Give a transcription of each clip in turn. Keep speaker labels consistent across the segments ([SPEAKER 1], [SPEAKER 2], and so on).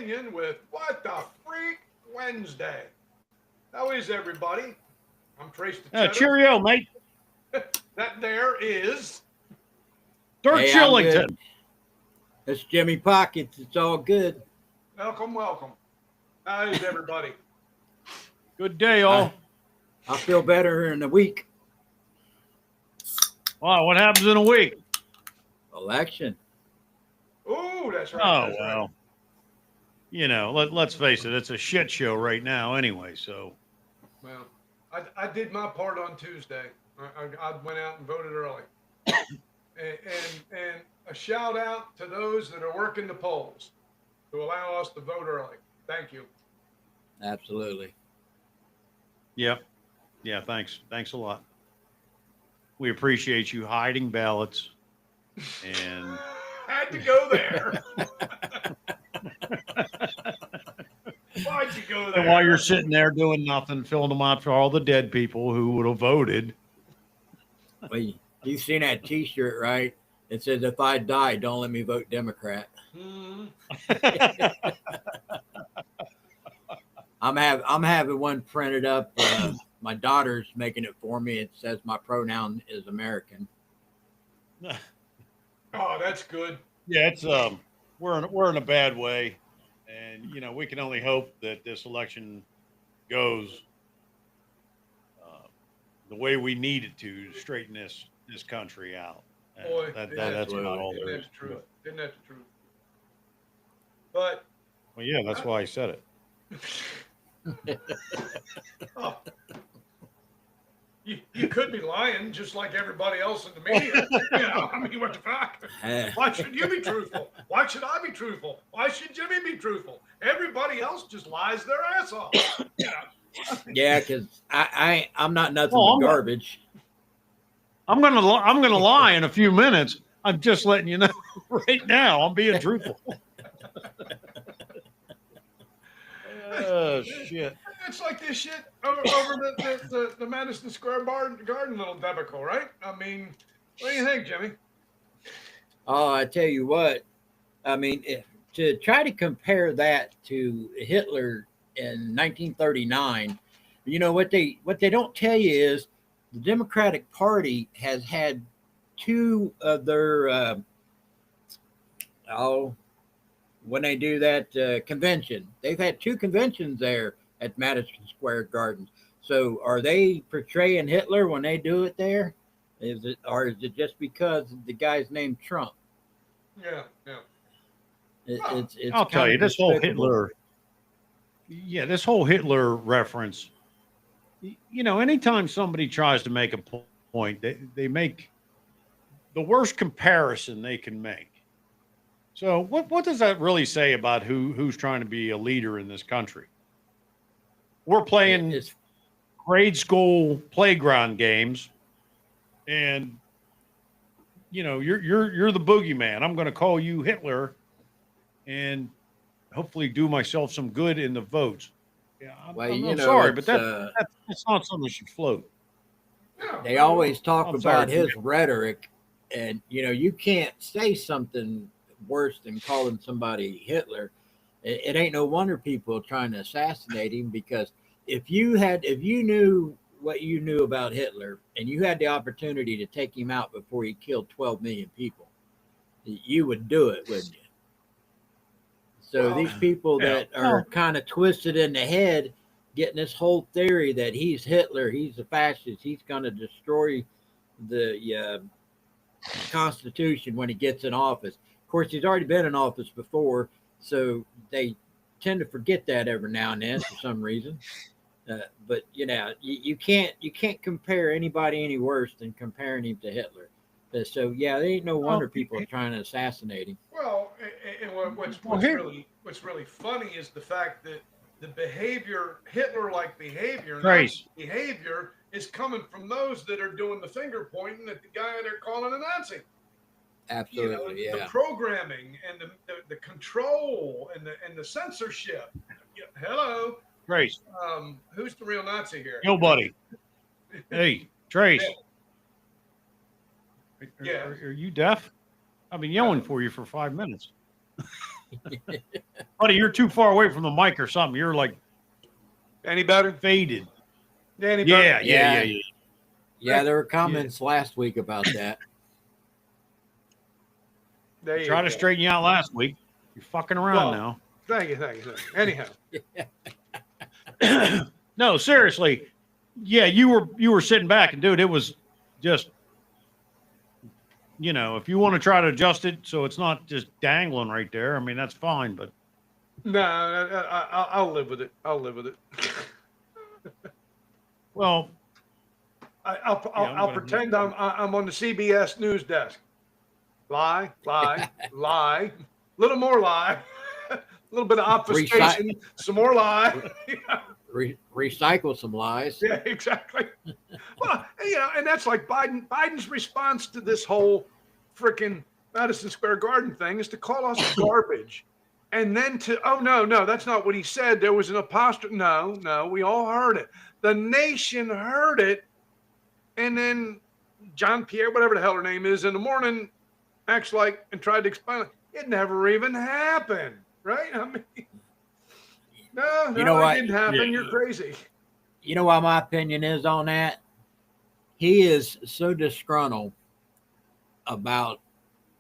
[SPEAKER 1] Opinion with What the Freak Wednesday. How is everybody? I'm Trace the Cheddar.
[SPEAKER 2] Cheerio, mate.
[SPEAKER 1] That there is
[SPEAKER 2] Dirk
[SPEAKER 3] Hey, I'm good.
[SPEAKER 2] Shillington.
[SPEAKER 3] It's Jimmy Pockets. It's all good.
[SPEAKER 1] welcome. How is everybody?
[SPEAKER 2] Good day, all.
[SPEAKER 3] I'll feel better in a week.
[SPEAKER 2] Wow, what happens in a week?
[SPEAKER 3] Election.
[SPEAKER 1] Ooh, that's right.
[SPEAKER 2] Oh,
[SPEAKER 1] that's
[SPEAKER 2] well.
[SPEAKER 1] right.
[SPEAKER 2] You know, let's face it, it's a shit show right now anyway, so.
[SPEAKER 1] Well, I did my part on Tuesday. I went out and voted early. and a shout out to those that are working the polls to allow us to vote early. Thank you.
[SPEAKER 3] Absolutely.
[SPEAKER 2] Yep. Yeah, thanks. Thanks a lot. We appreciate you hiding ballots and
[SPEAKER 1] Had to go there. Why'd you go there?
[SPEAKER 2] and while you're sitting there doing nothing, filling them out for all the dead people who would have voted.
[SPEAKER 3] Well, you've seen that T-shirt, right? It says, "If I die, don't let me vote Democrat." I'm having one printed up. My daughter's making it for me. It says my pronoun is American.
[SPEAKER 1] Oh, that's good.
[SPEAKER 2] Yeah, it's we're in a bad way, and you know we can only hope that this election goes the way we need it to straighten this country out.
[SPEAKER 1] Boy,
[SPEAKER 2] That's about all there is.
[SPEAKER 1] That's true. Isn't that the truth? But
[SPEAKER 2] Well, yeah, that's why I said it.
[SPEAKER 1] oh, you could be lying just like everybody else in the media. I mean, what the fuck? Why should you be truthful? Why should I be truthful? Why should Jimmy be truthful? Everybody else just lies their ass off.
[SPEAKER 3] Yeah, because I'm not nothing
[SPEAKER 2] Oh,
[SPEAKER 3] but garbage.
[SPEAKER 2] I'm gonna lie in a few minutes. I'm just letting you know right now. I'm being truthful. Oh shit!
[SPEAKER 1] It's like this shit over the Madison Square Garden little debacle, right? I mean, what do you think, Jimmy?
[SPEAKER 3] Oh, I tell you what. I mean, to try to compare that to Hitler in 1939, you know what they don't tell you is the Democratic Party has had two of their when they do that convention, they've had two conventions there at Madison Square Garden. So are they portraying Hitler when they do it there? Is it just because the guy's named Trump?
[SPEAKER 1] Yeah.
[SPEAKER 3] It's
[SPEAKER 2] I'll tell you, this whole
[SPEAKER 3] despicable.
[SPEAKER 2] This whole Hitler reference. You know, anytime somebody tries to make a point, they make the worst comparison they can make. So what does that really say about who's trying to be a leader in this country? We're playing grade school playground games, and you know you're the boogeyman. I'm going to call you Hitler, and hopefully do myself some good in the votes. Yeah, I'm sorry, but that's not something that should float.
[SPEAKER 3] They always talk about his rhetoric, and you know you can't say something worse than calling somebody Hitler. It ain't no wonder people are trying to assassinate him, because if you knew what you knew about Hitler and you had the opportunity to take him out before he killed 12 million people, you would do it, wouldn't you? So these people that are kind of twisted in the head, getting this whole theory that he's Hitler, he's a fascist, he's going to destroy the Constitution when he gets in office. Of course, he's already been in office before, so they tend to forget that every now and then for some reason. But you know, you can't compare anybody any worse than comparing him to Hitler. So yeah, there ain't no wonder people are trying to assassinate him.
[SPEAKER 1] Well, and what's really funny is the fact that the Hitler-like behavior is coming from those that are doing the finger pointing at the guy they're calling a Nazi.
[SPEAKER 3] Absolutely,
[SPEAKER 1] The programming and the control and the censorship. Hello,
[SPEAKER 2] Trace.
[SPEAKER 1] Who's the real Nazi here?
[SPEAKER 2] Nobody. Hey, Trace.
[SPEAKER 1] Yeah.
[SPEAKER 2] Are you deaf? I've been yelling for you for 5 minutes. Buddy, you're too far away from the mic or something. You're like
[SPEAKER 1] any better?
[SPEAKER 2] Faded.
[SPEAKER 1] Any better?
[SPEAKER 2] Yeah.
[SPEAKER 3] Yeah, there were comments last week about that.
[SPEAKER 2] There Try to straighten you out last week. You're fucking around now.
[SPEAKER 1] Thank you. Anyhow.
[SPEAKER 2] No, seriously. Yeah, you were sitting back, and dude, it was just, if you want to try to adjust it so it's not just dangling right there, I mean, that's fine, but.
[SPEAKER 1] No, I'll live with it.
[SPEAKER 2] Well,
[SPEAKER 1] I'll pretend I'm on the CBS news desk. Lie. Little more lie. A little bit of obfuscation. Some more lie.
[SPEAKER 3] Recycle some lies.
[SPEAKER 1] Yeah, exactly. Well, and that's like Biden's response to this whole freaking Madison Square Garden thing is to call us garbage. And then no, that's not what he said. There was an apostrophe. No, we all heard it. The nation heard it. And then John Pierre, whatever the hell her name is, in the morning acts like and tried to explain it never even happened. Right? I mean, no, it didn't happen. Yeah. You're crazy.
[SPEAKER 3] You know what my opinion is on that? He is so disgruntled about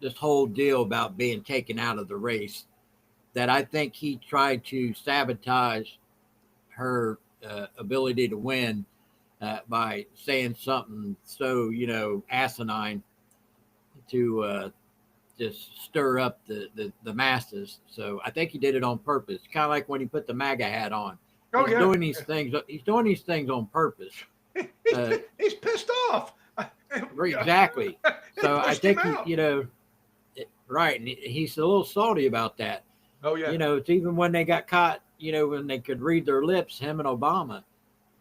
[SPEAKER 3] this whole deal about being taken out of the race that I think he tried to sabotage her ability to win by saying something so, asinine to just stir up the masses. So I think he did it on purpose. Kind of like when he put the MAGA hat on. He's doing these things. He's doing these things on purpose.
[SPEAKER 1] He's pissed off.
[SPEAKER 3] Exactly. So I think right, and he's a little salty about that.
[SPEAKER 1] Oh yeah.
[SPEAKER 3] It's even when they got caught. When they could read their lips, him and Obama.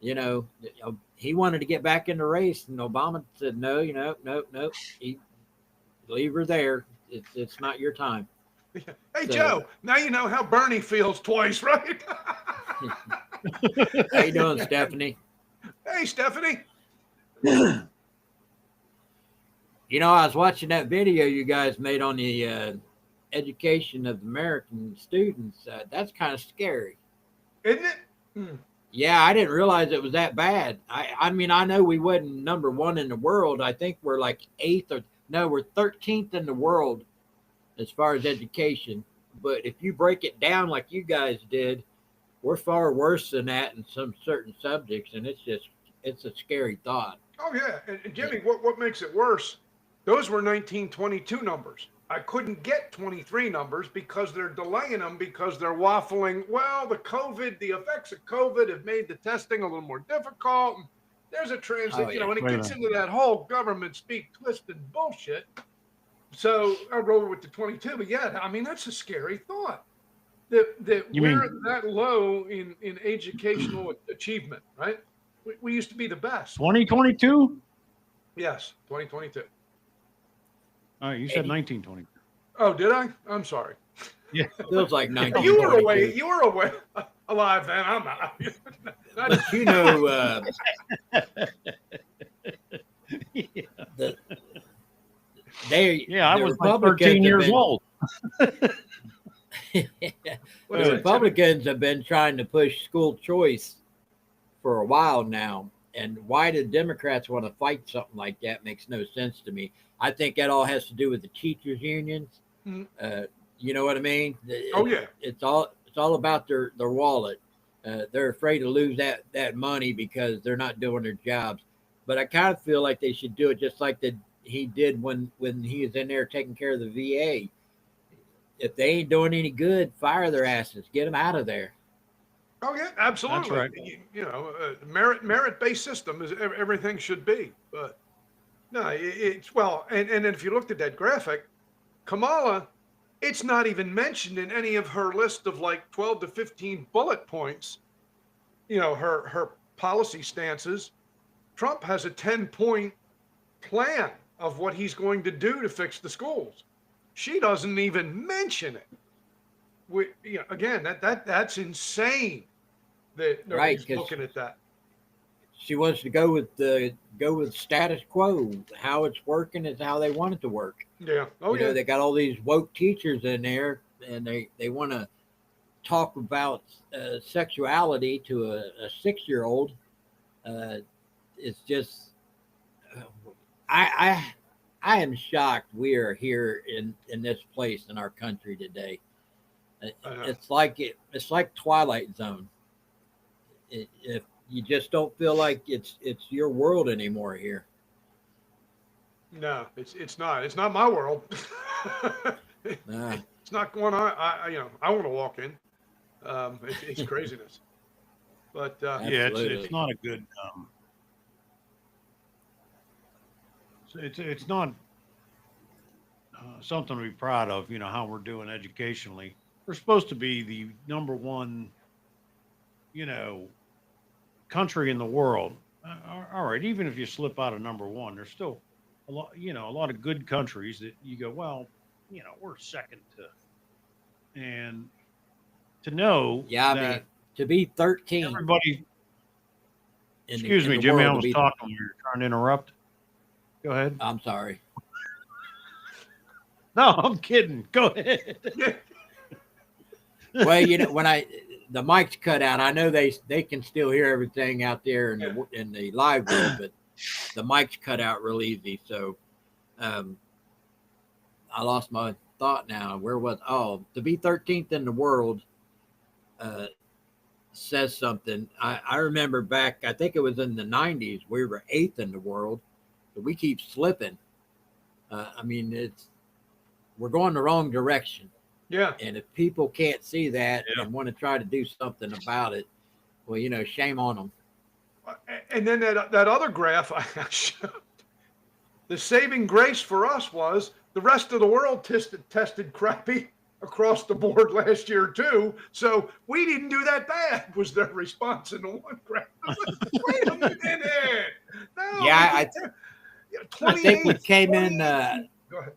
[SPEAKER 3] He wanted to get back in the race, and Obama said no. Nope. Leave her there. It's not your time.
[SPEAKER 1] Hey, so, Joe, now you know how Bernie feels twice, right?
[SPEAKER 3] How you doing, Stephanie?
[SPEAKER 1] Hey, Stephanie.
[SPEAKER 3] I was watching that video you guys made on the education of American students. That's kind of scary.
[SPEAKER 1] Isn't it?
[SPEAKER 3] Yeah, I didn't realize it was that bad. I mean, I know we wasn't number one in the world. I think we're like we're 13th in the world as far as education. But if you break it down like you guys did, we're far worse than that in some certain subjects. And it's a scary thought.
[SPEAKER 1] Oh, yeah. And Jimmy, what makes it worse? Those were 1922 numbers. I couldn't get 23 numbers because they're delaying them because they're waffling. Well, the effects of COVID have made the testing a little more difficult. There's a transition, and it gets into that whole government speak twisted bullshit. So I roll with the 22, but yeah, I mean, that's a scary thought that we're that low in educational achievement, right? We used to be the best.
[SPEAKER 2] 2022?
[SPEAKER 1] Yes, 2022.
[SPEAKER 2] All right, you said 1920.
[SPEAKER 1] Oh, did I? I'm sorry.
[SPEAKER 2] Yeah,
[SPEAKER 3] feels like 19.
[SPEAKER 1] You were away. Alive then. I'm not.
[SPEAKER 3] But
[SPEAKER 2] I was like 13 years old.
[SPEAKER 3] The Republicans have been trying to push school choice for a while now. And why the Democrats want to fight something like that makes no sense to me. I think that all has to do with the teachers' unions. Mm-hmm. You know what I mean?
[SPEAKER 1] Oh yeah.
[SPEAKER 3] It's all about their wallet. They're afraid to lose that money because they're not doing their jobs. But I kind of feel like they should do it just like he did when he was in there taking care of the VA. If they ain't doing any good, fire their asses. Get them out of there.
[SPEAKER 1] Oh yeah, absolutely. That's right. Merit-based system is everything should be. But no, and if you looked at that graphic, Kamala, it's not even mentioned in any of her list of like 12 to 15 bullet points. Her policy stances. Trump has a 10-point plan of what he's going to do to fix the schools. She doesn't even mention it. Again, that's insane that nobody's looking at that.
[SPEAKER 3] She wants to go with status quo. How it's working is how they want it to work.
[SPEAKER 1] Yeah.
[SPEAKER 3] They got all these woke teachers in there and they want to talk about sexuality to a 6-year-old. It's just, I am shocked we are here in this place in our country today. It's like Twilight Zone. If you just don't feel like it's your world anymore here.
[SPEAKER 1] No, it's not. It's not my world. It's not going on. I want to walk in. It's craziness. But
[SPEAKER 2] yeah, it's not a good. It's not something to be proud of. How we're doing educationally. We're supposed to be the number one, country in the world. All right, even if you slip out of number one, there's still a lot of good countries that you go, well, we're second to, and to know that
[SPEAKER 3] to be 13.
[SPEAKER 2] Everybody, excuse me, Jimmy, I was talking. We were trying to interrupt. Go ahead.
[SPEAKER 3] I'm sorry.
[SPEAKER 2] No, I'm kidding. Go ahead.
[SPEAKER 3] Well, when the mic's cut out, I know they can still hear everything out there in the live world, but the mic's cut out real easy. So I lost my thought now. Where was to be 13th in the world says something. I remember back, I think it was in the 90s, we were 8th in the world, but we keep slipping. We're going the wrong direction.
[SPEAKER 1] Yeah.
[SPEAKER 3] And if people can't see that and want to try to do something about it, well, shame on them.
[SPEAKER 1] And then that other graph I showed, the saving grace for us was the rest of the world tested crappy across the board last year too. So we didn't do that bad, was their response in the one graph. Wait a minute. No,
[SPEAKER 3] yeah, I think we came in.
[SPEAKER 1] Go ahead.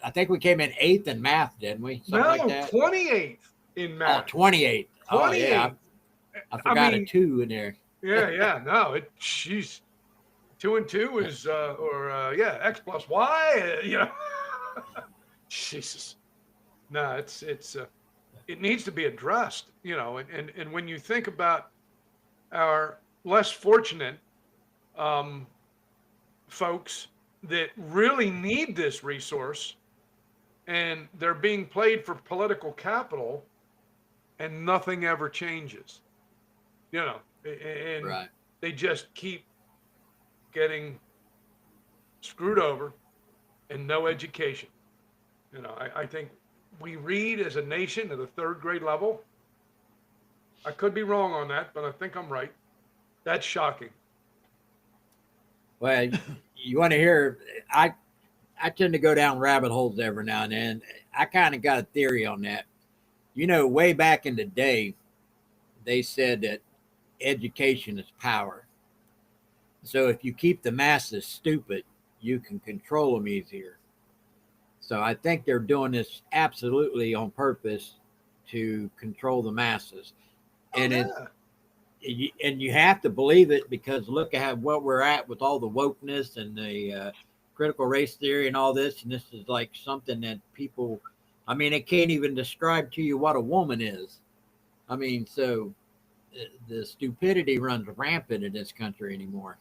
[SPEAKER 3] I think we came in 8th in math, didn't we?
[SPEAKER 1] Something like that. 28th in math.
[SPEAKER 3] 28th. Oh, yeah. I forgot a 2 in there.
[SPEAKER 1] Yeah. No, she's 2 and 2 is X plus Y. Jesus. No, it needs to be addressed. And when you think about our less fortunate folks that really need this resource, and they're being played for political capital, and nothing ever changes, and
[SPEAKER 3] right.
[SPEAKER 1] They just keep getting screwed over and no education. I think we read as a nation at a 3rd grade level. I could be wrong on that, but I think I'm right. That's shocking.
[SPEAKER 3] Well, you want to hear, I tend to go down rabbit holes every now and then. I kind of got a theory on that. Way back in the day, they said that education is power. So if you keep the masses stupid, you can control them easier. So I think they're doing this absolutely on purpose to control the masses. And you have to believe it, because look at what we're at with all the wokeness and the critical race theory and all this. And this is like something that people, it can't even describe to you what a woman is. So the stupidity runs rampant in this country anymore.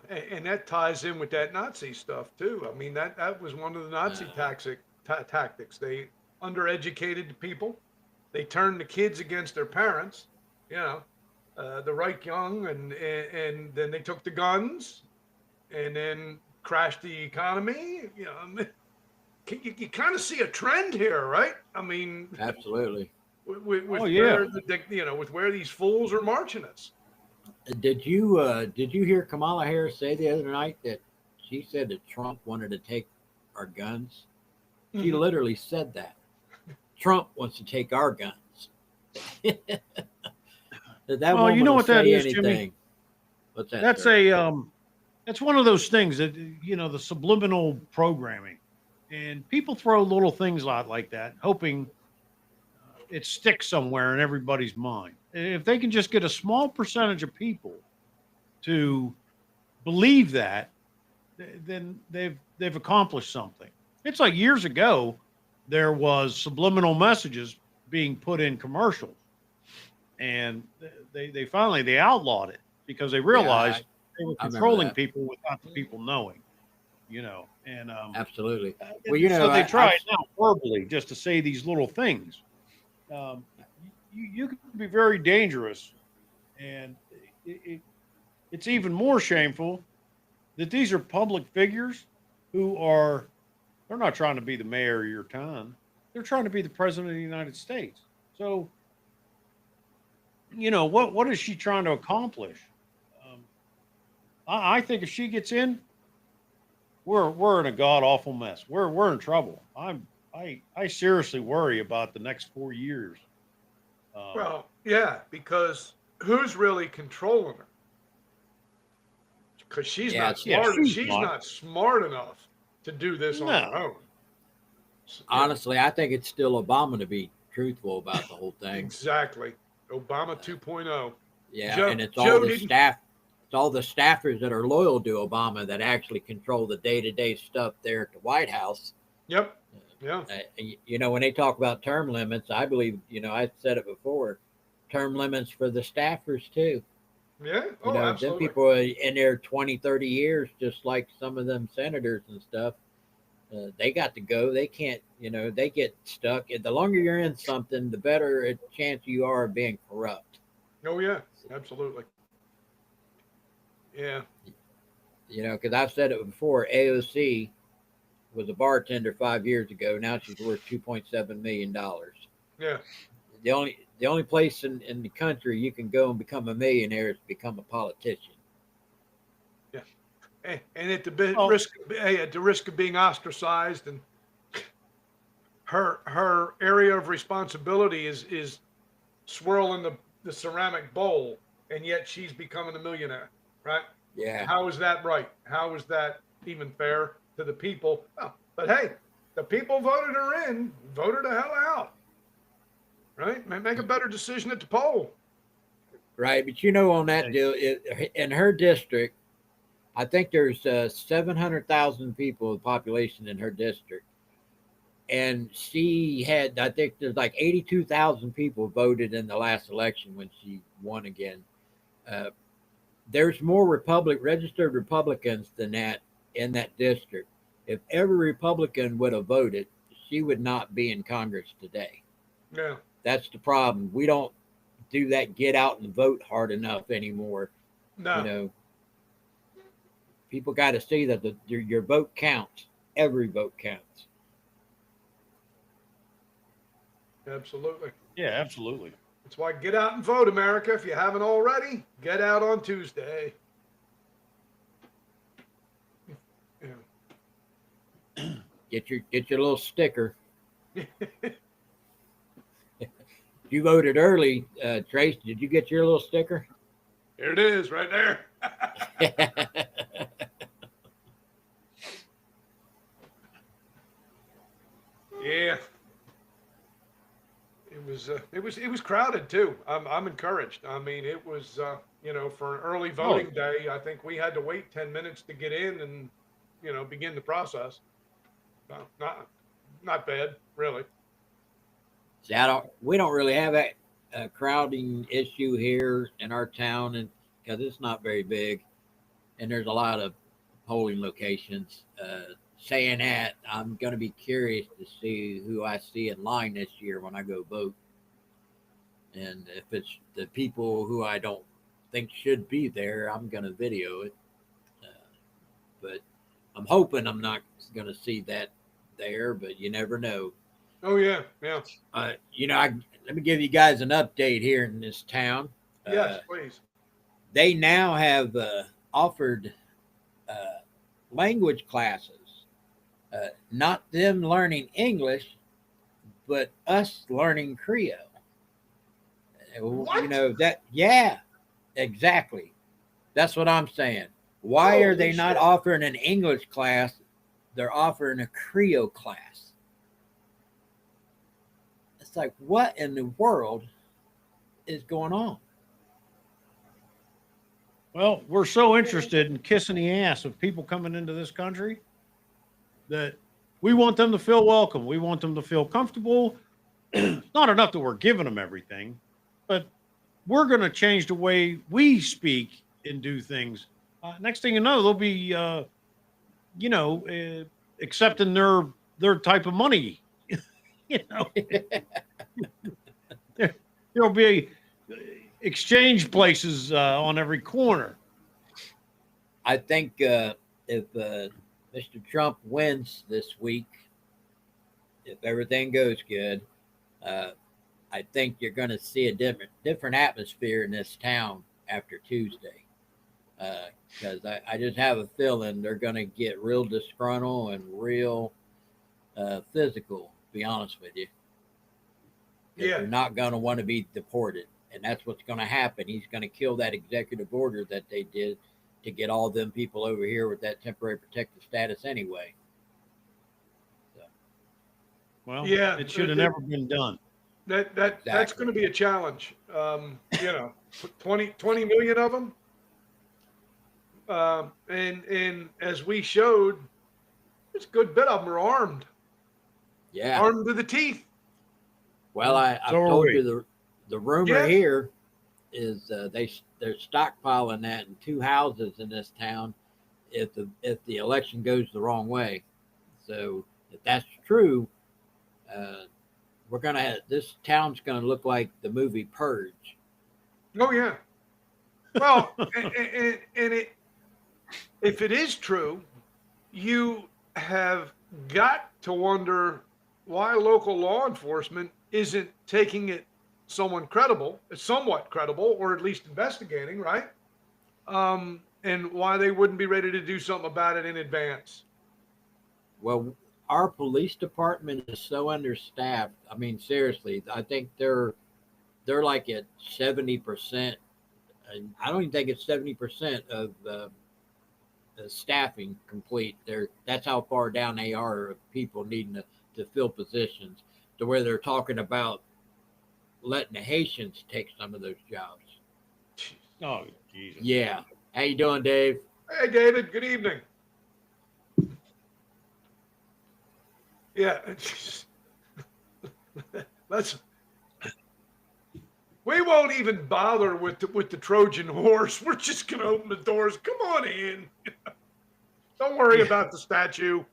[SPEAKER 1] And that ties in with that Nazi stuff too. That was one of the Nazi tactics. They undereducated people. They turned the kids against their parents. The Reich Young, and then they took the guns, and then crashed the economy. You kind of see a trend here, right?
[SPEAKER 3] Absolutely.
[SPEAKER 1] With where these fools are marching us.
[SPEAKER 3] Did you hear Kamala Harris say the other night that she said that Trump wanted to take our guns? She
[SPEAKER 1] Mm-hmm.
[SPEAKER 3] literally said that. Trump wants to take our guns.
[SPEAKER 2] Well, you know what that is,
[SPEAKER 3] anything. Jimmy? What's that?
[SPEAKER 2] That's one of those things that, the subliminal programming, and people throw little things out like that, hoping it sticks somewhere in everybody's mind. If they can just get a small percentage of people to believe that, then they've accomplished something. It's like years ago, there was subliminal messages being put in commercials, and they finally they outlawed it because they realized they were
[SPEAKER 3] I remember
[SPEAKER 2] controlling
[SPEAKER 3] that.
[SPEAKER 2] people without the people knowing, and
[SPEAKER 3] Absolutely.
[SPEAKER 2] and
[SPEAKER 3] Well, you know,
[SPEAKER 2] so they try it now verbally just to say these little things. Um, you can be very dangerous, and it's even more shameful that these are public figures who are they're not trying to be the mayor of your town. They're trying to be the president of the United States. So, what is she trying to accomplish? Um, I think if she gets in, we're in a god awful mess. We're in trouble. I seriously worry about the next 4 years.
[SPEAKER 1] Well, yeah, because who's really controlling her? Because she's not smart. She's not smart enough to do this on her own.
[SPEAKER 3] Honestly, I think it's still Obama to be truthful about the whole thing.
[SPEAKER 1] Exactly. Obama 2.0.
[SPEAKER 3] Yeah, and it's all the staff. It's all the staffers that are loyal to Obama that actually control the day-to-day stuff there at the White House.
[SPEAKER 1] Yep. Yeah.
[SPEAKER 3] When they talk about term limits, I believe, I said it before, term limits for the staffers too.
[SPEAKER 1] Yeah. Oh, absolutely.
[SPEAKER 3] Them people are in there 20, 30 years, just like some of them senators and stuff. They got to go. They can't, they get stuck. And the longer you're in something, the better a chance you are of being corrupt.
[SPEAKER 1] Oh, yeah. Absolutely. Yeah.
[SPEAKER 3] Because I've said it before, AOC was a bartender 5 years ago. Now she's worth $2.7 million.
[SPEAKER 1] Yeah.
[SPEAKER 3] The only place in the country you can go and become a millionaire is become a politician.
[SPEAKER 1] Yeah. And at the risk of being ostracized, and her area of responsibility is swirling the ceramic bowl, and yet she's becoming a millionaire, right?
[SPEAKER 3] Yeah.
[SPEAKER 1] How is that right? How is that even fair to the people? Oh, but hey, the people voted her in, voted the hell out. Right? Make a better decision at the poll.
[SPEAKER 3] Right. But on that deal, in her district, I think there's 700,000 people, the population in her district. And she had, I think there's like 82,000 people voted in the last election when she won again. There's more registered Republicans than that in that district. If every Republican would have voted, she would not be in Congress today.
[SPEAKER 1] Yeah.
[SPEAKER 3] That's the problem. We don't do that get out and vote hard enough anymore.
[SPEAKER 1] No.
[SPEAKER 3] People got to see that your vote counts. Every vote counts.
[SPEAKER 1] Absolutely.
[SPEAKER 2] Yeah, absolutely.
[SPEAKER 1] That's why get out and vote, America. If you haven't already, get out on Tuesday.
[SPEAKER 3] Yeah. Get your little sticker. You voted early, Trace. Did you get your little sticker?
[SPEAKER 1] Here it is, right there. Yeah. It was crowded too. I'm encouraged. I mean, it was for an early voting day. I think we had to wait 10 minutes to get in and begin the process. Not bad, really.
[SPEAKER 3] See, we don't really have a crowding issue here in our town, and because it's not very big, and there's a lot of polling locations. Saying that, I'm going to be curious to see who I see in line this year when I go vote, and if it's the people who I don't think should be there, I'm going to video it. But I'm hoping I'm not going to see that there, but you never know.
[SPEAKER 1] Oh, yeah, yeah.
[SPEAKER 3] Let me give you guys an update here in this town.
[SPEAKER 1] Yes, please.
[SPEAKER 3] They now have offered language classes, not them learning English, but us learning Creole.
[SPEAKER 1] What?
[SPEAKER 3] Yeah, exactly. That's what I'm saying. Why are they not offering an English class? They're offering a Creole class. It's like, what in the world is going on?
[SPEAKER 2] Well, we're so interested in kissing the ass of people coming into this country that We want them to feel welcome. We want them to feel comfortable. Not enough that we're giving them everything, but we're going to change the way we speak and do things. Next thing you know, they'll be, accepting their type of money. There'll be exchange places on every corner.
[SPEAKER 3] I think if Mr. Trump wins this week, if everything goes good, I think you're going to see a different atmosphere in this town after Tuesday. Because I just have a feeling they're going to get real disgruntled and real physical, to be honest with you.
[SPEAKER 1] Yeah.
[SPEAKER 3] They're not going to want to be deported. And that's what's going to happen. He's going to kill that executive order that they did to get all them people over here with that temporary protected status anyway. So.
[SPEAKER 2] Well, yeah, it should have never been done.
[SPEAKER 1] That's going to be a challenge. 20 million of them. And as we showed, it's a good bit of them are armed.
[SPEAKER 3] Yeah.
[SPEAKER 1] Armed to the teeth.
[SPEAKER 3] Well, I've told you the rumor here is they're stockpiling that in 2 houses in this town if the election goes the wrong way. So if that's true, this town's gonna look like the movie Purge.
[SPEAKER 1] Oh yeah. Well, if it is true, you have got to wonder why local law enforcement isn't taking it somewhat credible, or at least investigating, right? And why they wouldn't be ready to do something about it in advance.
[SPEAKER 3] Well, our police department is so understaffed. I mean, seriously, I think they're like at 70%. And I don't even think it's 70% of the staffing complete. That's how far down they are of people needing to fill positions, to where they're talking about letting the Haitians take some of those jobs.
[SPEAKER 2] Oh, Jesus.
[SPEAKER 3] Yeah. How you doing, Dave?
[SPEAKER 1] Hey, David. Good evening. Yeah. We won't even bother with the Trojan horse. We're just going to open the doors. Come on in. Don't worry about the statue.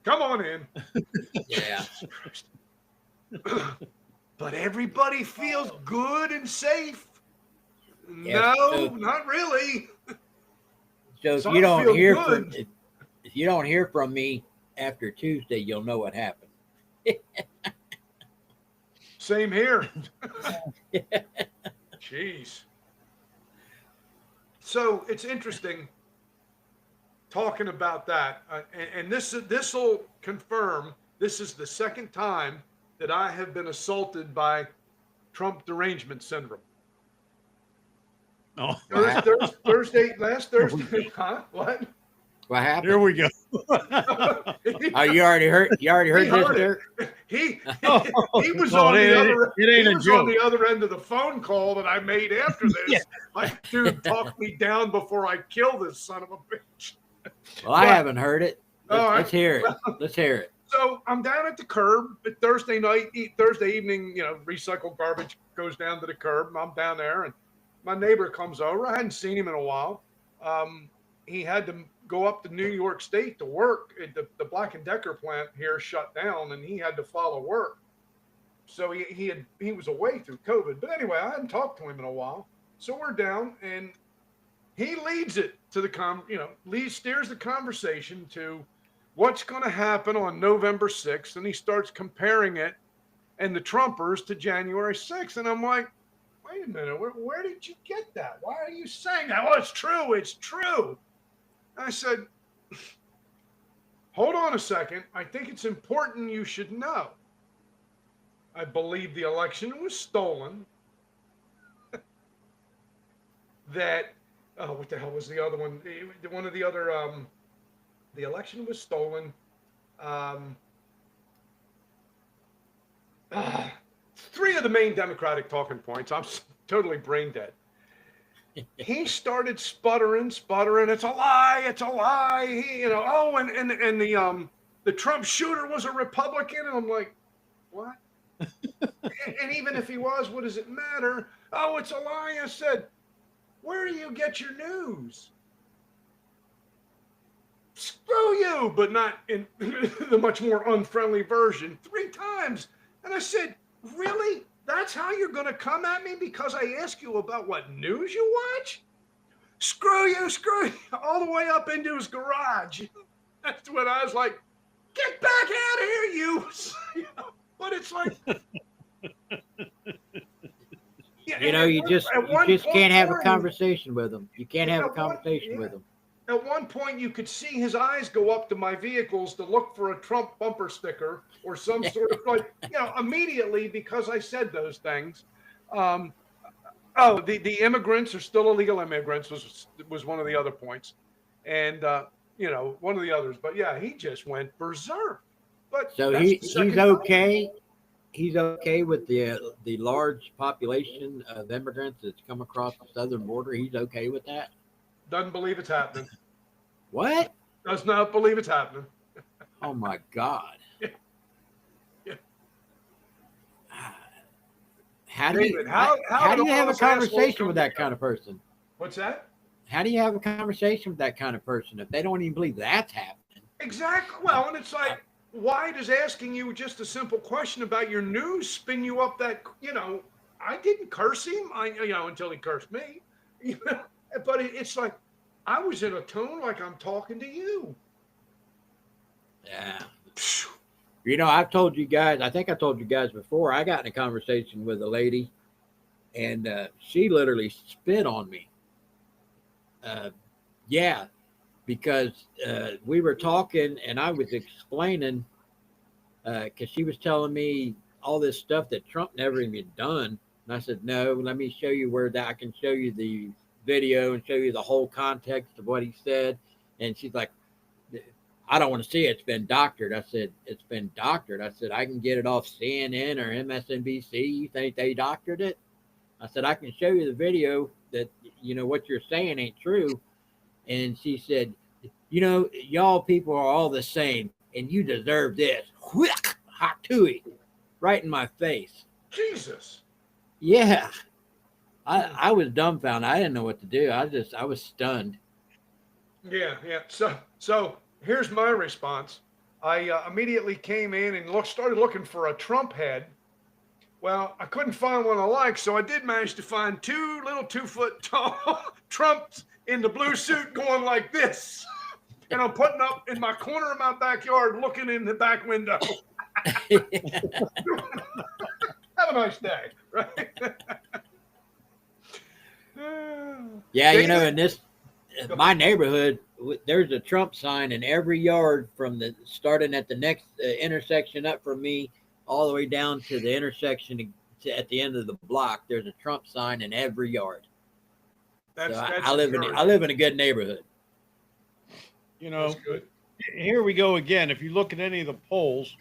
[SPEAKER 1] Come on in.
[SPEAKER 3] Yeah.
[SPEAKER 1] But everybody feels good and safe.
[SPEAKER 3] Yeah,
[SPEAKER 1] no, not really.
[SPEAKER 3] So if you don't hear from me after Tuesday, you'll know what happened.
[SPEAKER 1] Same here. Jeez. So it's interesting talking about that, and this will confirm this is the second time that I have been assaulted by Trump derangement syndrome.
[SPEAKER 2] Oh,
[SPEAKER 1] last Thursday, huh? What?
[SPEAKER 3] What happened?
[SPEAKER 2] Here we go.
[SPEAKER 3] Oh, you already heard this?
[SPEAKER 1] He was on the other end of the phone call that I made after this.
[SPEAKER 2] Yeah.
[SPEAKER 1] Like, dude, talk me down before I kill this son of a bitch.
[SPEAKER 3] Well, I haven't heard it. Let's hear it.
[SPEAKER 1] Well,
[SPEAKER 3] Let's hear it.
[SPEAKER 1] So I'm down at the curb at Thursday evening, recycled garbage goes down to the curb. And I'm down there, and my neighbor comes over. I hadn't seen him in a while. He had to go up to New York State to work. The Black & Decker plant here shut down, and he had to follow work. So he was away through COVID. But anyway, I hadn't talked to him in a while. So we're down, and he leads it to steers the conversation to what's going to happen on November 6th. And he starts comparing it and the Trumpers to January 6th. And I'm like, wait a minute, where did you get that? Why are you saying that? Well, it's true. It's true. I said, hold on a second. I think it's important you should know. I believe the election was stolen. What the hell was the other one? One of the other, the election was stolen. Three of the main Democratic talking points. I'm totally brain dead. He started sputtering. It's a lie. It's a lie. And the Trump shooter was a Republican. And I'm like, what? And even if he was, what does it matter? Oh, it's a lie. I said, where do you get your news? Screw you, but not in the much more unfriendly version 3 times. And I said, really? That's how you're going to come at me because I ask you about what news you watch? Screw you, all the way up into his garage. That's when I was like, get back out of here, you. But it's like,
[SPEAKER 3] yeah, you just can't have a conversation with him. You can't have a conversation with him.
[SPEAKER 1] At one point, you could see his eyes go up to my vehicles to look for a Trump bumper sticker or some sort of immediately because I said those things. The immigrants are still illegal immigrants was one of the other points, and one of the others. But yeah, he just went berserk. But
[SPEAKER 3] so he's okay. He's okay with the large population of immigrants that's come across the southern border. He's okay with that.
[SPEAKER 1] Doesn't believe it's happening.
[SPEAKER 3] What?
[SPEAKER 1] Does not believe it's happening.
[SPEAKER 3] Oh my God.
[SPEAKER 1] Yeah.
[SPEAKER 3] How do you have a conversation with that kind of person?
[SPEAKER 1] What's that?
[SPEAKER 3] How do you have a conversation with that kind of person if they don't even believe that's happening?
[SPEAKER 1] Exactly. Well, and it's like, why does asking you just a simple question about your news spin you up that, I didn't curse him, until he cursed me. But it's like, I was in a tone like I'm talking to you.
[SPEAKER 3] Yeah. I've told you guys, I think I told you guys before, I got in a conversation with a lady and she literally spit on me. Because we were talking and I was explaining, because she was telling me all this stuff that Trump never even done. And I said, no, let me show you where that I can show you the video and show you the whole context of what he said. And she's like, I don't want to see it. It's been doctored. I said, it's been doctored. I said, I can get it off CNN or MSNBC. You think they doctored it? I said, I can show you the video that, what you're saying ain't true. And she said, y'all people are all the same and you deserve this. Hot tooey, right in my face.
[SPEAKER 1] Jesus.
[SPEAKER 3] Yeah. I was dumbfounded. I didn't know what to do. I was stunned.
[SPEAKER 1] Yeah. So here's my response. I immediately came in and started looking for a Trump head. Well, I couldn't find one I liked, so I did manage to find 2 little 2-foot tall Trumps in the blue suit going like this. And I'm putting up in my corner of my backyard looking in the back window. Have a nice day, right?
[SPEAKER 3] Yeah, in my neighborhood, there's a Trump sign in every yard from starting at the next intersection up from me all the way down to the intersection at the end of the block. There's a Trump sign in every yard. I live in a good neighborhood.
[SPEAKER 2] Here we go again. If you look at any of the polls,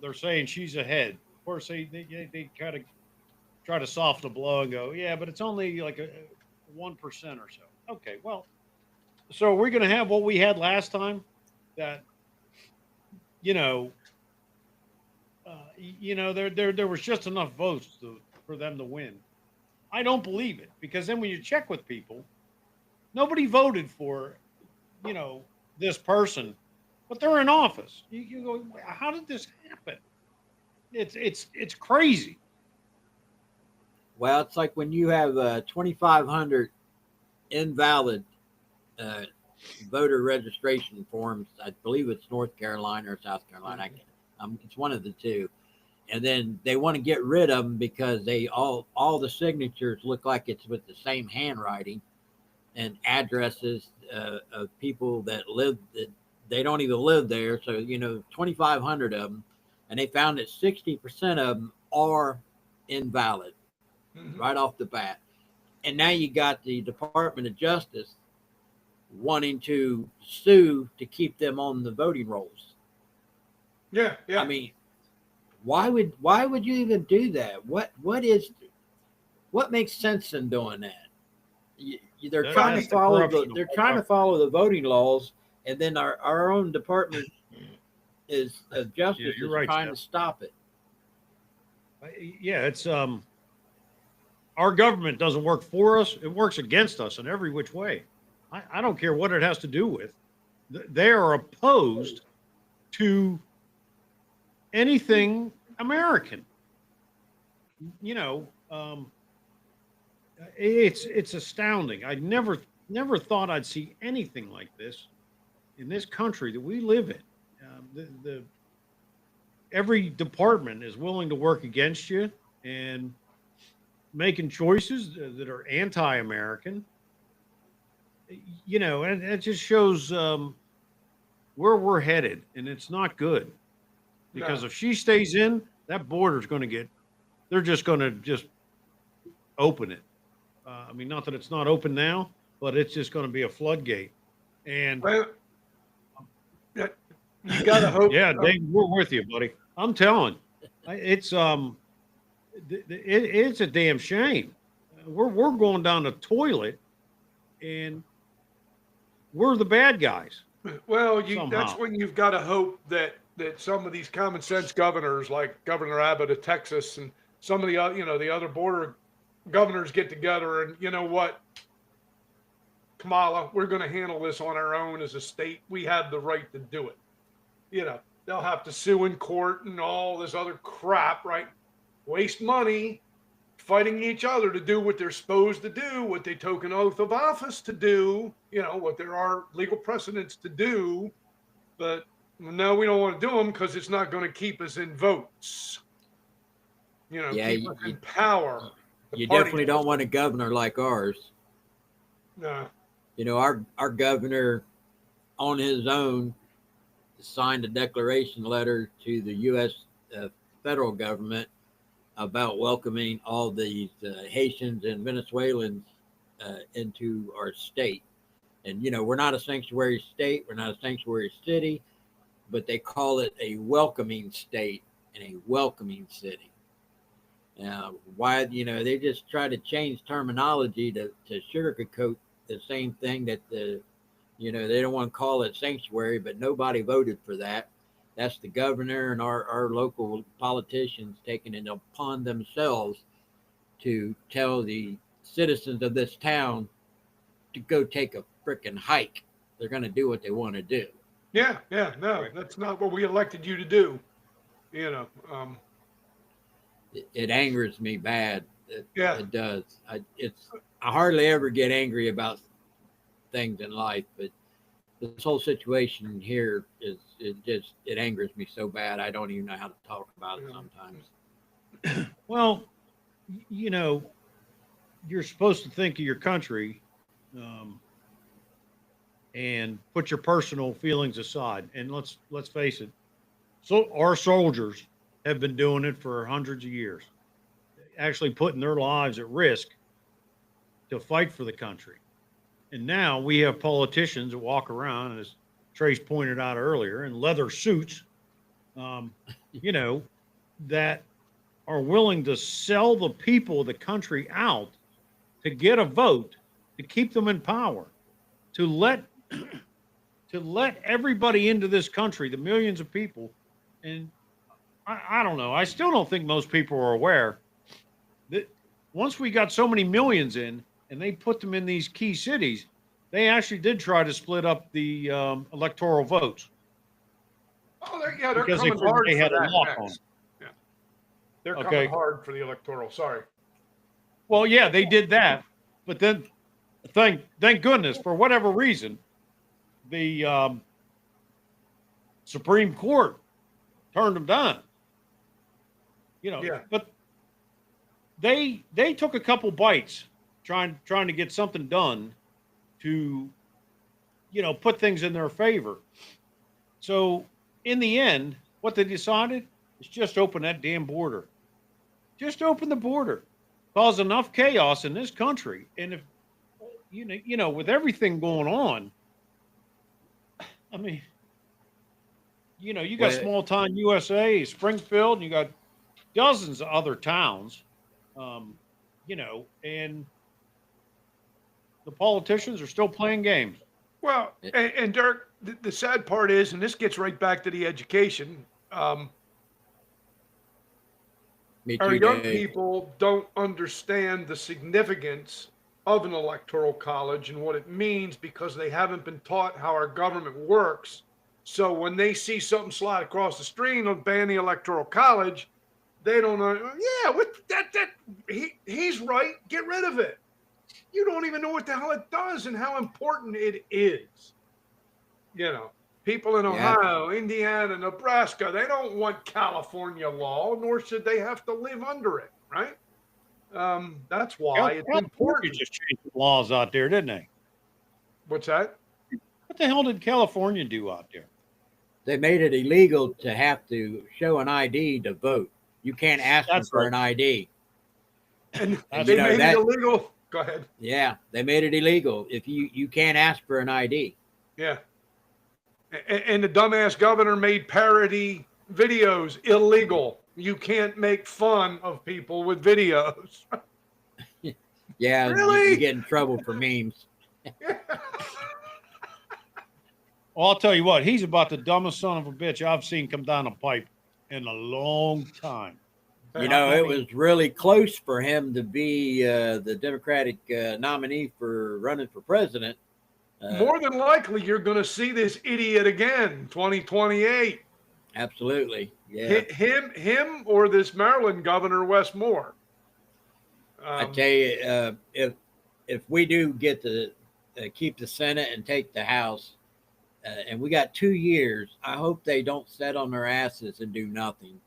[SPEAKER 2] they're saying she's ahead. Of course, they kind of try to soften the blow and go, yeah, but it's only like a 1% or so. Okay, well, so we're going to have what we had last time, that there was just enough votes for them to win. I don't believe it, because then when you check with people, nobody voted for, this person, but they're in office. You go, how did this happen? It's crazy.
[SPEAKER 3] Well, it's like when you have 2,500 invalid voter registration forms. I believe it's North Carolina or South Carolina. It's one of the two. And then they want to get rid of them because they all the signatures look like it's with the same handwriting and addresses of people that they don't even live there. So, 2,500 of them, and they found that 60% of them are invalid right off the bat. And now you got the Department of Justice wanting to sue to keep them on the voting rolls.
[SPEAKER 1] Yeah.
[SPEAKER 3] I mean, why would you even do that? What makes sense in doing that? They're trying to follow the voting laws, and then our own department is of justice
[SPEAKER 2] Yeah, you're
[SPEAKER 3] is
[SPEAKER 2] right,
[SPEAKER 3] trying
[SPEAKER 2] Jeff.
[SPEAKER 3] to stop it.
[SPEAKER 2] Yeah, it's our government doesn't work for us; it works against us in every which way. I don't care what it has to do with. They are opposed to anything American. You know, it's astounding. I never thought I'd see anything like this in this country that we live in. The every department is willing to work against you and making choices that are anti-American. You know, and it just shows where we're headed, and it's not good. Because
[SPEAKER 1] No.
[SPEAKER 2] if she stays in, that border's going to get. They're just going to just open it. I mean, not that it's not open now, but it's just going to be a floodgate. And
[SPEAKER 1] Well, you got to hope.
[SPEAKER 2] yeah, Dave, we're with you, buddy. I'm telling. It's it's a damn shame. We're going down the toilet, and we're the bad guys.
[SPEAKER 1] Well, that's
[SPEAKER 2] Somehow.
[SPEAKER 1] when you've got to hope that some of these common sense governors, like Governor Abbott of Texas, and some of the the other border governors get together and, you know what, Kamala, we're going to handle this on our own as a state. We have the right to do it. You know, they'll have to sue in court and all this other crap, right? Waste money fighting each other to do what they're supposed to do, what they took an oath of office to do, you know, what there are legal precedents to do. But no, we don't want to do them because it's not going to keep us in votes. You know, keep us in power.
[SPEAKER 3] You definitely don't want a governor like ours.
[SPEAKER 1] No.
[SPEAKER 3] You know, our governor on his own signed a declaration letter to the U.S. Federal government about welcoming all these Haitians and Venezuelans into our state. And, you know, we're not a sanctuary state. We're not a sanctuary city, but they call it a welcoming state and a welcoming city. Why, you know, they just try to change terminology to sugarcoat the same thing that you know, they don't want to call it sanctuary, but nobody voted for that. That's the governor and our local politicians taking it upon themselves to tell the citizens of this town to go take a freaking hike. They're going to do what they want to do.
[SPEAKER 1] Yeah, no, that's not what we elected you to do. You know,
[SPEAKER 3] it angers me bad. It does. I hardly ever get angry about things in life, but this whole situation here it angers me so bad. I don't even know how to talk about it sometimes.
[SPEAKER 2] Well, you know, you're supposed to think of your country and put your personal feelings aside. And let's face it. So our soldiers have been doing it for hundreds of years, actually putting their lives at risk to fight for the country. And now we have politicians that walk around, as Trace pointed out earlier, in leather suits, you know, that are willing to sell the people of the country out to get a vote, to keep them in power, to let everybody into this country, the millions of people. And I don't know. I still don't think most people are aware that once we got so many millions in and they put them in these key cities, they actually did try to split up the electoral votes.
[SPEAKER 1] Oh, they're
[SPEAKER 2] because
[SPEAKER 1] coming hard
[SPEAKER 2] they
[SPEAKER 1] for
[SPEAKER 2] had a
[SPEAKER 1] that
[SPEAKER 2] lock
[SPEAKER 1] next.
[SPEAKER 2] on.
[SPEAKER 1] Yeah, they're
[SPEAKER 2] Okay.
[SPEAKER 1] coming hard for the electoral. Sorry.
[SPEAKER 2] Well, yeah, they did that, but then thank goodness, for whatever reason, the Supreme Court turned them down. You know,
[SPEAKER 1] Yeah.
[SPEAKER 2] but they took a couple bites trying to get something done to, you know, put things in their favor. So in the end, what they decided is just open that damn border. Just open the border. Cause enough chaos in this country. And if you know, with everything going on, I mean, you know, you got small town USA, Springfield, and you got dozens of other towns, you know, and the politicians are still playing games.
[SPEAKER 1] Well, and Dirk, the sad part is, and this gets right back to the education.
[SPEAKER 3] Me
[SPEAKER 1] Our
[SPEAKER 3] too,
[SPEAKER 1] young
[SPEAKER 3] Dave.
[SPEAKER 1] people don't understand the significance of an electoral college and what it means because they haven't been taught how our government works. So when they see something slide across the screen on ban the electoral college, they don't know. Yeah, what he's right. Get rid of it. You don't even know what the hell it does and how important it is. You know, people in
[SPEAKER 3] Yeah.
[SPEAKER 1] Ohio, Indiana, Nebraska, they don't want California law, nor should they have to live under it, right? That's why it's
[SPEAKER 2] California
[SPEAKER 1] important.
[SPEAKER 2] just changed the laws out there, didn't they?
[SPEAKER 1] What's that?
[SPEAKER 2] What the hell did California do out there?
[SPEAKER 3] They made it illegal to have to show an ID to vote. You can't ask them for an ID.
[SPEAKER 1] And
[SPEAKER 3] And
[SPEAKER 1] they
[SPEAKER 3] you know
[SPEAKER 1] made
[SPEAKER 3] that-
[SPEAKER 1] it illegal. Go ahead.
[SPEAKER 3] Yeah, they made it illegal. If you can't ask for an ID.
[SPEAKER 1] Yeah. And the dumbass governor made parody videos illegal. You can't make fun of people with videos.
[SPEAKER 3] Yeah,
[SPEAKER 1] Really?
[SPEAKER 3] you get in trouble for memes.
[SPEAKER 2] Well, I'll tell you what, he's about the dumbest son of a bitch I've seen come down a pipe in a long time.
[SPEAKER 3] You know, it was really close for him to be the Democratic nominee for running for president.
[SPEAKER 1] More than likely, you're going to see this idiot again, 2028.
[SPEAKER 3] Absolutely, yeah.
[SPEAKER 1] Him, or this Maryland governor, Wes Moore.
[SPEAKER 3] I tell you, if we do get to keep the Senate and take the House, and we got 2 years, I hope they don't sit on their asses and do nothing.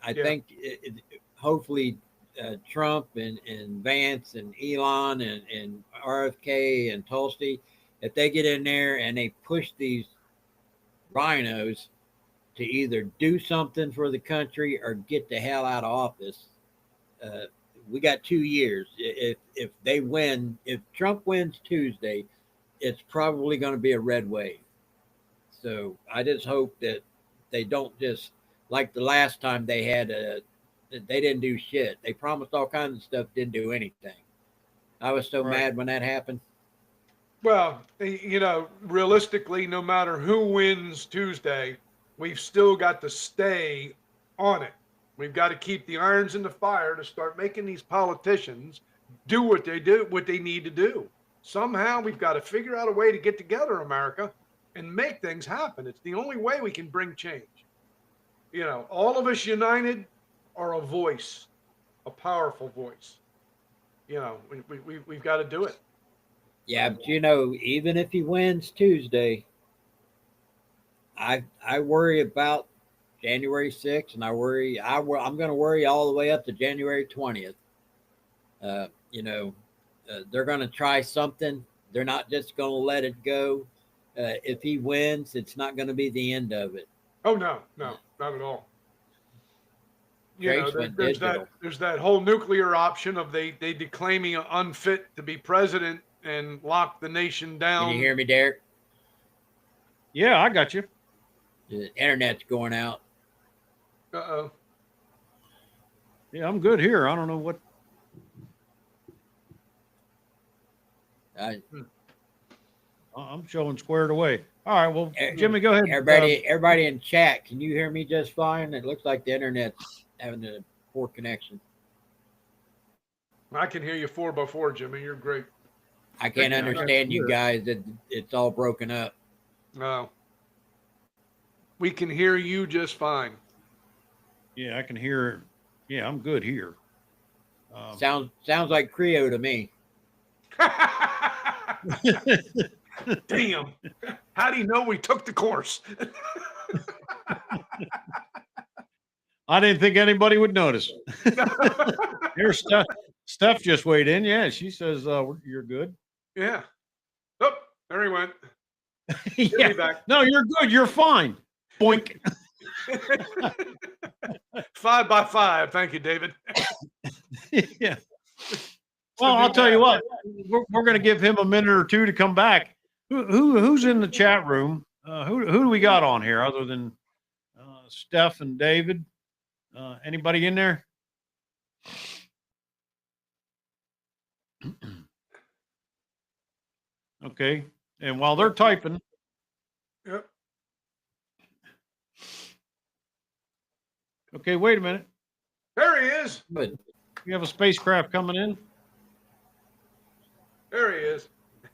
[SPEAKER 3] I think hopefully Trump and Vance and Elon and RFK and Tulsi, if they get in there and they push these rhinos to either do something for the country or get the hell out of office, we got 2 years. If they win, if Trump wins Tuesday, it's probably going to be a red wave. So I just hope that they don't just, like the last time they had they didn't do shit. They promised all kinds of stuff, didn't do anything. I was so mad when that happened.
[SPEAKER 1] Well, you know, realistically, no matter who wins Tuesday, we've still got to stay on it. We've got to keep the irons in the fire to start making these politicians do what they need to do. Somehow we've got to figure out a way to get together, America, and make things happen. It's the only way we can bring change. You know, all of us united are a voice, a powerful voice. You know, we've got to do it.
[SPEAKER 3] Yeah, but you know, even if he wins Tuesday, I worry about January 6th, and I'm going to worry all the way up to January 20th. You know, they're going to try something. They're not just going to let it go. If he wins, it's not going to be the end of it.
[SPEAKER 1] Oh, no, not at all. You know, there's that whole nuclear option of they declaim me unfit to be president and lock the nation down.
[SPEAKER 3] Can you hear me, Derek?
[SPEAKER 2] Yeah, I got you.
[SPEAKER 3] The internet's going out.
[SPEAKER 1] Uh-oh.
[SPEAKER 2] Yeah, I'm good here. I don't know what. I'm showing squared away. All right, well, Jimmy, go ahead.
[SPEAKER 3] Everybody in chat, can you hear me just fine? It looks like the internet's having a poor connection.
[SPEAKER 1] I can hear you 4x4, Jimmy. You're great.
[SPEAKER 3] I can't understand you guys. It's all broken up.
[SPEAKER 1] No. We can hear you just fine.
[SPEAKER 2] Yeah, I can hear. Yeah, I'm good here.
[SPEAKER 3] Sounds like Creo to me.
[SPEAKER 1] Damn. How do you know we took the course?
[SPEAKER 2] I didn't think anybody would notice. Here's Steph just weighed in. Yeah, she says you're good.
[SPEAKER 1] Yeah. Oh, there he went.
[SPEAKER 2] Yeah. Back. No, you're good. You're fine. Boink.
[SPEAKER 1] 5x5. Thank you, David.
[SPEAKER 2] Yeah. Well, I'll tell you what. We're going to give him a minute or two to come back. Who's in the chat room? Who do we got on here other than Steph and David? Anybody in there? Okay. And while they're typing,
[SPEAKER 1] Yep.
[SPEAKER 2] okay, wait a minute.
[SPEAKER 1] There he is.
[SPEAKER 3] But
[SPEAKER 2] You have a spacecraft coming in?
[SPEAKER 1] There he is.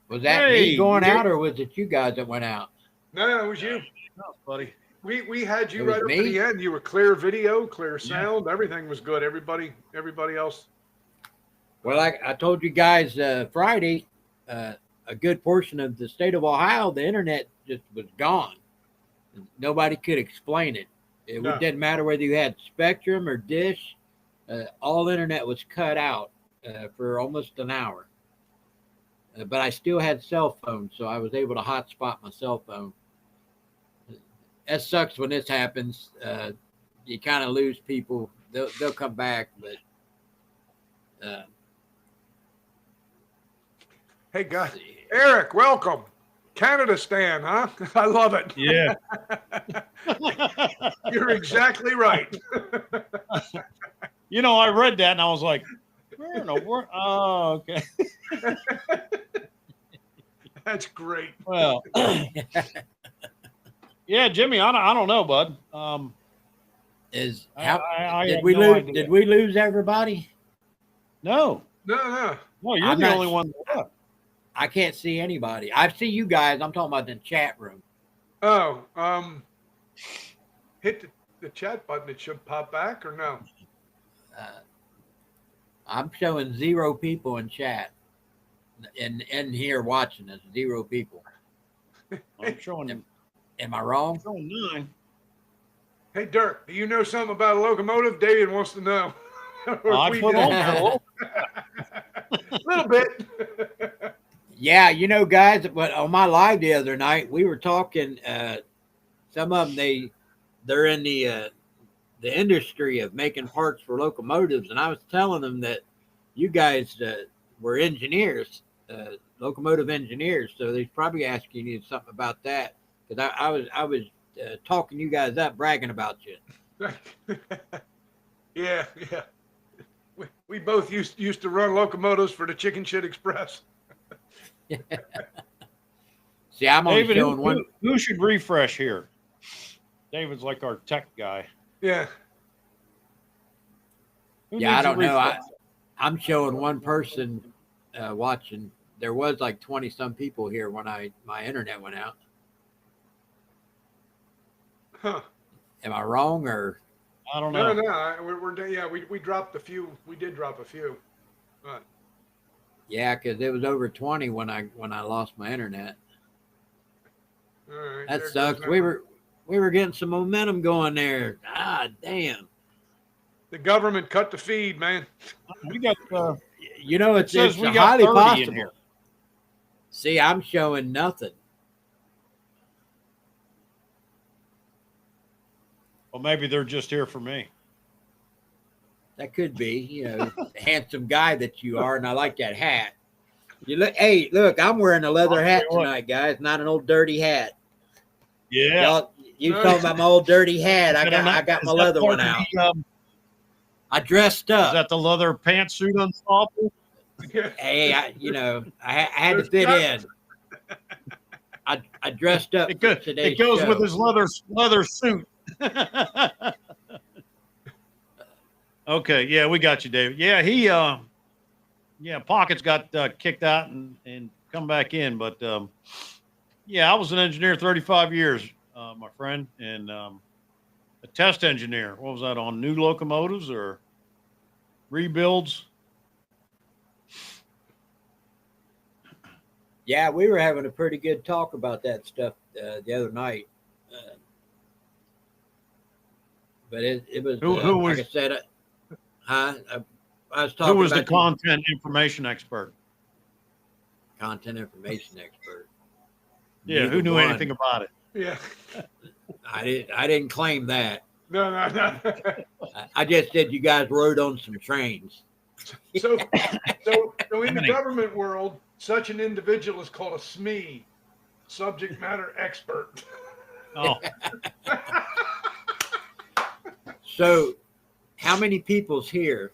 [SPEAKER 3] was that
[SPEAKER 2] Hey,
[SPEAKER 3] me going
[SPEAKER 2] you're-
[SPEAKER 3] out, or was it you guys that went out?
[SPEAKER 1] No, it was you.
[SPEAKER 2] No, buddy.
[SPEAKER 1] We had you
[SPEAKER 3] It was
[SPEAKER 1] right up to
[SPEAKER 3] me?
[SPEAKER 1] the end. You were clear video, clear
[SPEAKER 2] Yeah.
[SPEAKER 1] sound. Everything was good. Everybody else.
[SPEAKER 3] Well, I told you guys Friday, a good portion of the state of Ohio, the internet just was gone. Nobody could explain it. It
[SPEAKER 1] No.
[SPEAKER 3] didn't matter whether you had Spectrum or Dish. All internet was cut out for almost an hour. But I still had cell phone, so I was able to hotspot my cell phone. That sucks when this happens. You kind of lose people. They'll come back, but
[SPEAKER 1] Hey, guys. Eric, welcome. Canada Stan, huh? I love it.
[SPEAKER 2] Yeah.
[SPEAKER 1] You're exactly right.
[SPEAKER 2] You know, I read that and I was like, where in the world? Oh, okay.
[SPEAKER 1] That's great.
[SPEAKER 2] Well, yeah, Jimmy, I don't know, bud.
[SPEAKER 3] is
[SPEAKER 2] I-
[SPEAKER 3] how
[SPEAKER 2] I
[SPEAKER 3] did
[SPEAKER 2] have
[SPEAKER 3] we
[SPEAKER 2] no
[SPEAKER 3] lose?
[SPEAKER 2] idea.
[SPEAKER 3] Did we lose everybody?
[SPEAKER 2] No,
[SPEAKER 1] No.
[SPEAKER 2] you're
[SPEAKER 3] I'm
[SPEAKER 2] the
[SPEAKER 3] not
[SPEAKER 2] only
[SPEAKER 3] s-
[SPEAKER 2] one left.
[SPEAKER 3] I can't see anybody. I see you guys. I'm talking about the chat room.
[SPEAKER 1] Oh, hit the chat button. It should pop back or no?
[SPEAKER 3] I'm showing 0 people in chat, and here watching us. 0 people.
[SPEAKER 2] I'm showing
[SPEAKER 3] Am I wrong?
[SPEAKER 2] 9.
[SPEAKER 1] Hey, Dirk, do you know something about a locomotive? David wants to know. Or
[SPEAKER 2] I
[SPEAKER 1] we
[SPEAKER 2] put
[SPEAKER 1] do.
[SPEAKER 2] on there a little.
[SPEAKER 1] A little bit.
[SPEAKER 3] Yeah, you know, guys. But on my live the other night, we were talking. Some of them they're in the industry of making parts for locomotives, and I was telling them that you guys were engineers, locomotive engineers. So they're probably asking you something about that, because I was talking you guys up, bragging about you.
[SPEAKER 1] Yeah. We both used to run locomotives for the Chicken Shit Express.
[SPEAKER 3] See, I'm only
[SPEAKER 2] David,
[SPEAKER 3] showing one.
[SPEAKER 2] who should refresh here? David's like our tech guy.
[SPEAKER 1] Yeah.
[SPEAKER 2] Who
[SPEAKER 3] Yeah, I
[SPEAKER 2] needs a
[SPEAKER 3] don't know.
[SPEAKER 2] refresh?
[SPEAKER 3] I'm showing one person watching. There was like 20 some people here when my internet went out.
[SPEAKER 1] Huh.
[SPEAKER 3] Am I wrong, or
[SPEAKER 2] I don't know.
[SPEAKER 1] No. We dropped a few. We did drop a few. But
[SPEAKER 3] yeah? Because it was over 20 when I lost my internet.
[SPEAKER 1] all right,
[SPEAKER 3] That
[SPEAKER 1] there
[SPEAKER 3] sucks.
[SPEAKER 1] goes
[SPEAKER 3] We were getting some momentum going there. Ah, damn.
[SPEAKER 1] the government cut the feed, man.
[SPEAKER 2] We got
[SPEAKER 3] You know,
[SPEAKER 2] it says
[SPEAKER 3] it's
[SPEAKER 2] we got
[SPEAKER 3] highly
[SPEAKER 2] 30
[SPEAKER 3] possible.
[SPEAKER 2] in here.
[SPEAKER 3] See, I'm showing nothing.
[SPEAKER 2] Well, maybe they're just here for me.
[SPEAKER 3] That could be, you know, handsome guy that you are, and I like that hat. You look. Hey, look, I'm wearing a leather
[SPEAKER 2] I'll tell
[SPEAKER 3] hat
[SPEAKER 2] you what.
[SPEAKER 3] tonight, guys. Not an old dirty hat.
[SPEAKER 2] Yeah.
[SPEAKER 3] Y'all, you talking about my old dirty hat? I got my
[SPEAKER 2] Is that
[SPEAKER 3] leather
[SPEAKER 2] part
[SPEAKER 3] one
[SPEAKER 2] of
[SPEAKER 3] out.
[SPEAKER 2] the,
[SPEAKER 3] I dressed
[SPEAKER 2] is
[SPEAKER 3] up.
[SPEAKER 2] that the leather pantsuit unstoppable?
[SPEAKER 3] Hey, I had to fit in. I dressed up for today's
[SPEAKER 2] It goes
[SPEAKER 3] show.
[SPEAKER 2] with his leather suit. Okay, yeah, we got you, David. Yeah, Pockets got kicked out and come back in, but yeah, I was an engineer 35 years, my friend, and a test engineer. What was that, on new locomotives or rebuilds?
[SPEAKER 3] Yeah, we were having a pretty good talk about that stuff the other night. But it was
[SPEAKER 2] Who was-
[SPEAKER 3] like I said, I was talking
[SPEAKER 2] Who was the
[SPEAKER 3] about
[SPEAKER 2] content information expert?
[SPEAKER 3] content information expert.
[SPEAKER 2] Yeah,
[SPEAKER 3] Neither
[SPEAKER 2] who knew
[SPEAKER 3] one.
[SPEAKER 2] anything about it?
[SPEAKER 1] Yeah.
[SPEAKER 3] I didn't claim that.
[SPEAKER 1] No.
[SPEAKER 3] I just said you guys rode on some trains.
[SPEAKER 1] So in the
[SPEAKER 2] Many.
[SPEAKER 1] government world, such an individual is called a SME, subject matter expert.
[SPEAKER 2] Oh,
[SPEAKER 3] So, how many people's here?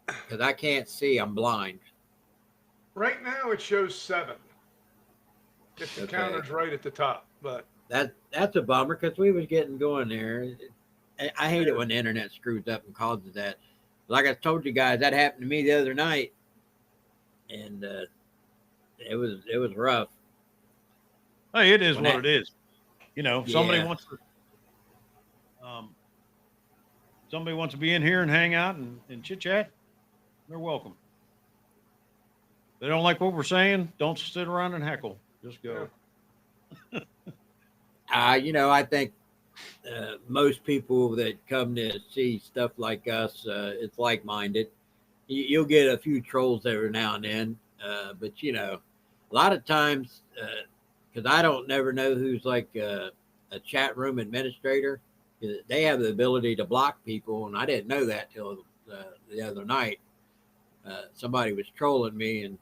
[SPEAKER 3] Because I can't see. I'm blind.
[SPEAKER 1] Right now, it shows 7. if the counter's right at the top. But
[SPEAKER 3] that's a bummer because we was getting going there. I hate it when the internet screws up and causes that. Like I told you guys, that happened to me the other night, and it was rough.
[SPEAKER 2] Hey, it is what it is. You know, somebody wants to be in here and hang out and chit chat. They're welcome. They don't like what we're saying. Don't sit around and heckle. Just go.
[SPEAKER 3] I think most people that come to see stuff like us, it's like-minded. You'll get a few trolls every now and then, but a lot of times, because I don't never know who's like a chat room administrator. They have the ability to block people, and I didn't know that till the other night. Somebody was trolling me, and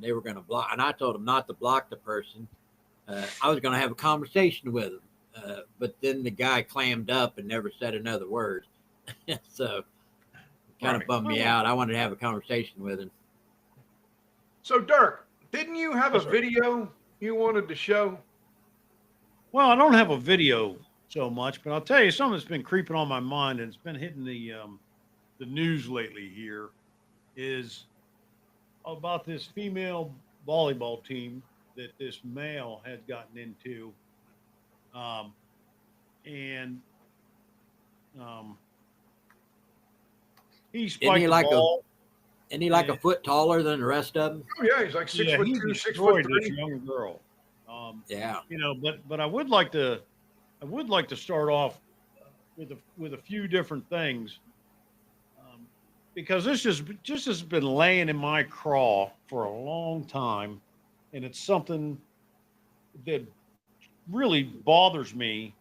[SPEAKER 3] they were going to block, and I told them not to block the person. I was going to have a conversation with him, but then the guy clammed up and never said another word. So kind of bummed me out. I wanted to have a conversation with him.
[SPEAKER 1] So Dirk, didn't you have a video you wanted to show?
[SPEAKER 2] Well, I don't have a video so much, but I'll tell you something that's been creeping on my mind, and it's been hitting the news lately here, is about this female volleyball team that this male had gotten into. He spiked the ball.
[SPEAKER 3] Isn't he like a foot taller than the rest of them?
[SPEAKER 1] Oh, yeah, he's like 6'2", 6'3".
[SPEAKER 2] This young girl.
[SPEAKER 3] Yeah.
[SPEAKER 2] But I would like to start off with a few different things, because this just has been laying in my craw for a long time, and it's something that really bothers me.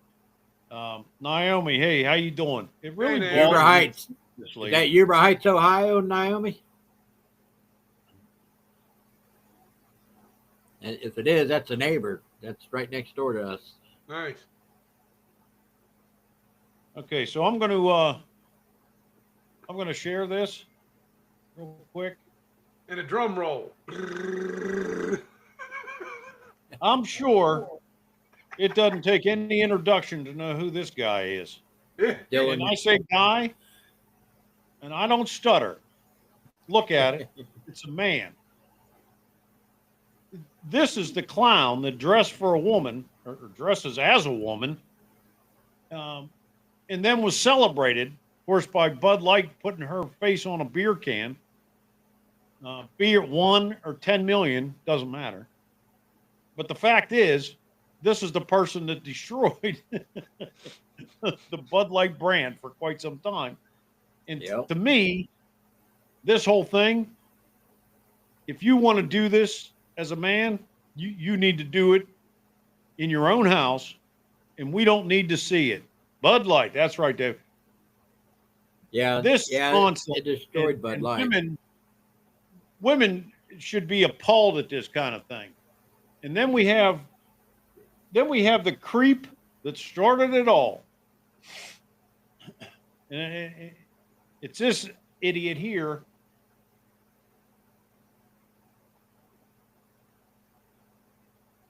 [SPEAKER 2] Naomi, hey, how you doing? It really bothers
[SPEAKER 3] Yuba Heights.
[SPEAKER 2] me.
[SPEAKER 3] Is that Yuba Heights, Ohio, Naomi? And if it is, that's a neighbor. That's right next door to us.
[SPEAKER 1] Nice.
[SPEAKER 2] Okay, so I'm going to share this real quick.
[SPEAKER 1] And a drum roll.
[SPEAKER 2] I'm sure it doesn't take any introduction to know who this guy is.
[SPEAKER 1] Yeah.
[SPEAKER 2] And I say guy, and I don't stutter. Look at it. It's a man. This is the clown that dressed for a woman, or dresses as a woman, and then was celebrated, of course, by Bud Light putting her face on a beer can. Be it 1 or 10 million, doesn't matter. But the fact is, this is the person that destroyed the Bud Light brand for quite some time. And to me, this whole thing, if you want to do this as a man, you need to do it in your own house, and we don't need to see it. Bud Light, that's right, Dave.
[SPEAKER 3] Yeah,
[SPEAKER 2] concept,
[SPEAKER 3] it destroyed Bud Light.
[SPEAKER 2] Women should be appalled at this kind of thing. And then we have the creep that started it all. And it's this idiot here.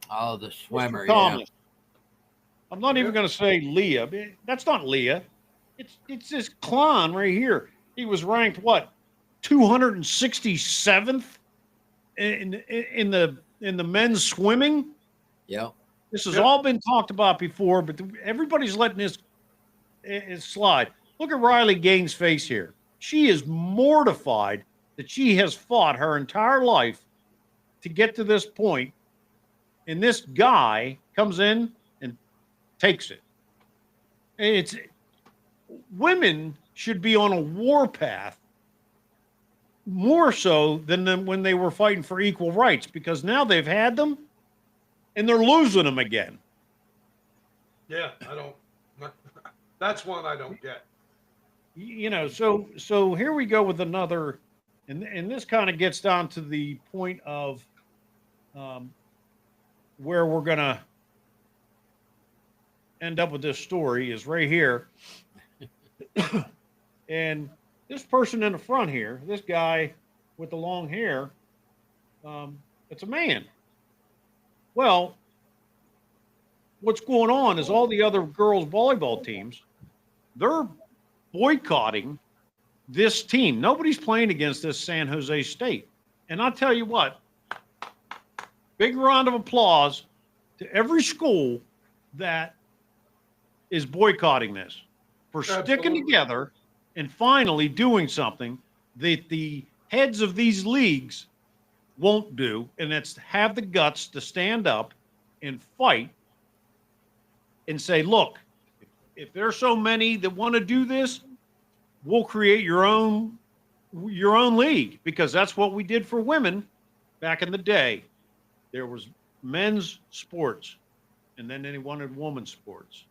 [SPEAKER 3] Oh, the swimmer,
[SPEAKER 2] yeah. I'm not even going to say Leah. That's not Leah. It's this clown right here. He was ranked, what, 267th in the men's swimming?
[SPEAKER 3] Yeah.
[SPEAKER 2] This has all been talked about before, but everybody's letting this slide. Look at Riley Gaines' face here. She is mortified that she has fought her entire life to get to this point, and this guy comes in and takes it. Women should be on a warpath more so than when they were fighting for equal rights, because now they've had them and they're losing them again.
[SPEAKER 1] Yeah, that's one I don't get.
[SPEAKER 2] So here we go with another, and this kind of gets down to the point of where we're going to end up with this story is right here. And this person in the front here, this guy with the long hair, it's a man. Well, what's going on is all the other girls volleyball teams, they're boycotting this team. Nobody's playing against this San Jose State. And I'll tell you what, big round of applause to every school that is boycotting this for sticking together and finally doing something that the heads of these leagues won't do, and that's have the guts to stand up and fight and say, look, if there's so many that want to do this, we'll create your own league, because that's what we did for women back in the day. There was men's sports, and then they wanted women's sports,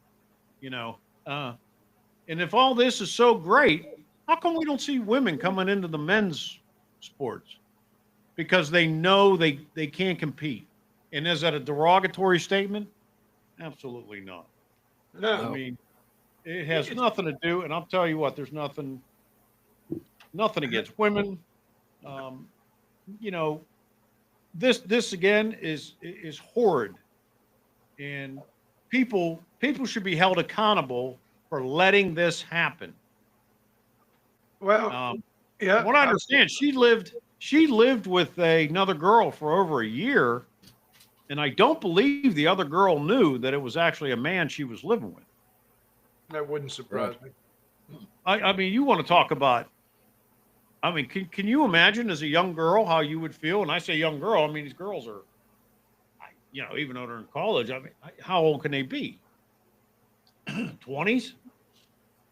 [SPEAKER 2] and if all this is so great, how come we don't see women coming into the men's sports? Because they know they can't compete. And is that a derogatory statement? Absolutely not.
[SPEAKER 1] No.
[SPEAKER 2] I mean, it has nothing to do, and I'll tell you what, there's nothing against women. This again is horrid, and people should be held accountable for letting this happen.
[SPEAKER 1] Well,
[SPEAKER 2] what I understand, she lived with another girl for over a year, and I don't believe the other girl knew that it was actually a man she was living with.
[SPEAKER 1] That wouldn't surprise me.
[SPEAKER 2] I mean, you want to talk about, I mean, can you imagine as a young girl how you would feel? And I say young girl, I mean, these girls are, even though they're in college, I mean, how old can they be? 20s?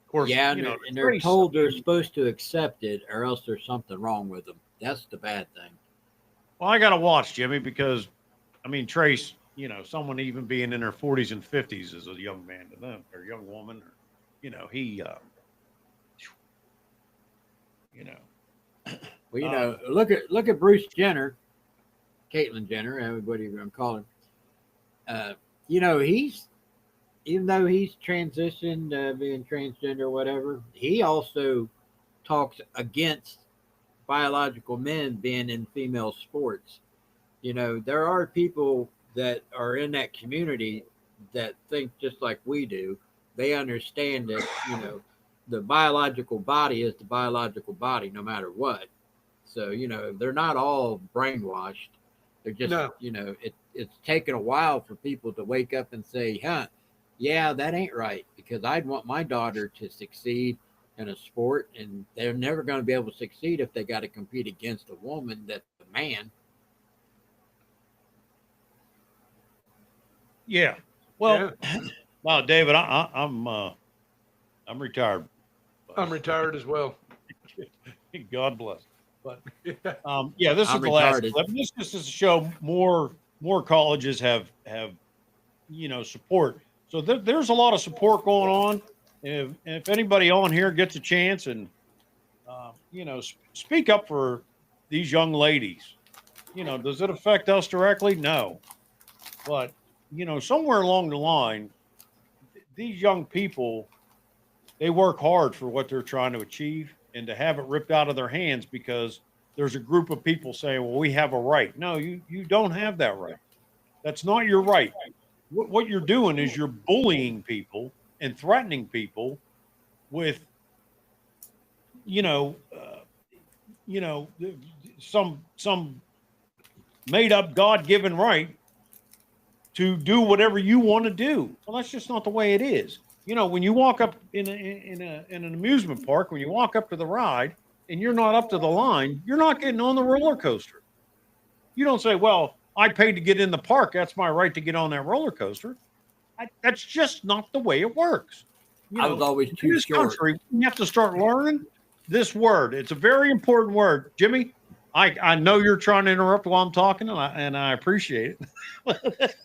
[SPEAKER 2] Of course,
[SPEAKER 3] yeah, and they're told they're supposed to accept it, or else there's something wrong with them. That's the bad thing.
[SPEAKER 2] Well, I got to watch, Jimmy, because, I mean, Trace, someone even being in their 40s and 50s is a young man to them, or a young woman, or, he,
[SPEAKER 3] Well, look at Bruce Jenner, Caitlyn Jenner, everybody I'm calling. He's, even though he's transitioned, being transgender or whatever, he also talks against biological men being in female sports. There are people that are in that community that think just like we do. They understand that, the biological body is the biological body no matter what. So, they're not all brainwashed. They're just, it's taken a while for people to wake up and say, yeah, that ain't right, because I'd want my daughter to succeed in a sport, and they're never going to be able to succeed if they got to compete against a woman that's a man.
[SPEAKER 2] Yeah. Well, wow, David, I'm retired.
[SPEAKER 1] I'm retired as well.
[SPEAKER 2] God bless. But this is the last clip. This is to show more colleges have support. So there's a lot of support going on. If anybody on here gets a chance and speak up for these young ladies. Does it affect us directly? No. But somewhere along the line, these young people, they work hard for what they're trying to achieve, and to have it ripped out of their hands because there's a group of people saying, well, we have a right. No, you don't have that right. That's not your right. What you're doing is you're bullying people and threatening people with, some made up God-given right to do whatever you want to do. Well, that's just not the way it is. When you walk up in an amusement park, when you walk up to the ride and you're not up to the line, you're not getting on the roller coaster. You don't say, well, I paid to get in the park. That's my right to get on that roller coaster. That's just not the way it works.
[SPEAKER 3] I was always too short.
[SPEAKER 2] Country, we have to start learning this word. It's a very important word. Jimmy, I know you're trying to interrupt while I'm talking, and I appreciate it.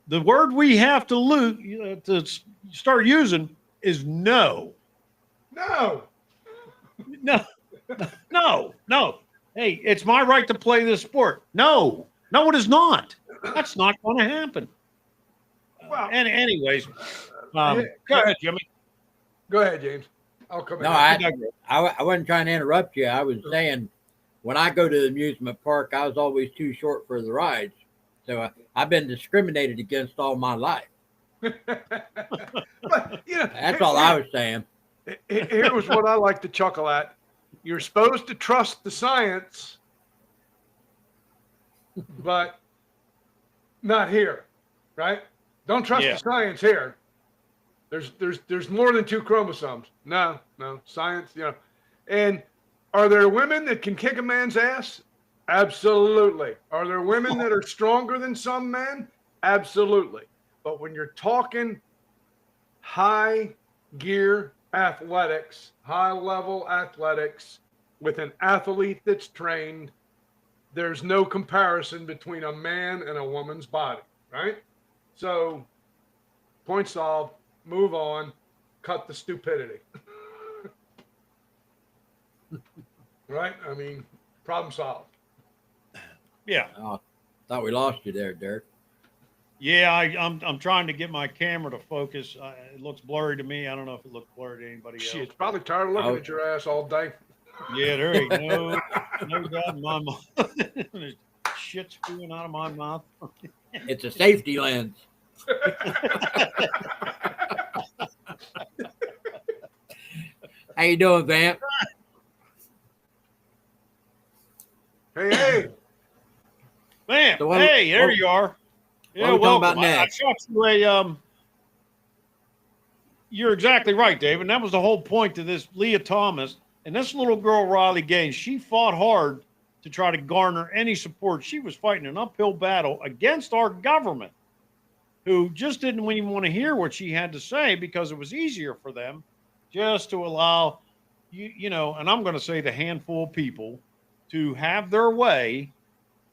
[SPEAKER 2] The word we have to start using is no.
[SPEAKER 1] No.
[SPEAKER 2] No. Hey, it's my right to play this sport. No, it is not. That's not going to happen.
[SPEAKER 1] Well,
[SPEAKER 2] anyways, go ahead, Jimmy.
[SPEAKER 1] Go ahead, James. I'll come in.
[SPEAKER 3] No, I wasn't trying to interrupt you. I was saying when I go to the amusement park, I was always too short for the rides. So I've been discriminated against all my life.
[SPEAKER 1] But,
[SPEAKER 3] That's all I was saying.
[SPEAKER 1] Here was what I like to chuckle at. You're supposed to trust the science, but not here, right? Don't trust the science here. There's more than 2 chromosomes. No, science, And are there women that can kick a man's ass? Absolutely. Are there women that are stronger than some men? Absolutely. But when you're talking high gear athletics, high level athletics with an athlete that's trained, there's no comparison between a man and a woman's body, right? So, point solved, move on, cut the stupidity. Right? I mean, problem solved.
[SPEAKER 2] Yeah.
[SPEAKER 3] Oh, thought we lost you there, Dirk.
[SPEAKER 2] Yeah, I'm trying to get my camera to focus. It looks blurry to me. I don't know if it looks blurry to anybody else.
[SPEAKER 1] Shit, probably tired of looking at your ass all day.
[SPEAKER 2] Yeah, there ain't no doubt in my mind. There's shit spewing out of my mouth.
[SPEAKER 3] It's a safety lens. How you doing, Vamp?
[SPEAKER 1] Hey.
[SPEAKER 2] Man,
[SPEAKER 3] So
[SPEAKER 2] hey, there you are. Yeah,
[SPEAKER 3] what are we talking about
[SPEAKER 2] welcome. I
[SPEAKER 3] next?
[SPEAKER 2] shot you you're exactly right, David. And that was the whole point to this Leah Thomas. And this little girl, Riley Gaines, she fought hard to try to garner any support. She was fighting an uphill battle against our government, who just didn't even want to hear what she had to say because it was easier for them just to allow, and I'm going to say the handful of people to have their way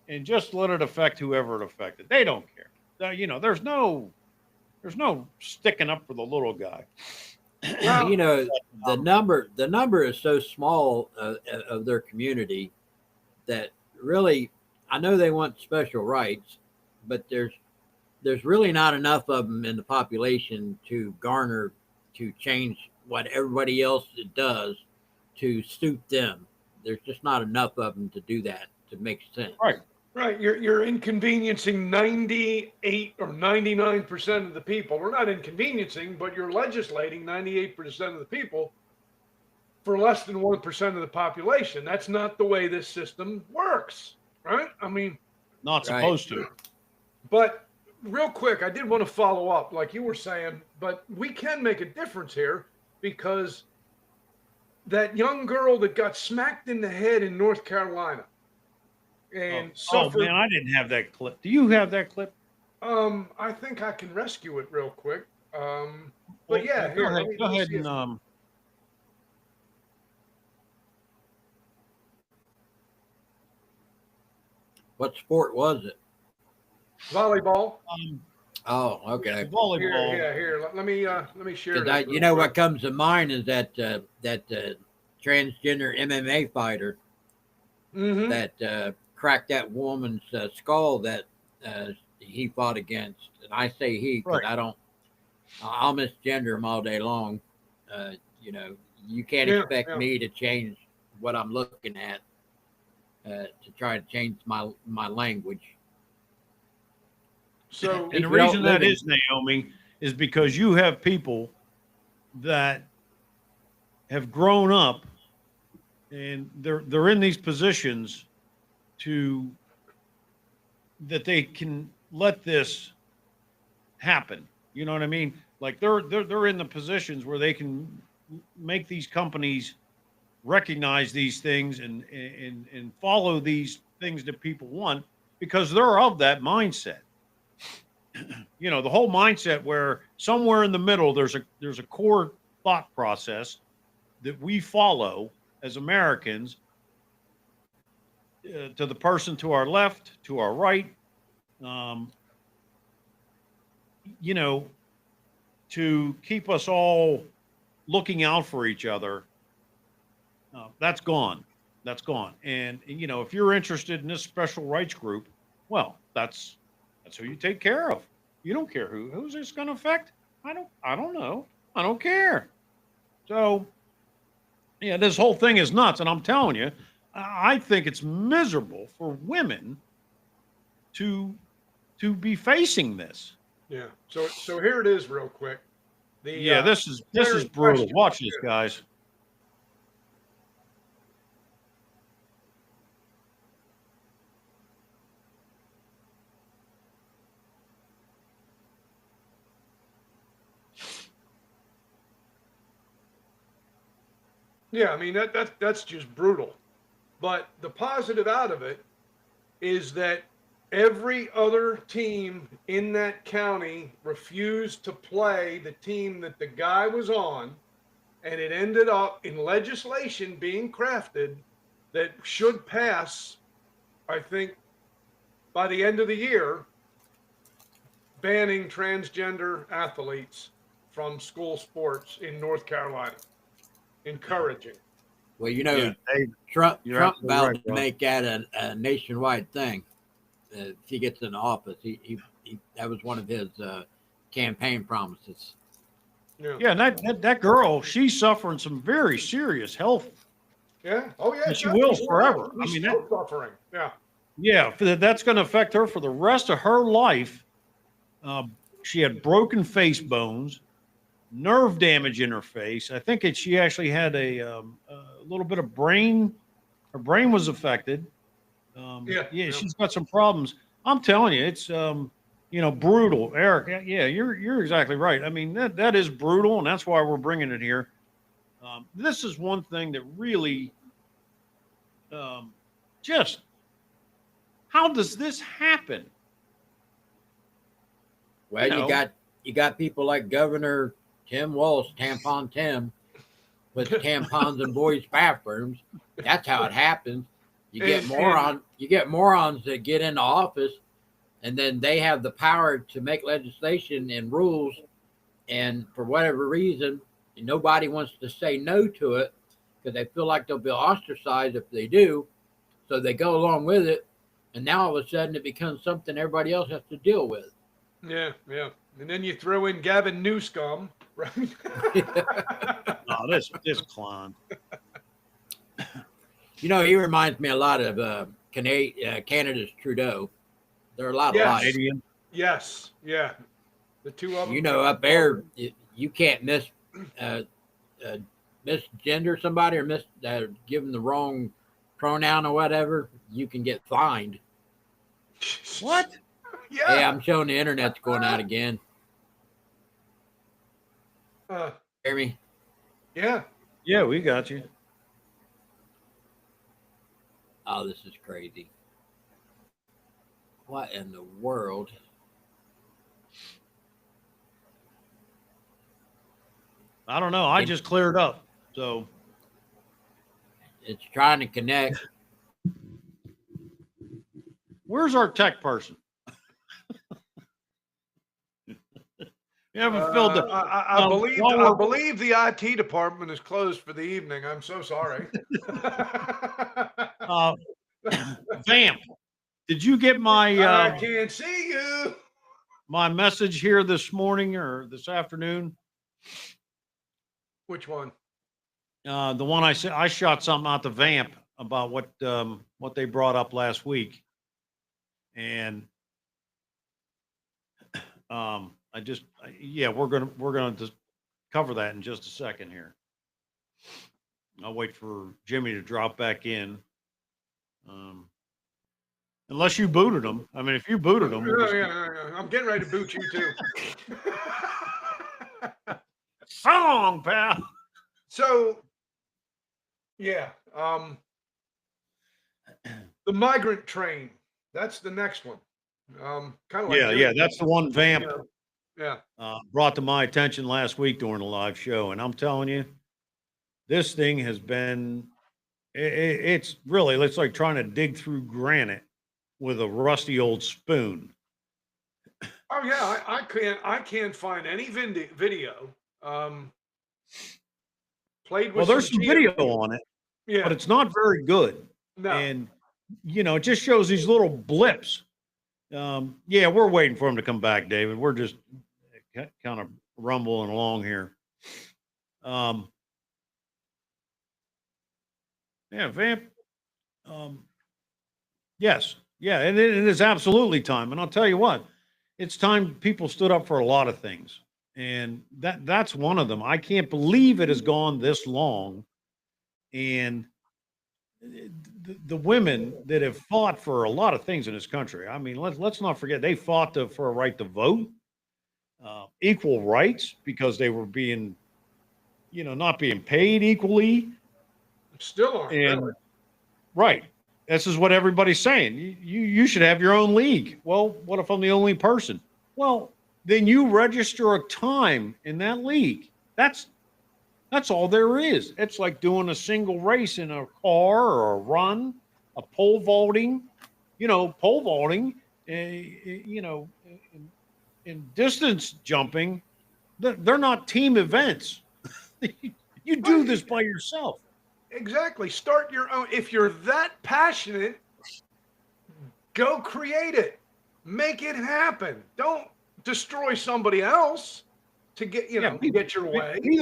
[SPEAKER 2] and just let it affect whoever it affected. They don't care. There's no sticking up for the little guy.
[SPEAKER 3] Well, the number is so small of their community that really, I know they want special rights, but there's really not enough of them in the population to change what everybody else does to suit them. There's just not enough of them to do that to make sense.
[SPEAKER 1] Right. You're inconveniencing 98 or 99% of the people. We're not inconveniencing, but you're legislating 98% of the people for less than 1% of the population. That's not the way this system works, right? I mean,
[SPEAKER 2] not supposed to.
[SPEAKER 1] But real quick, I did want to follow up, like you were saying, but we can make a difference here because that young girl that got smacked in the head in North Carolina and suffered.
[SPEAKER 2] Oh man, I didn't have that clip. Do you have that clip?
[SPEAKER 1] I think I can rescue it real quick. But yeah,
[SPEAKER 2] go ahead and
[SPEAKER 3] What sport was it?
[SPEAKER 1] Volleyball.
[SPEAKER 3] Oh, okay.
[SPEAKER 2] Volleyball.
[SPEAKER 1] Here. Let me share that.
[SPEAKER 3] You know what comes to mind is that transgender MMA fighter that cracked that woman's skull that he fought against, and I say he because I'll misgender him all day long. You can't expect me to change what I'm looking at to try to change my language.
[SPEAKER 1] So,
[SPEAKER 2] and the reason that is, Naomi, is because you have people that have grown up and they're in these positions that they can let this happen. You know what I mean? Like they're in the positions where they can make these companies recognize these things and follow these things that people want because they're of that mindset. The whole mindset where somewhere in the middle there's a core thought process that we follow as Americans to the person to our left, to our right, to keep us all looking out for each other. That's gone. And if you're interested in this special rights group, well, that's who you take care of. You don't care who's this going to affect. I don't know. I don't care. So, yeah, this whole thing is nuts. And I'm telling you, I think it's miserable for women to to be facing this.
[SPEAKER 1] Yeah. So here it is, real quick.
[SPEAKER 2] This is brutal.
[SPEAKER 1] Question.
[SPEAKER 2] Watch this, guys.
[SPEAKER 1] Yeah, I mean that's just brutal. But the positive out of it is that every other team in that county refused to play the team that the guy was on, and it ended up in legislation being crafted that should pass, I think, by the end of the year, banning transgender athletes from school sports in North Carolina. Encouraging.
[SPEAKER 3] Well, Trump vowed to make that a nationwide thing. If he gets in office, he that was one of his campaign promises.
[SPEAKER 2] Yeah, and that girl, she's suffering some very serious health.
[SPEAKER 1] Yeah. Oh yeah.
[SPEAKER 2] And she will forever.
[SPEAKER 1] I mean, that's suffering. Yeah.
[SPEAKER 2] Yeah, that's going to affect her for the rest of her life. She had broken face bones, nerve damage in her face. I think she actually had a little bit of brain. Her brain was affected. She's got some problems. I'm telling you, it's brutal, Eric. Yeah, you're exactly right. I mean, that is brutal, and that's why we're bringing it here. This is one thing that really, just how does this happen?
[SPEAKER 3] Well, you got people like Governor Tim Walsh, Tampon Tim, with tampons in boys' bathrooms. That's how it happens. You get morons that get into office, and then they have the power to make legislation and rules, and for whatever reason, nobody wants to say no to it because they feel like they'll be ostracized if they do. So they go along with it, and now all of a sudden it becomes something everybody else has to deal with.
[SPEAKER 1] Yeah. And then you throw in Gavin Newscomb, right?
[SPEAKER 2] This clown.
[SPEAKER 3] He reminds me a lot of Canada's Trudeau. There are a lot of likes.
[SPEAKER 1] Yes, yeah. The two of them.
[SPEAKER 3] Up there, you can't misgender somebody or give them the wrong pronoun or whatever. You can get fined.
[SPEAKER 2] What?
[SPEAKER 1] Yeah.
[SPEAKER 3] Hey, I'm showing the internet's going out again. Hear me?
[SPEAKER 1] Yeah.
[SPEAKER 2] Yeah, we got you.
[SPEAKER 3] Oh, this is crazy. What in the world?
[SPEAKER 2] I don't know. I just cleared up. So
[SPEAKER 3] it's trying to connect.
[SPEAKER 2] Where's our tech person? You haven't filled the.
[SPEAKER 1] I believe the IT department is closed for the evening. I'm so sorry.
[SPEAKER 2] Vamp, did you get my?
[SPEAKER 1] I can't see you.
[SPEAKER 2] My message here this morning or this afternoon.
[SPEAKER 1] Which one?
[SPEAKER 2] The one I said I shot something out to Vamp about what they brought up last week, and we're gonna just cover that in just a second here. I'll wait for Jimmy to drop back in. Unless you booted him. I mean, if you booted him,
[SPEAKER 1] yeah. I'm getting ready to boot you too.
[SPEAKER 2] Song, pal.
[SPEAKER 1] So, yeah, the migrant train. That's the next one. Kind of like
[SPEAKER 2] that's the one Vamp.
[SPEAKER 1] Yeah.
[SPEAKER 2] Brought to my attention last week during the live show, and I'm telling you, this thing has been. It's like trying to dig through granite with a rusty old spoon.
[SPEAKER 1] Oh yeah, I can't find any video. Played with.
[SPEAKER 2] Well, there's some video on it, but it's not very good.
[SPEAKER 1] No.
[SPEAKER 2] And it just shows these little blips. We're waiting for him to come back, David. We're just kind of rumbling along here. Vamp. Yes. Yeah, and it is absolutely time. And I'll tell you what, it's time people stood up for a lot of things. And that's one of them. I can't believe it has gone this long. And the women that have fought for a lot of things in this country. I mean, let's not forget they fought for a right to vote, equal rights because they were being, not being paid equally.
[SPEAKER 1] Still aren't.
[SPEAKER 2] And
[SPEAKER 1] Really.
[SPEAKER 2] right, this is what everybody's saying. You should have your own league. Well, what if I'm the only person? Well, then you register a time in that league. That's all there is. It's like doing a single race in a car or a run, a pole vaulting, pole vaulting, in distance jumping. They're not team events. You do this by yourself.
[SPEAKER 1] Exactly. Start your own. If you're that passionate, go create it. Make it happen. Don't destroy somebody else to get, get your way.
[SPEAKER 2] Be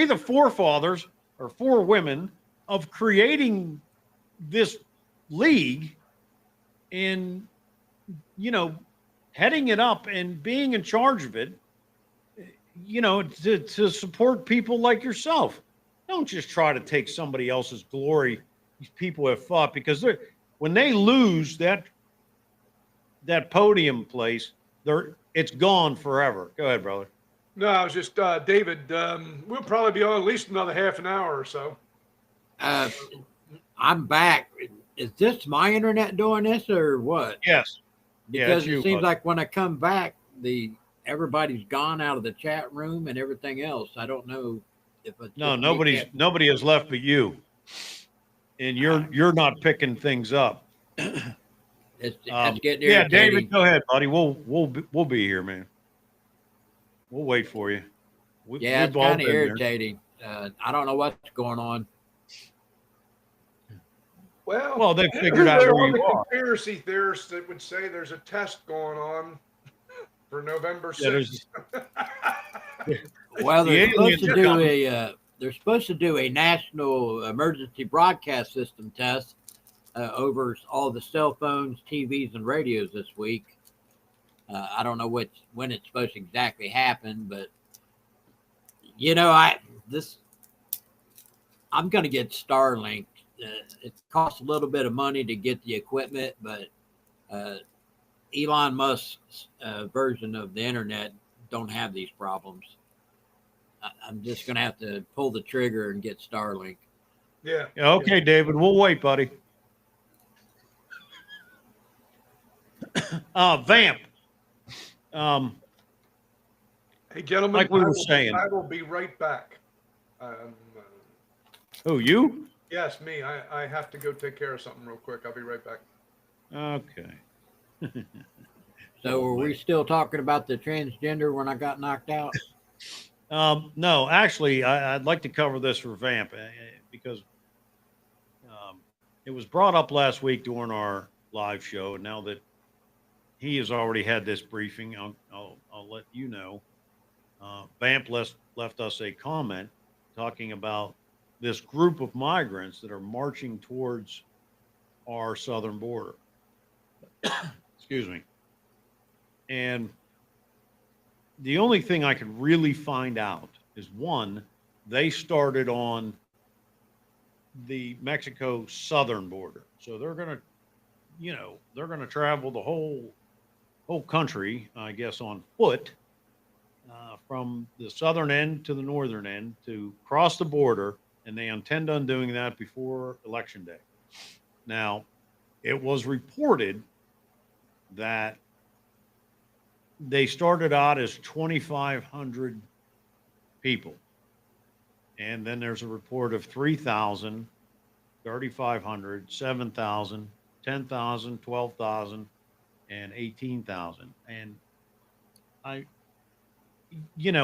[SPEAKER 2] the forefathers or forewomen of creating this league and, heading it up and being in charge of it, to support people like yourself. Don't just try to take somebody else's glory. These people have fought because when they lose that podium place, it's gone forever. Go ahead, brother.
[SPEAKER 1] No, I was just David. We'll probably be on at least another half an hour or so.
[SPEAKER 3] I'm back. Is this my internet doing this or what?
[SPEAKER 2] Yes.
[SPEAKER 3] Because it seems like when I come back, everybody's gone out of the chat room and everything else. I don't know if it's
[SPEAKER 2] nobody has left but you, and you're not picking things up.
[SPEAKER 3] It's getting irritating.
[SPEAKER 2] Yeah, David, go ahead, buddy. We'll be here, man. We'll wait for you.
[SPEAKER 3] It's kind of irritating. I don't know what's going on.
[SPEAKER 1] Well,
[SPEAKER 2] they figured out where you are.
[SPEAKER 1] Conspiracy theorists that would say there's a test going on for November 6th.
[SPEAKER 3] Well, they're supposed to do a national emergency broadcast system test over all the cell phones, TVs, and radios this week. I don't know when it's supposed to exactly happen, but I'm going to get Starlink. It costs a little bit of money to get the equipment, but Elon Musk's version of the internet don't have these problems. I'm just going to have to pull the trigger and get Starlink.
[SPEAKER 1] Yeah.
[SPEAKER 2] Okay, David, we'll wait, buddy. Vamp.
[SPEAKER 1] Hey, gentlemen,
[SPEAKER 2] like we were saying,
[SPEAKER 1] I will be right back.
[SPEAKER 2] Who, you?
[SPEAKER 1] Yes, me. I have to go take care of something real quick. I'll be right back.
[SPEAKER 2] Okay.
[SPEAKER 3] So are we still talking about the transgender when I got knocked out?
[SPEAKER 2] No, actually, I'd like to cover this for Vamp because it was brought up last week during our live show. And now that he has already had this briefing, I'll let you know. Vamp left us a comment talking about this group of migrants that are marching towards our southern border. Excuse me. And the only thing I could really find out is, one, they started on the Mexico southern border. So they're going to travel the whole country, I guess, on foot from the southern end to the northern end to cross the border. And they intend on doing that before Election Day. Now, it was reported that they started out as 2,500 people. And then there's a report of 3,000, 3,500, 7,000, 10,000, 12,000, and 18,000. And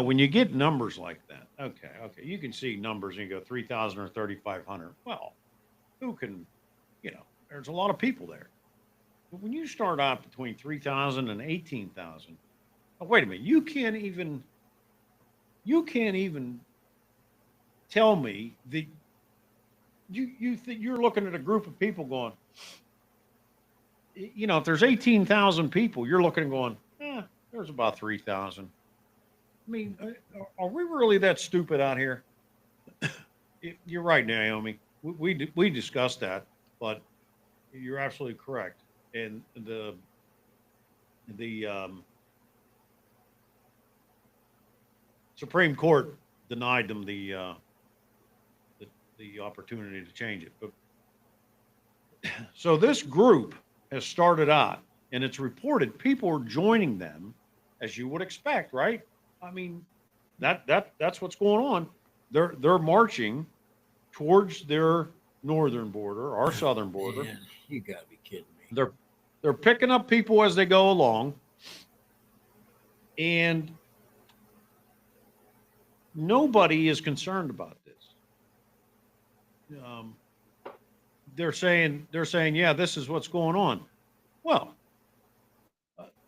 [SPEAKER 2] when you get numbers like that, okay, you can see numbers and you go 3,000 or 3,500. Well, who can, there's a lot of people there. But when you start out between 3,000 and 18,000, wait a minute, you can't even tell me that you think you're looking at a group of people going, you know, if there's 18,000 people, you're looking and going, there's about 3,000. I mean, are we really that stupid out here? You're right, Naomi. We discussed that, but you're absolutely correct. And the Supreme Court denied them the opportunity to change it. But so this group has started out, and it's reported people are joining them, as you would expect, right? I mean, that's what's going on. They're marching towards their northern border, our southern border.
[SPEAKER 3] Man, you gotta be kidding me.
[SPEAKER 2] They're picking up people as they go along, and nobody is concerned about this. They're saying, yeah, this is what's going on. Well,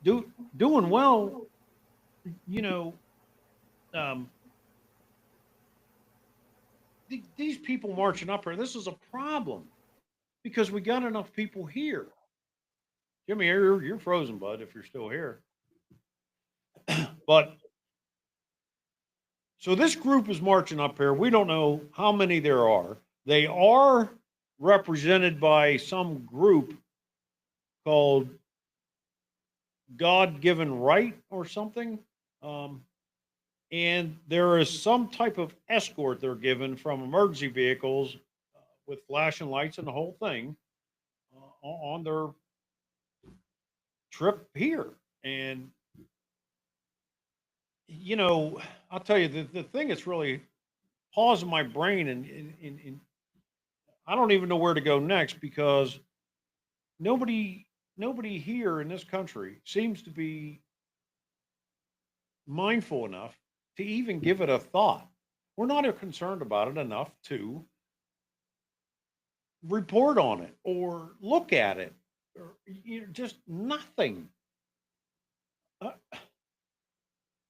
[SPEAKER 2] doing well, you know. These people marching up here, this is a problem because we got enough people here. Jimmy, you're frozen, bud, if you're still here. But so this group is marching up here. We don't know how many there are. They are represented by some group called God-Given Right or something. And there is some type of escort they're given from emergency vehicles with flashing lights and the whole thing on their trip here. And, you know, I'll tell you, the thing that's really pausing my brain, and I don't even know where to go next because nobody here in this country seems to be mindful enough to even give it a thought. We're not concerned about it enough to report on it or look at it, or just nothing.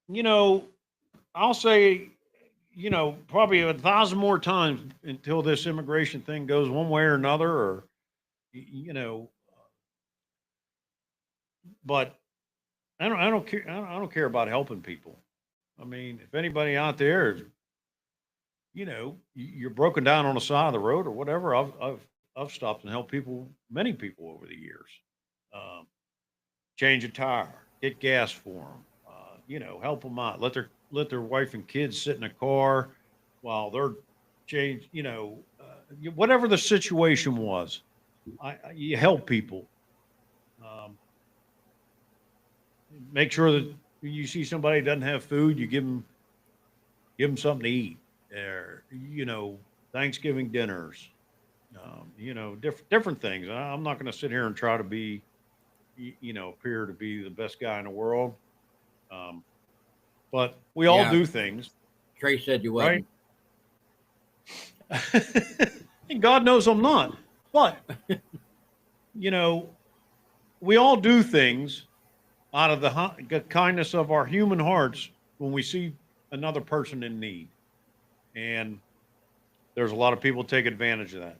[SPEAKER 2] You know, I'll say, you know, probably 1,000 more times until this immigration thing goes one way or another, or you know. But I don't care. I don't care about helping people. I mean, if anybody out there, you know, you're broken down on the side of the road or whatever, I've stopped and helped people, many people over the years. Change a tire, get gas for them, you know, help them out. Let their wife and kids sit in a car while they're you know, whatever the situation was. You help people. Make sure that you see somebody doesn't have food, you give them something to eat. Or, you know, Thanksgiving dinners, you know, different things. I'm not going to sit here and try to be, you know, appear to be the best guy in the world. But we all do things.
[SPEAKER 3] Trey said you wasn't.
[SPEAKER 2] Right? And God knows I'm not. But, you know, we all do things out of the kindness of our human hearts when we see another person in need. And there's a lot of people take advantage of that.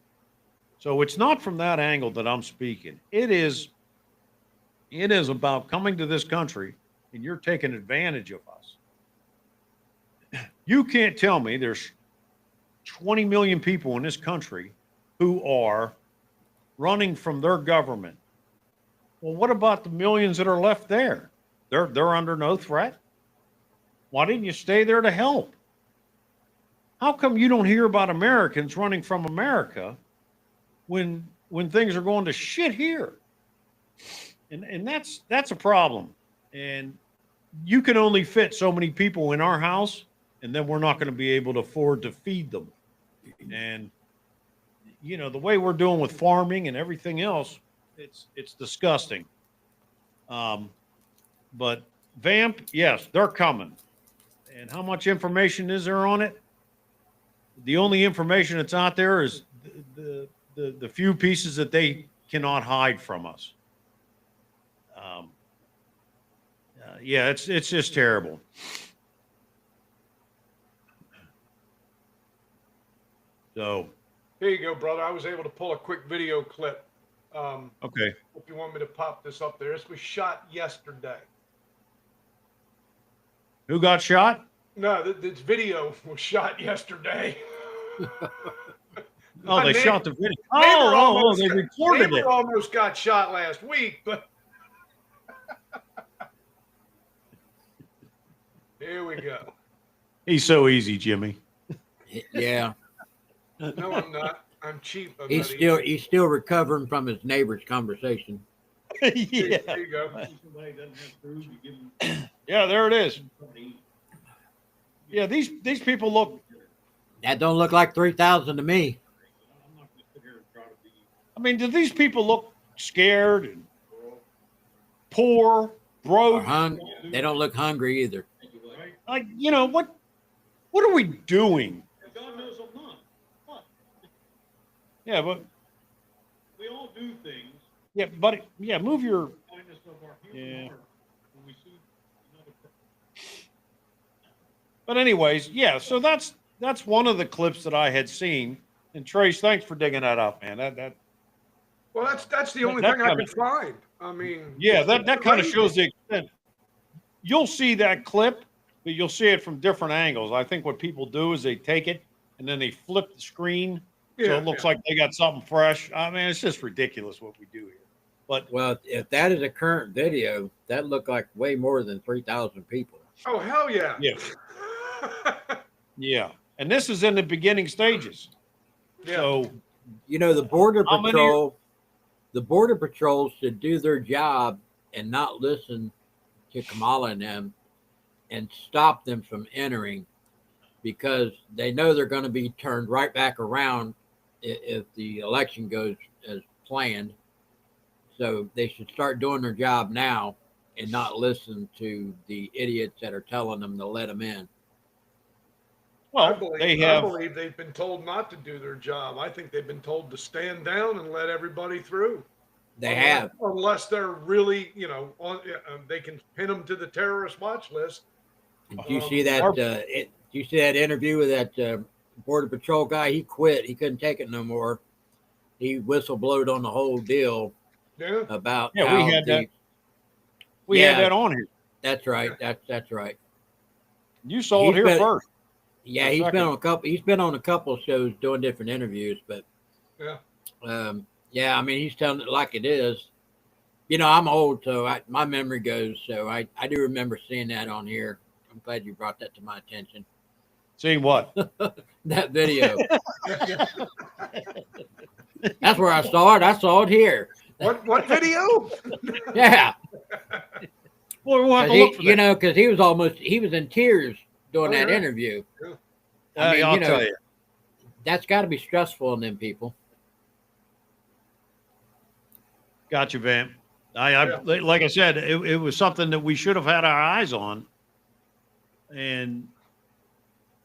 [SPEAKER 2] So it's not from that angle that I'm speaking. It is about coming to this country and you're taking advantage of us. You can't tell me there's 20 million people in this country who are running from their government. Well, what about the millions that are left there? They're under no threat. Why didn't you stay there to help? How come you don't hear about Americans running from America when things are going to shit here? And that's a problem. And you can only fit so many people in our house, and then we're not going to be able to afford to feed them. And you know, the way we're doing with farming and everything else, it's disgusting. But Vamp, yes, they're coming. And how much information is there on it? The only information that's out there is the few pieces that they cannot hide from us. Yeah, it's just terrible. So
[SPEAKER 1] here you go, brother. I was able to pull a quick video clip
[SPEAKER 2] Okay.
[SPEAKER 1] If you want me to pop this up there, this was shot yesterday.
[SPEAKER 2] Who got shot?
[SPEAKER 1] No, this video was shot yesterday.
[SPEAKER 2] Oh, they shot the video. They recorded it.
[SPEAKER 1] Neighbor almost got shot last week, but here we go.
[SPEAKER 2] He's so easy, Jimmy.
[SPEAKER 3] Yeah.
[SPEAKER 1] No, I'm not. I'm cheap.
[SPEAKER 3] He's still recovering from his neighbor's conversation.
[SPEAKER 2] Yeah.
[SPEAKER 1] There you go.
[SPEAKER 2] Yeah, there it is. Yeah, these people look.
[SPEAKER 3] That don't look like 3,000 to me.
[SPEAKER 2] I mean, do these people look scared and poor, broke?
[SPEAKER 3] They don't look hungry either.
[SPEAKER 2] Like, what are we doing?
[SPEAKER 4] God knows I'm not. What?
[SPEAKER 2] Yeah, but
[SPEAKER 4] We all do things.
[SPEAKER 2] yeah, buddy. Yeah, move your.
[SPEAKER 4] Kindness of our human heart when we see another person.
[SPEAKER 2] But anyways, yeah. So that's one of the clips that I had seen. And Trace, thanks for digging that up, man.
[SPEAKER 1] Well, that's the only thing I could find. I mean,
[SPEAKER 2] yeah, that kind of shows the extent. You'll see that clip, but you'll see it from different angles. I think what people do is they take it and then they flip the screen so it looks like they got something fresh. I mean, it's just ridiculous what we do here. But
[SPEAKER 3] Well, if that is a current video, that looked like way more than 3,000 people.
[SPEAKER 1] oh hell yeah,
[SPEAKER 2] yeah, yeah. And this is in the beginning stages.
[SPEAKER 1] Yeah.
[SPEAKER 2] So
[SPEAKER 3] The Border
[SPEAKER 2] How many-
[SPEAKER 3] Patrol, the Border Patrol should do their job and not listen to Kamala and them and stop them from entering, because they know they're going to be turned right back around if the election goes as planned. So they should start doing their job now and not listen to the idiots that are telling them to let them in.
[SPEAKER 2] well,
[SPEAKER 1] I
[SPEAKER 2] have.
[SPEAKER 1] believe they've been told not to do their job. I think they've been told to stand down and let everybody through.
[SPEAKER 3] They have.
[SPEAKER 1] Unless they're really, they can pin them to the terrorist watch list.
[SPEAKER 3] Did you see that? Did you see that interview with that Border Patrol guy? He quit. He couldn't take it no more. He whistleblowed on the whole deal
[SPEAKER 1] Yeah.
[SPEAKER 3] about
[SPEAKER 2] Yeah,
[SPEAKER 3] how
[SPEAKER 2] we had that. We
[SPEAKER 3] Yeah.
[SPEAKER 2] had that on here.
[SPEAKER 3] That's right. That's right.
[SPEAKER 2] You saw
[SPEAKER 3] He's
[SPEAKER 2] it here
[SPEAKER 3] been-
[SPEAKER 2] first.
[SPEAKER 3] Yeah,
[SPEAKER 2] A
[SPEAKER 3] he's
[SPEAKER 2] second.
[SPEAKER 3] been on a couple. He's been on a couple of shows doing different interviews, but
[SPEAKER 1] Yeah.
[SPEAKER 3] yeah, I mean, he's telling it like it is. I'm old, so my memory goes. So I do remember seeing that on here. I'm glad you brought that to my attention.
[SPEAKER 2] Seeing what?
[SPEAKER 3] That video. That's where I saw it. I saw it here.
[SPEAKER 1] What video?
[SPEAKER 3] Yeah.
[SPEAKER 2] Well, we'll have to look for that.
[SPEAKER 3] Because he was in tears doing that interview. I mean,
[SPEAKER 2] I'll tell you.
[SPEAKER 3] That's got to be stressful on them people.
[SPEAKER 2] Gotcha, Vamp. Like I said, it was something that we should have had our eyes on, and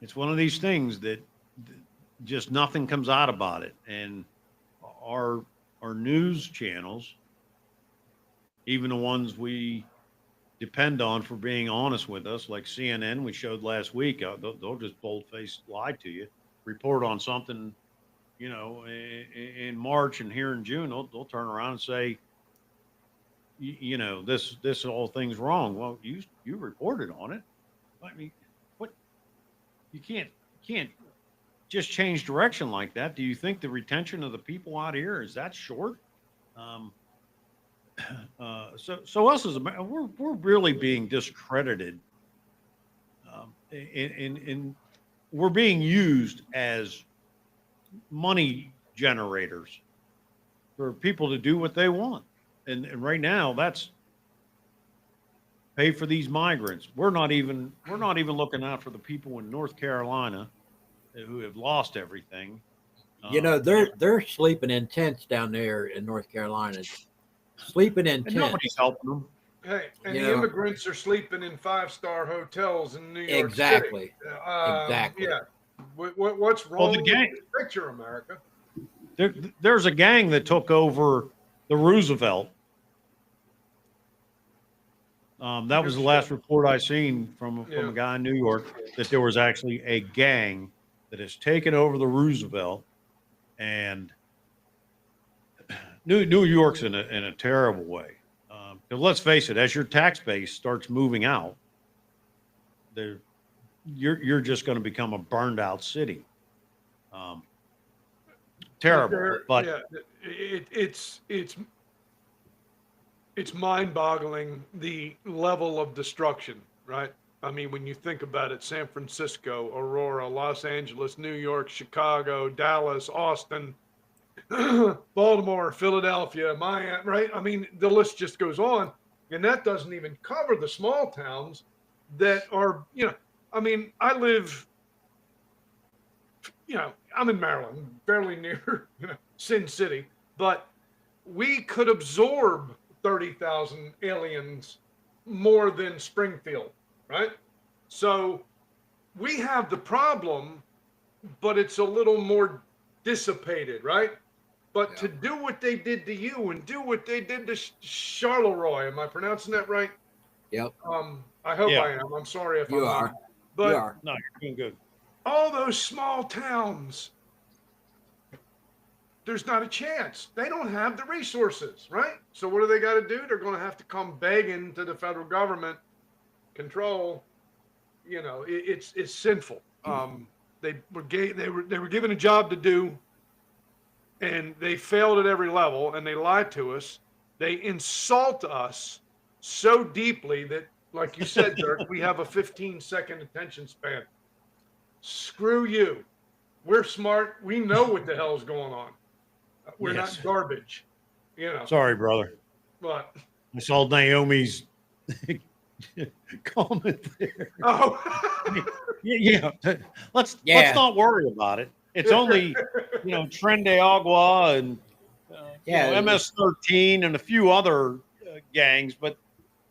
[SPEAKER 2] it's one of these things that just nothing comes out about it. And our news channels, even the ones we depend on for being honest with us, like CNN, we showed last week, they'll just bold-faced lie to you, report on something, in March, and here in June, they'll turn around and say, this whole thing's wrong. Well, you reported on it. I mean, what? You can't just change direction like that. Do you think the retention of the people out here is that short? So us as we're really being discredited, and we're being used as money generators for people to do what they want. And right now, that's pay for these migrants. We're not even looking out for the people in North Carolina who have lost everything.
[SPEAKER 3] They're sleeping in tents down there in North Carolina. Sleeping in
[SPEAKER 2] And
[SPEAKER 3] tents.
[SPEAKER 2] nobody's helping them.
[SPEAKER 1] Hey, and the immigrants are sleeping in 5-star hotels in New York
[SPEAKER 3] Exactly.
[SPEAKER 1] City.
[SPEAKER 3] Exactly.
[SPEAKER 1] Yeah. What's wrong
[SPEAKER 2] the
[SPEAKER 1] with
[SPEAKER 2] gang-
[SPEAKER 1] this picture, America?
[SPEAKER 2] There's a gang that took over the Roosevelt. That was the last report I seen from a guy in New York, that there was actually a gang that has taken over the Roosevelt, and New York's in a terrible way. 'Cause let's face it, as your tax base starts moving out, you're just going to become a burned out city. Terrible, but
[SPEAKER 1] yeah, it's mind-boggling the level of destruction, right? I mean, when you think about it, San Francisco, Aurora, Los Angeles, New York, Chicago, Dallas, Austin, Baltimore, Philadelphia, Miami, right? I mean, the list just goes on. And that doesn't even cover the small towns that are, I mean, I live, I'm in Maryland, barely near, Sin City, but we could absorb 30,000 aliens more than Springfield, right? So we have the problem, but it's a little more dissipated, right? But to do what they did to you and do what they did to Charleroi, am I pronouncing that right?
[SPEAKER 3] Yep.
[SPEAKER 1] I hope
[SPEAKER 2] Yeah.
[SPEAKER 1] I am. I'm sorry if
[SPEAKER 3] You
[SPEAKER 1] I'm
[SPEAKER 3] are.
[SPEAKER 1] not. But
[SPEAKER 3] You are.
[SPEAKER 2] no, you're doing good.
[SPEAKER 1] all those small towns, there's not a chance. They don't have the resources, right? So what do they got to do? They're going to have to come begging to the federal government control. It's sinful. They were given a job to do, and they failed at every level, and they lied to us. They insult us so deeply that, like you said, Dirk, we have a 15-second attention span. Screw you. We're smart. We know what the hell is going on. We're
[SPEAKER 2] Yes.
[SPEAKER 1] not garbage.
[SPEAKER 2] Sorry, brother.
[SPEAKER 1] But
[SPEAKER 2] I saw Naomi's comment there. Yeah. Let's not worry about it. It's only Tren de Agua and MS-13 and a few other gangs, but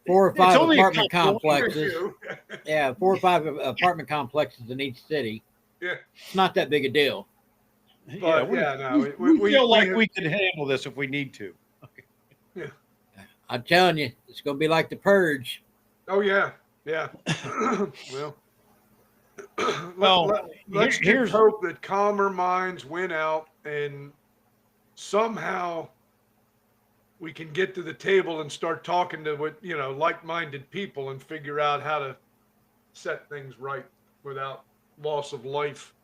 [SPEAKER 3] 4 or 5
[SPEAKER 2] only
[SPEAKER 3] apartment complexes. 4 or 5 apartment complexes in each city.
[SPEAKER 1] Yeah,
[SPEAKER 3] it's not that big a deal.
[SPEAKER 1] But
[SPEAKER 2] we feel like we could handle this if we need to.
[SPEAKER 1] Okay. Yeah,
[SPEAKER 3] I'm telling you, it's going to be like the Purge.
[SPEAKER 1] Oh yeah. Let's just hope that calmer minds win out, and somehow we can get to the table and start talking to like-minded people and figure out how to set things right without loss of life.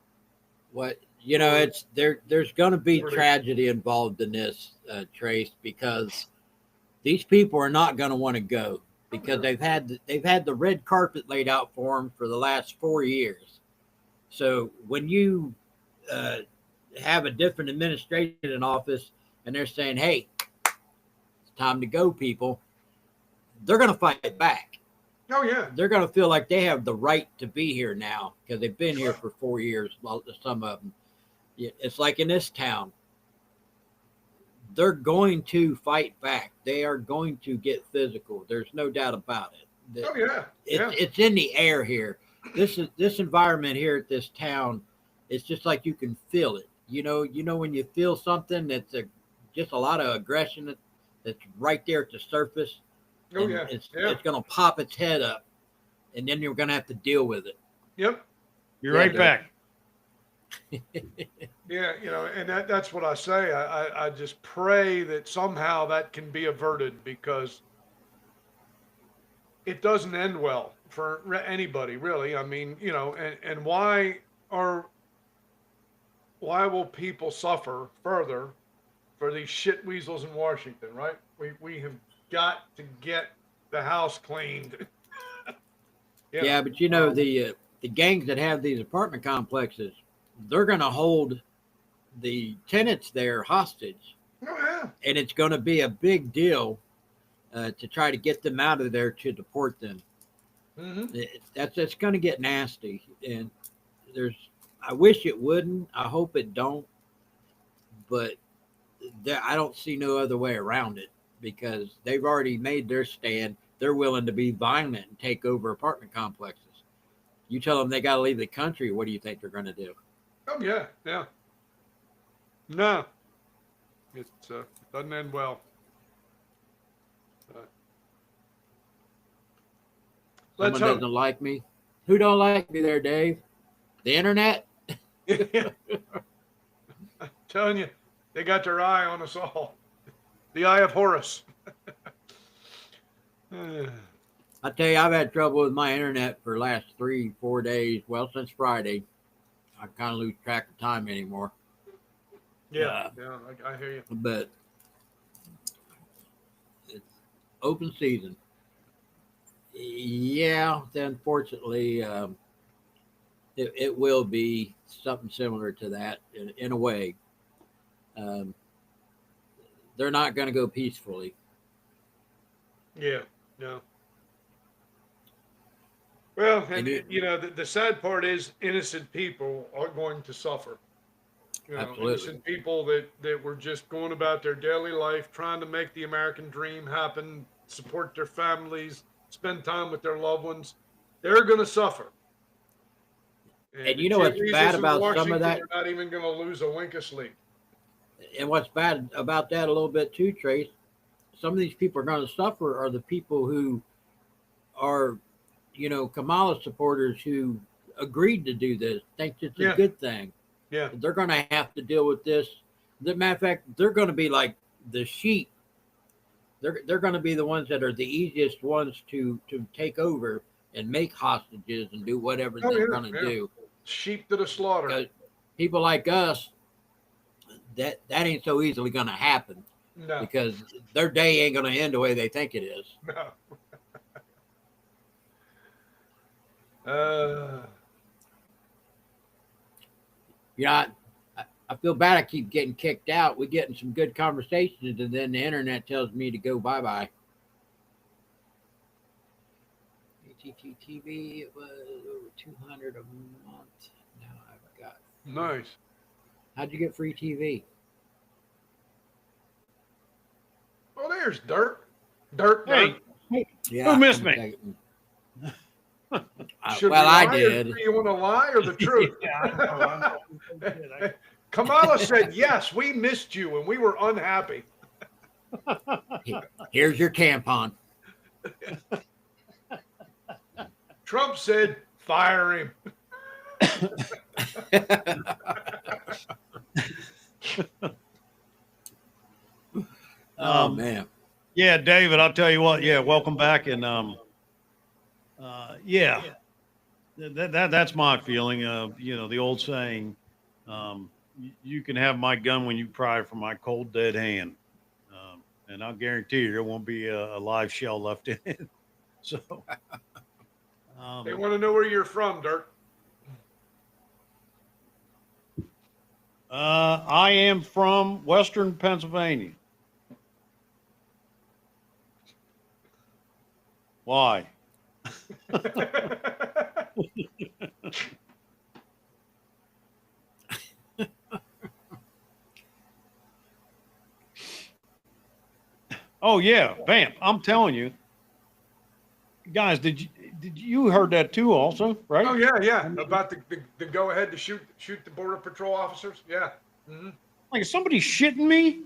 [SPEAKER 3] It's there's going to be tragedy involved in this, Trace, because these people are not going to want to go, because they've had the red carpet laid out for them for the last 4 years. So when you have a different administration in office and they're saying, "Hey, it's time to go, people," they're going to fight back.
[SPEAKER 1] Oh yeah,
[SPEAKER 3] they're going to feel like they have the right to be here now because they've been here for 4 years. Some of them, it's like in this town, they're going to fight back. They are going to get physical. There's no doubt about it.
[SPEAKER 1] Oh yeah,
[SPEAKER 3] it's in the air here. This environment here at this town, it's just like you can feel it. When you feel something that's just a lot of aggression that's right there at the surface.
[SPEAKER 1] Oh yeah,
[SPEAKER 3] it's going to pop its head up, and then you're going to have to deal with it.
[SPEAKER 1] Yep,
[SPEAKER 2] you're right back.
[SPEAKER 1] Yeah, and that's what I say. I just pray that somehow that can be averted, because it doesn't end well for anybody, really. I mean, and why will people suffer further for these shit weasels in Washington, right? We have got to get the house cleaned.
[SPEAKER 3] Yeah, but the gangs that have these apartment complexes, they're going to hold the tenants there hostage.
[SPEAKER 1] Oh yeah,
[SPEAKER 3] and it's going to be a big deal to try to get them out of there, to deport them.
[SPEAKER 1] Mm-hmm.
[SPEAKER 3] That's going to get nasty, and I wish it wouldn't. I hope it don't, but I don't see no other way around it, because they've already made their stand. They're willing to be violent and take over apartment complexes. You tell them they got to leave the country, what do you think they're going to do?
[SPEAKER 1] Oh yeah. No, it doesn't end well.
[SPEAKER 3] Someone doesn't like me. Who don't like me there, Dave? The internet?
[SPEAKER 1] I'm telling you, they got their eye on us all. The Eye of Horus.
[SPEAKER 3] I tell you, I've had trouble with my internet for the last 3-4 days. Well, since Friday, I kind of lose track of time anymore.
[SPEAKER 1] Yeah, I hear you.
[SPEAKER 3] But it's open season. Yeah, unfortunately, it will be something similar to that in a way. Um, they're not going to go peacefully.
[SPEAKER 1] Yeah, no. Well, and
[SPEAKER 3] you,
[SPEAKER 1] you know, the sad part is innocent people are going to suffer. You know,
[SPEAKER 3] Absolutely.
[SPEAKER 1] innocent people that were just going about their daily life, trying to make the American dream happen, support their families, spend time with their loved ones. They're going to suffer. And
[SPEAKER 3] And
[SPEAKER 1] the
[SPEAKER 3] you know what's bad
[SPEAKER 1] cheerleaders in
[SPEAKER 3] about some of
[SPEAKER 1] Washington
[SPEAKER 3] that?
[SPEAKER 1] are not even going to lose a wink of sleep.
[SPEAKER 3] And what's bad about that a little bit too, Trace, some of these people are going to suffer are the people who are, Kamala supporters who agreed to do this, think it's a
[SPEAKER 1] Yeah,
[SPEAKER 3] good thing.
[SPEAKER 1] yeah.
[SPEAKER 3] They're going to have to deal with this. As a matter of fact, they're going to be like the sheep. They're going to be the ones that are the easiest ones to take over and make hostages and do whatever
[SPEAKER 1] Oh,
[SPEAKER 3] they're
[SPEAKER 1] yeah,
[SPEAKER 3] going to
[SPEAKER 1] yeah.
[SPEAKER 3] do.
[SPEAKER 1] Sheep to the slaughter.
[SPEAKER 3] Because people like us, that ain't so easily going to happen.
[SPEAKER 1] No,
[SPEAKER 3] Because their day ain't going to end the way they think it is.
[SPEAKER 1] no.
[SPEAKER 3] I feel bad. I keep getting kicked out. We're getting some good conversations, and then the internet tells me to go bye-bye. ATT TV, it was over 200 a month. Now I've got.
[SPEAKER 1] Nice.
[SPEAKER 3] How'd you get free TV?
[SPEAKER 1] Oh, there's Dirt. Dirt.
[SPEAKER 2] Hey,
[SPEAKER 3] Yeah,
[SPEAKER 2] who missed me?
[SPEAKER 1] Should
[SPEAKER 3] well,
[SPEAKER 1] we
[SPEAKER 3] I
[SPEAKER 1] lie,
[SPEAKER 3] did.
[SPEAKER 1] Or do you want to lie or the truth?
[SPEAKER 2] I know.
[SPEAKER 1] Kamala said, yes, we missed you and we were unhappy.
[SPEAKER 3] Here's your tampon.
[SPEAKER 1] Trump said, fire him.
[SPEAKER 3] Oh, man.
[SPEAKER 2] Yeah, David, I'll tell you what. Yeah, welcome back. And yeah, that's my feeling. The old saying, you can have my gun when you pry from my cold dead hand, and I'll guarantee you there won't be a live shell left in it. So
[SPEAKER 1] They want to know where you're from, Dirt.
[SPEAKER 2] I am from Western Pennsylvania. Why? Oh yeah, Vamp. I'm telling you, guys. Did you heard that too? Also, right?
[SPEAKER 1] Oh yeah. About the go ahead to shoot the border patrol officers. Yeah. Mm-hmm.
[SPEAKER 2] Like, is somebody shitting me?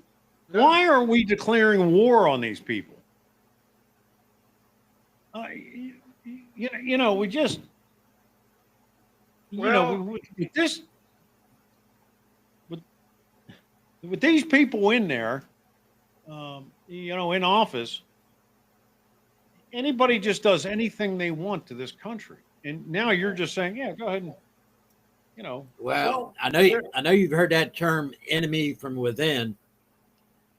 [SPEAKER 1] No.
[SPEAKER 2] Why are we declaring war on these people? We just, with this, with these people in there, in office, anybody just does anything they want to this country. And now you're just saying, yeah, go ahead and,
[SPEAKER 3] Well, I know you've heard that term "enemy from within,"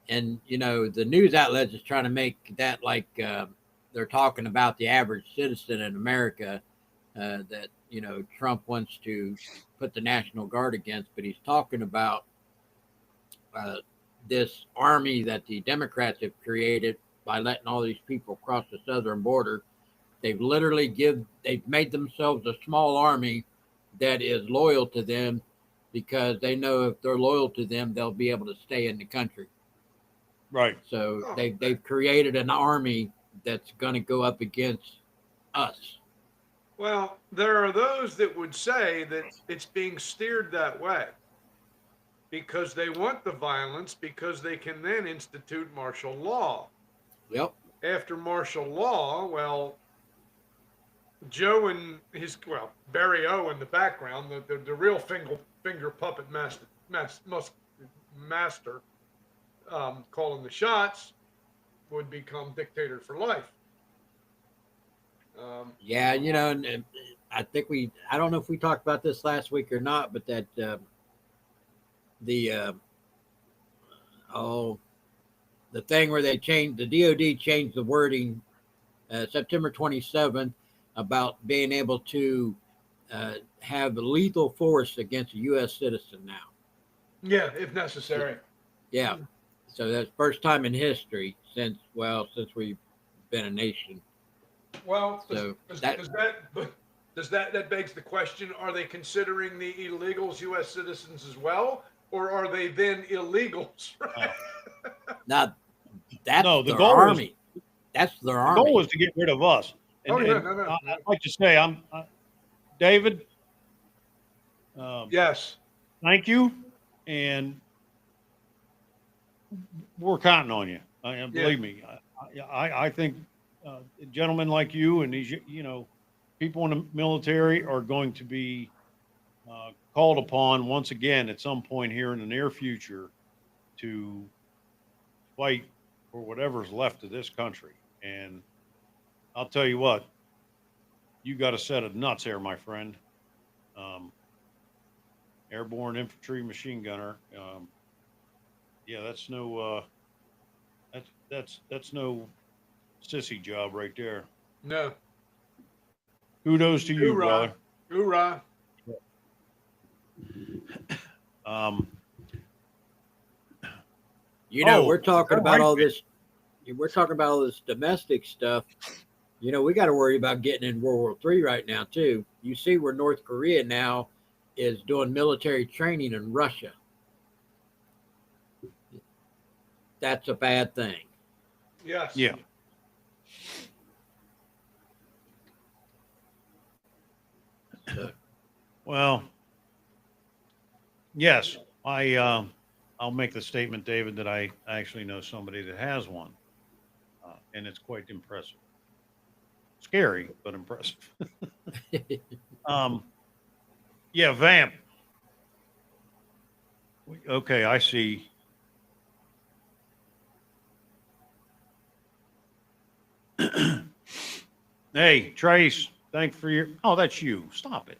[SPEAKER 3] and the news outlets is trying to make that like they're talking about the average citizen in America that Trump wants to put the National Guard against, but he's talking about this army that the Democrats have created by letting all these people cross the southern border. They've made themselves a small army that is loyal to them because they know if they're loyal to them, they'll be able to stay in the country.
[SPEAKER 2] Right.
[SPEAKER 3] So they've created an army that's going to go up against us.
[SPEAKER 1] Well, there are those that would say that it's being steered that way because they want the violence because they can then institute martial law.
[SPEAKER 3] Yep.
[SPEAKER 1] After martial law, well, Joe and Barry O in the background, the real finger puppet master, calling the shots would become dictator for life.
[SPEAKER 3] Yeah, and I think I don't know if we talked about this last week or not, but that the thing where the DOD changed the wording September 27th about being able to have lethal force against a U.S. citizen now.
[SPEAKER 1] Yeah, if necessary.
[SPEAKER 3] Yeah. So that's first time in history since we've been a nation.
[SPEAKER 1] Well,
[SPEAKER 3] So
[SPEAKER 1] does that begs the question: are they considering the illegals U.S. citizens as well, or are they then illegals? Right?
[SPEAKER 3] Now that's
[SPEAKER 2] No, the
[SPEAKER 3] their
[SPEAKER 2] goal
[SPEAKER 3] army. That's their
[SPEAKER 2] The
[SPEAKER 3] army.
[SPEAKER 2] goal is to get rid of us. And,
[SPEAKER 1] No.
[SPEAKER 2] I'd like to say, David.
[SPEAKER 1] Yes.
[SPEAKER 2] Thank you, and we're counting on you. Believe me. I think gentlemen like you and these, people in the military are going to be called upon once again at some point here in the near future to fight for whatever's left of this country. And I'll tell you what, you got a set of nuts there, my friend. Airborne infantry machine gunner. Yeah, that's no that's no sissy job right there.
[SPEAKER 1] No.
[SPEAKER 2] Kudos to you, brother.
[SPEAKER 1] Hoorah.
[SPEAKER 3] We're talking about all this. We're talking about all this domestic stuff. We got to worry about getting in World War III right now too. You see where North Korea now is doing military training in Russia. That's a bad thing.
[SPEAKER 1] Yes.
[SPEAKER 2] Yeah. Well, yes, I'll make the statement, David, that I actually know somebody that has one, and it's quite impressive. Scary, but impressive. Yeah, Vamp. Okay, I see. Hey, Trace, thanks for your. Oh, that's you. Stop it.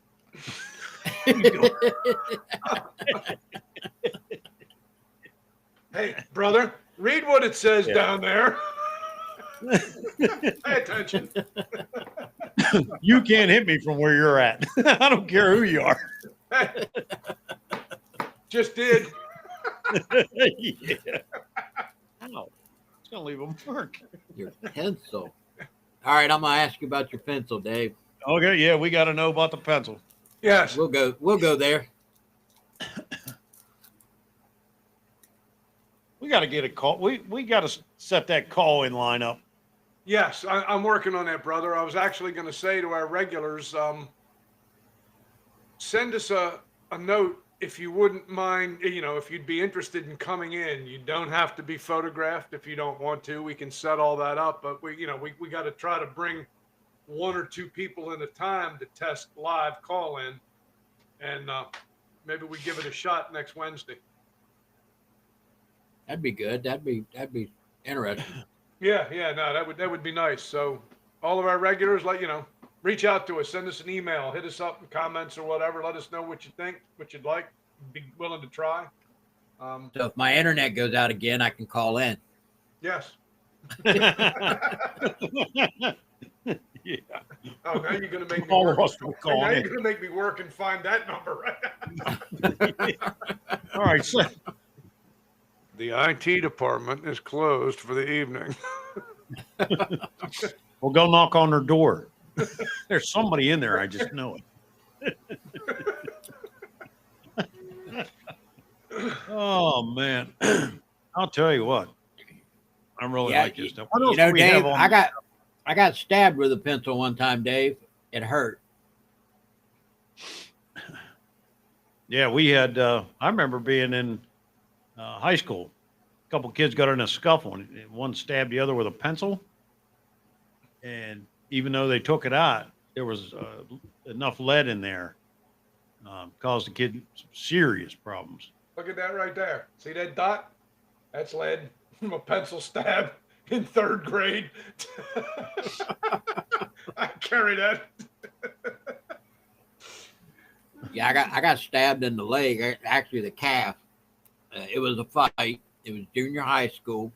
[SPEAKER 1] Hey, brother, read what it says down there. Pay attention.
[SPEAKER 2] You can't hit me from where you're at. I don't care who you are.
[SPEAKER 1] Hey, just did.
[SPEAKER 2] Yeah. Ow. It's going to leave a mark.
[SPEAKER 3] Your pencil. All right, I'm gonna ask you about your pencil, Dave.
[SPEAKER 2] Okay, yeah, we got to know about the pencil.
[SPEAKER 1] Yes.
[SPEAKER 3] We'll go there.
[SPEAKER 2] We got to get a call. We got to set that call in line up.
[SPEAKER 1] Yes, I'm working on that, brother. I was actually going to say to our regulars, send us a note if you wouldn't mind, if you'd be interested in coming in. You don't have to be photographed if you don't want to. We can set all that up, but we got to try to bring one or two people in a time to test live call in, and maybe we give it a shot next Wednesday.
[SPEAKER 3] That'd be good. That'd be interesting.
[SPEAKER 1] Yeah, no, that would be nice. So all of our regulars, reach out to us, send us an email, hit us up in comments or whatever. Let us know what you think, what you'd like. Be willing to try.
[SPEAKER 3] So if my internet goes out again, I can call in.
[SPEAKER 1] Yes.
[SPEAKER 2] Yeah.
[SPEAKER 1] Oh, now you're gonna make me
[SPEAKER 2] All
[SPEAKER 1] work.
[SPEAKER 2] of us will call
[SPEAKER 1] Now
[SPEAKER 2] in.
[SPEAKER 1] you're gonna make me work and find that number.
[SPEAKER 2] All right, so
[SPEAKER 1] The IT department is closed for the evening.
[SPEAKER 2] we'll go knock on their door. There's somebody in there. I just know it. Oh man, I'll tell you what. I really like this stuff. What else do we
[SPEAKER 3] Dave,
[SPEAKER 2] have on?
[SPEAKER 3] I got stabbed with a pencil one time, Dave. It hurt.
[SPEAKER 2] Yeah, we had. I remember being in high school. A couple kids got in a scuffle, and one stabbed the other with a pencil. And even though they took it out, there was enough lead in there, caused the kid some serious problems.
[SPEAKER 1] Look at that right there. See that dot? That's led from a pencil stab in 3rd grade. I carry that.
[SPEAKER 3] Yeah, I got stabbed in the leg, actually the calf. It was a fight. It was junior high school,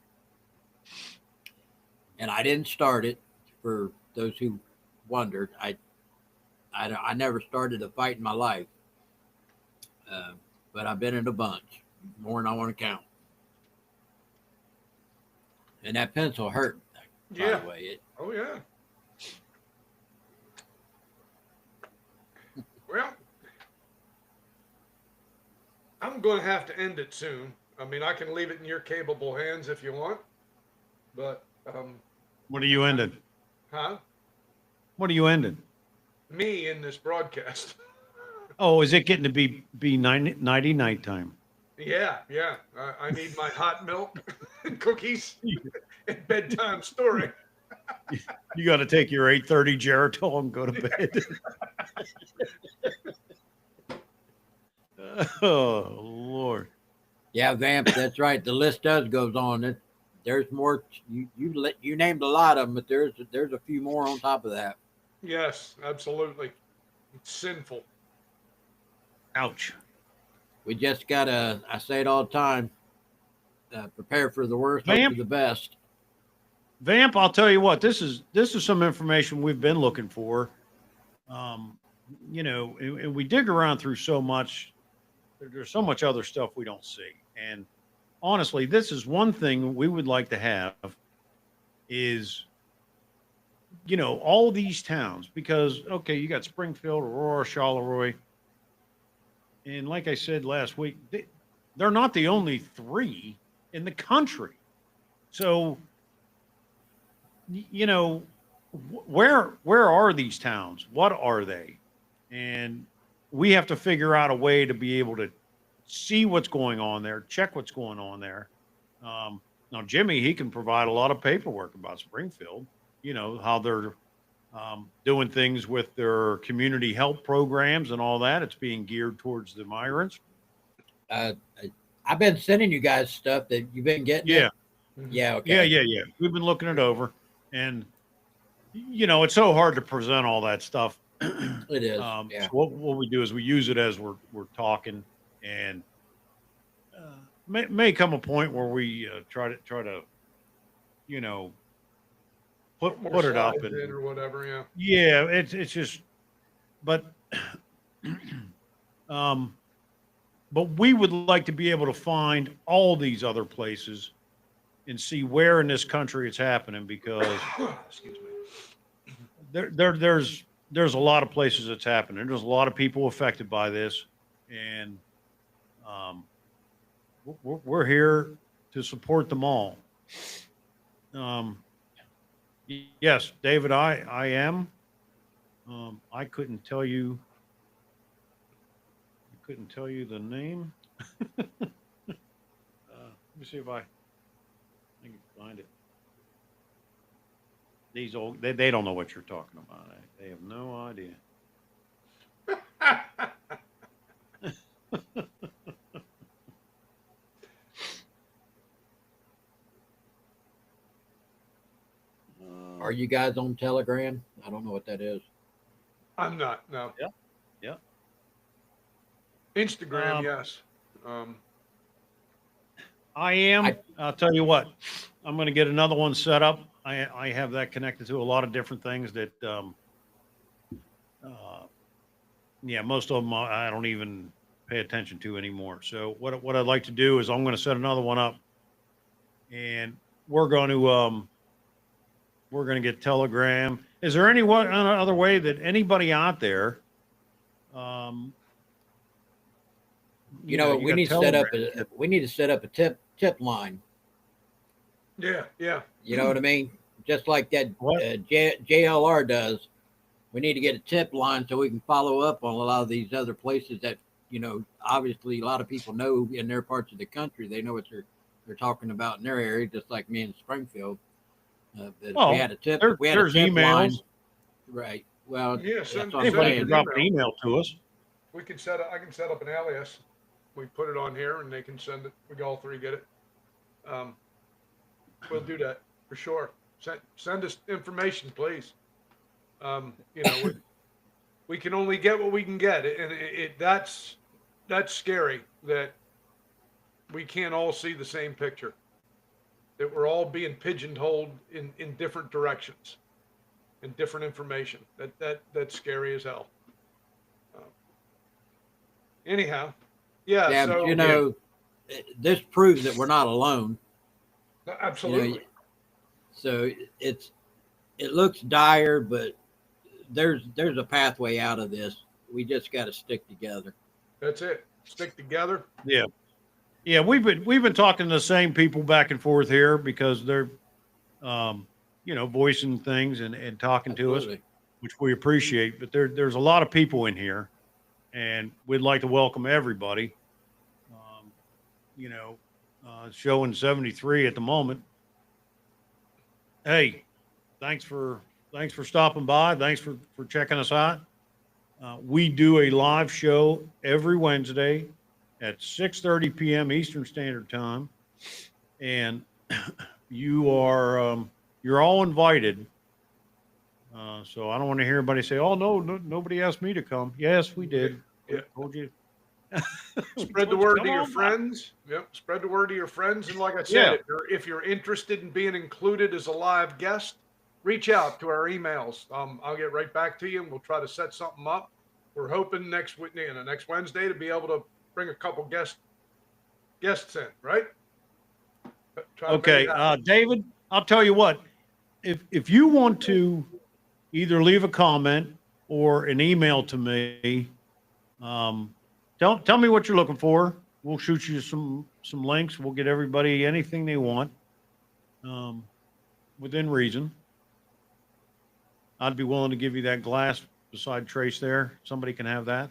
[SPEAKER 3] and I didn't start it. For those who wondered, I never started a fight in my life, but I've been in a bunch, more than I want to count. And that pencil hurt, by the way.
[SPEAKER 1] Oh, yeah. Well, I'm going to have to end it soon. I mean, I can leave it in your capable hands if you want, but
[SPEAKER 2] What are you ending?
[SPEAKER 1] huh?
[SPEAKER 2] What are you ending?
[SPEAKER 1] Me in this broadcast.
[SPEAKER 2] Oh, is it getting to be nighty nighttime?
[SPEAKER 1] Yeah. I need my hot milk and cookies and bedtime story.
[SPEAKER 2] You got to take your 8:30 Geritol and go to bed. Oh Lord.
[SPEAKER 3] Yeah, Vamp, that's right. The list goes on. There's more. You named a lot of them, but there's a few more on top of that.
[SPEAKER 1] Yes, absolutely. It's sinful.
[SPEAKER 2] Ouch.
[SPEAKER 3] We just gotta. I say it all the time. Prepare for the worst, hope for the best.
[SPEAKER 2] Vamp, I'll tell you what. This is some information we've been looking for. You know, and we dig around through so much. There's so much other stuff we don't see. And honestly, this is one thing we would like to have is, you know, all these towns, because, okay, you got Springfield, Aurora, Charleroi. And like I said last week, they're not the only 3 in the country. So, you know, where are these towns? What are they? And we have to figure out a way to be able to see what's going on there, check what's going on there. Now, Jimmy, he can provide a lot of paperwork about Springfield, you know, how they're doing things with their community health programs and all that. It's being geared towards the migrants.
[SPEAKER 3] I've been sending you guys stuff that you've been getting.
[SPEAKER 2] Yeah.
[SPEAKER 3] Yeah. Okay.
[SPEAKER 2] Yeah. We've been looking it over. And, you know, it's so hard to present all that stuff.
[SPEAKER 3] It is. Yeah.
[SPEAKER 2] So what we do is we use it as we're talking, and may come a point where we try to, you know, put it up and
[SPEAKER 1] or whatever. Yeah.
[SPEAKER 2] Yeah, it's just, but but we would like to be able to find all these other places and see where in this country it's happening, because
[SPEAKER 1] excuse me,
[SPEAKER 2] there's a lot of places it's happening. There's a lot of people affected by this, and we're here to support them all. Yes, David, I am. I couldn't tell you the name. Let me see if I can find it. These old, they don't know what you're talking about. They have no idea.
[SPEAKER 3] Are you guys on Telegram? I don't know what that is.
[SPEAKER 1] I'm not. No.
[SPEAKER 2] Yeah.
[SPEAKER 1] Instagram, yes.
[SPEAKER 2] I am. I'll tell you what. I'm going to get another one set up. I have that connected to a lot of different things that, most of them I don't even pay attention to anymore. So what I'd like to do is I'm going to set another one up, and we're going to get Telegram. Is there any other way that anybody out there,
[SPEAKER 3] we need to set up a tip line.
[SPEAKER 1] Yeah.
[SPEAKER 3] You know what I mean? Just like that JLR does. We need to get a tip line so we can follow up on a lot of these other places that, obviously a lot of people know in their parts of the country. They know what they're talking about in their area, just like me in Springfield. We had a tip.
[SPEAKER 2] There's emails.
[SPEAKER 3] Line. Right. Well,
[SPEAKER 1] yes.
[SPEAKER 2] Anybody can drop an email to us.
[SPEAKER 1] I can set up an alias. We put it on here, and they can send it. We all 3 get it. We'll do that for sure. Send us information, please. We can only get what we can get, and that's scary that we can't all see the same picture. That we're all being pigeonholed in different directions and different information. That's scary as hell. Anyhow, yeah. So
[SPEAKER 3] this proves that we're not alone.
[SPEAKER 1] Absolutely.
[SPEAKER 3] So it looks dire, but there's a pathway out of this. We just got to stick together.
[SPEAKER 1] That's it. Stick together.
[SPEAKER 2] Yeah. Yeah, we've been talking to the same people back and forth here because they're, voicing things and talking to us, which we appreciate. But there's a lot of people in here, and we'd like to welcome everybody. Showing 73 at the moment. Hey, thanks for stopping by. Thanks for checking us out. We do a live show every Wednesday at 6:30 p.m. Eastern Standard Time, and you're all invited. So I don't want to hear anybody say, "Oh no, nobody asked me to come." Yes, we did.
[SPEAKER 1] Yeah.
[SPEAKER 2] Told you.
[SPEAKER 1] Spread the word to your friends. Yep. Spread the word to your friends. And like I said, if you're interested in being included as a live guest, reach out to our emails. I'll get right back to you, and we'll try to set something up. We're hoping next Wednesday to be able to bring a couple guests in, right?
[SPEAKER 2] Okay, David, I'll tell you what. If you want to either leave a comment or an email to me, tell me what you're looking for. We'll shoot you some links. We'll get everybody anything they want, within reason. I'd be willing to give you that glass beside Trace there. Somebody can have that.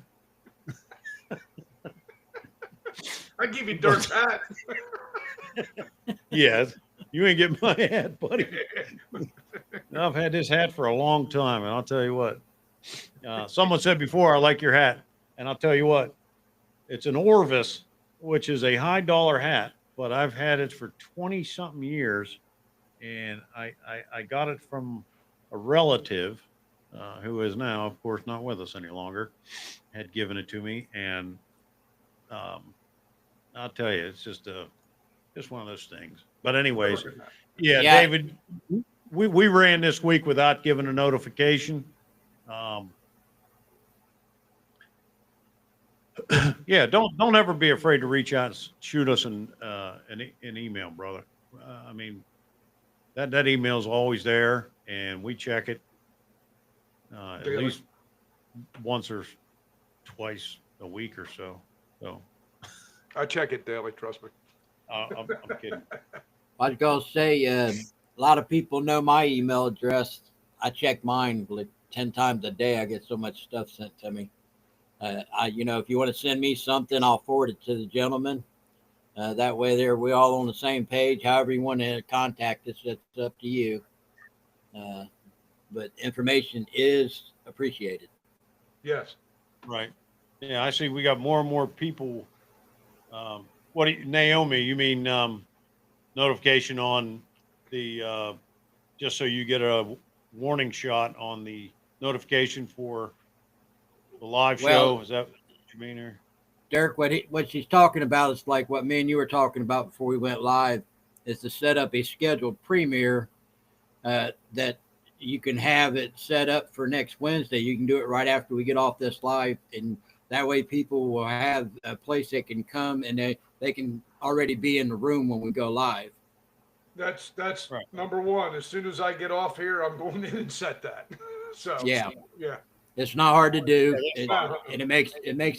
[SPEAKER 1] I give you Dirk's hat.
[SPEAKER 2] Yes, you ain't getting my hat, buddy. I've had this hat for a long time, and I'll tell you what. Someone said before, I like your hat, and I'll tell you what. It's an Orvis, which is a high dollar hat, but I've had it for 20-something years, and I got it from a relative who is now, of course, not with us any longer, had given it to me, and I'll tell you, it's just one of those things. But anyways, yeah. David, we ran this week without giving a notification. Yeah, don't ever be afraid to reach out and shoot us an email, brother. I mean, that email is always there, and we check it at least once or twice a week or so. So
[SPEAKER 1] I check it daily. Trust me.
[SPEAKER 2] I'm kidding.
[SPEAKER 3] I was gonna say, a lot of people know my email address. I check mine like 10 times a day. I get so much stuff sent to me. If you want to send me something, I'll forward it to the gentleman. That way, we all on the same page. However you want to contact us, it's up to you. But information is appreciated.
[SPEAKER 1] Yes.
[SPEAKER 2] Right. Yeah, I see. We got more and more people. Naomi? You mean notification on the just so you get a warning shot on the notification for the live show? Is that what you mean here?
[SPEAKER 3] Dirk, what she's talking about is like what me and you were talking about before we went live, is to set up a scheduled premiere that you can have it set up for next Wednesday. You can do it right after we get off this live, and that way people will have a place they can come, and they can already be in the room when we go live.
[SPEAKER 1] That's right. Number one. As soon as I get off here, I'm going in and set that. So yeah.
[SPEAKER 3] It's not hard to do, and it makes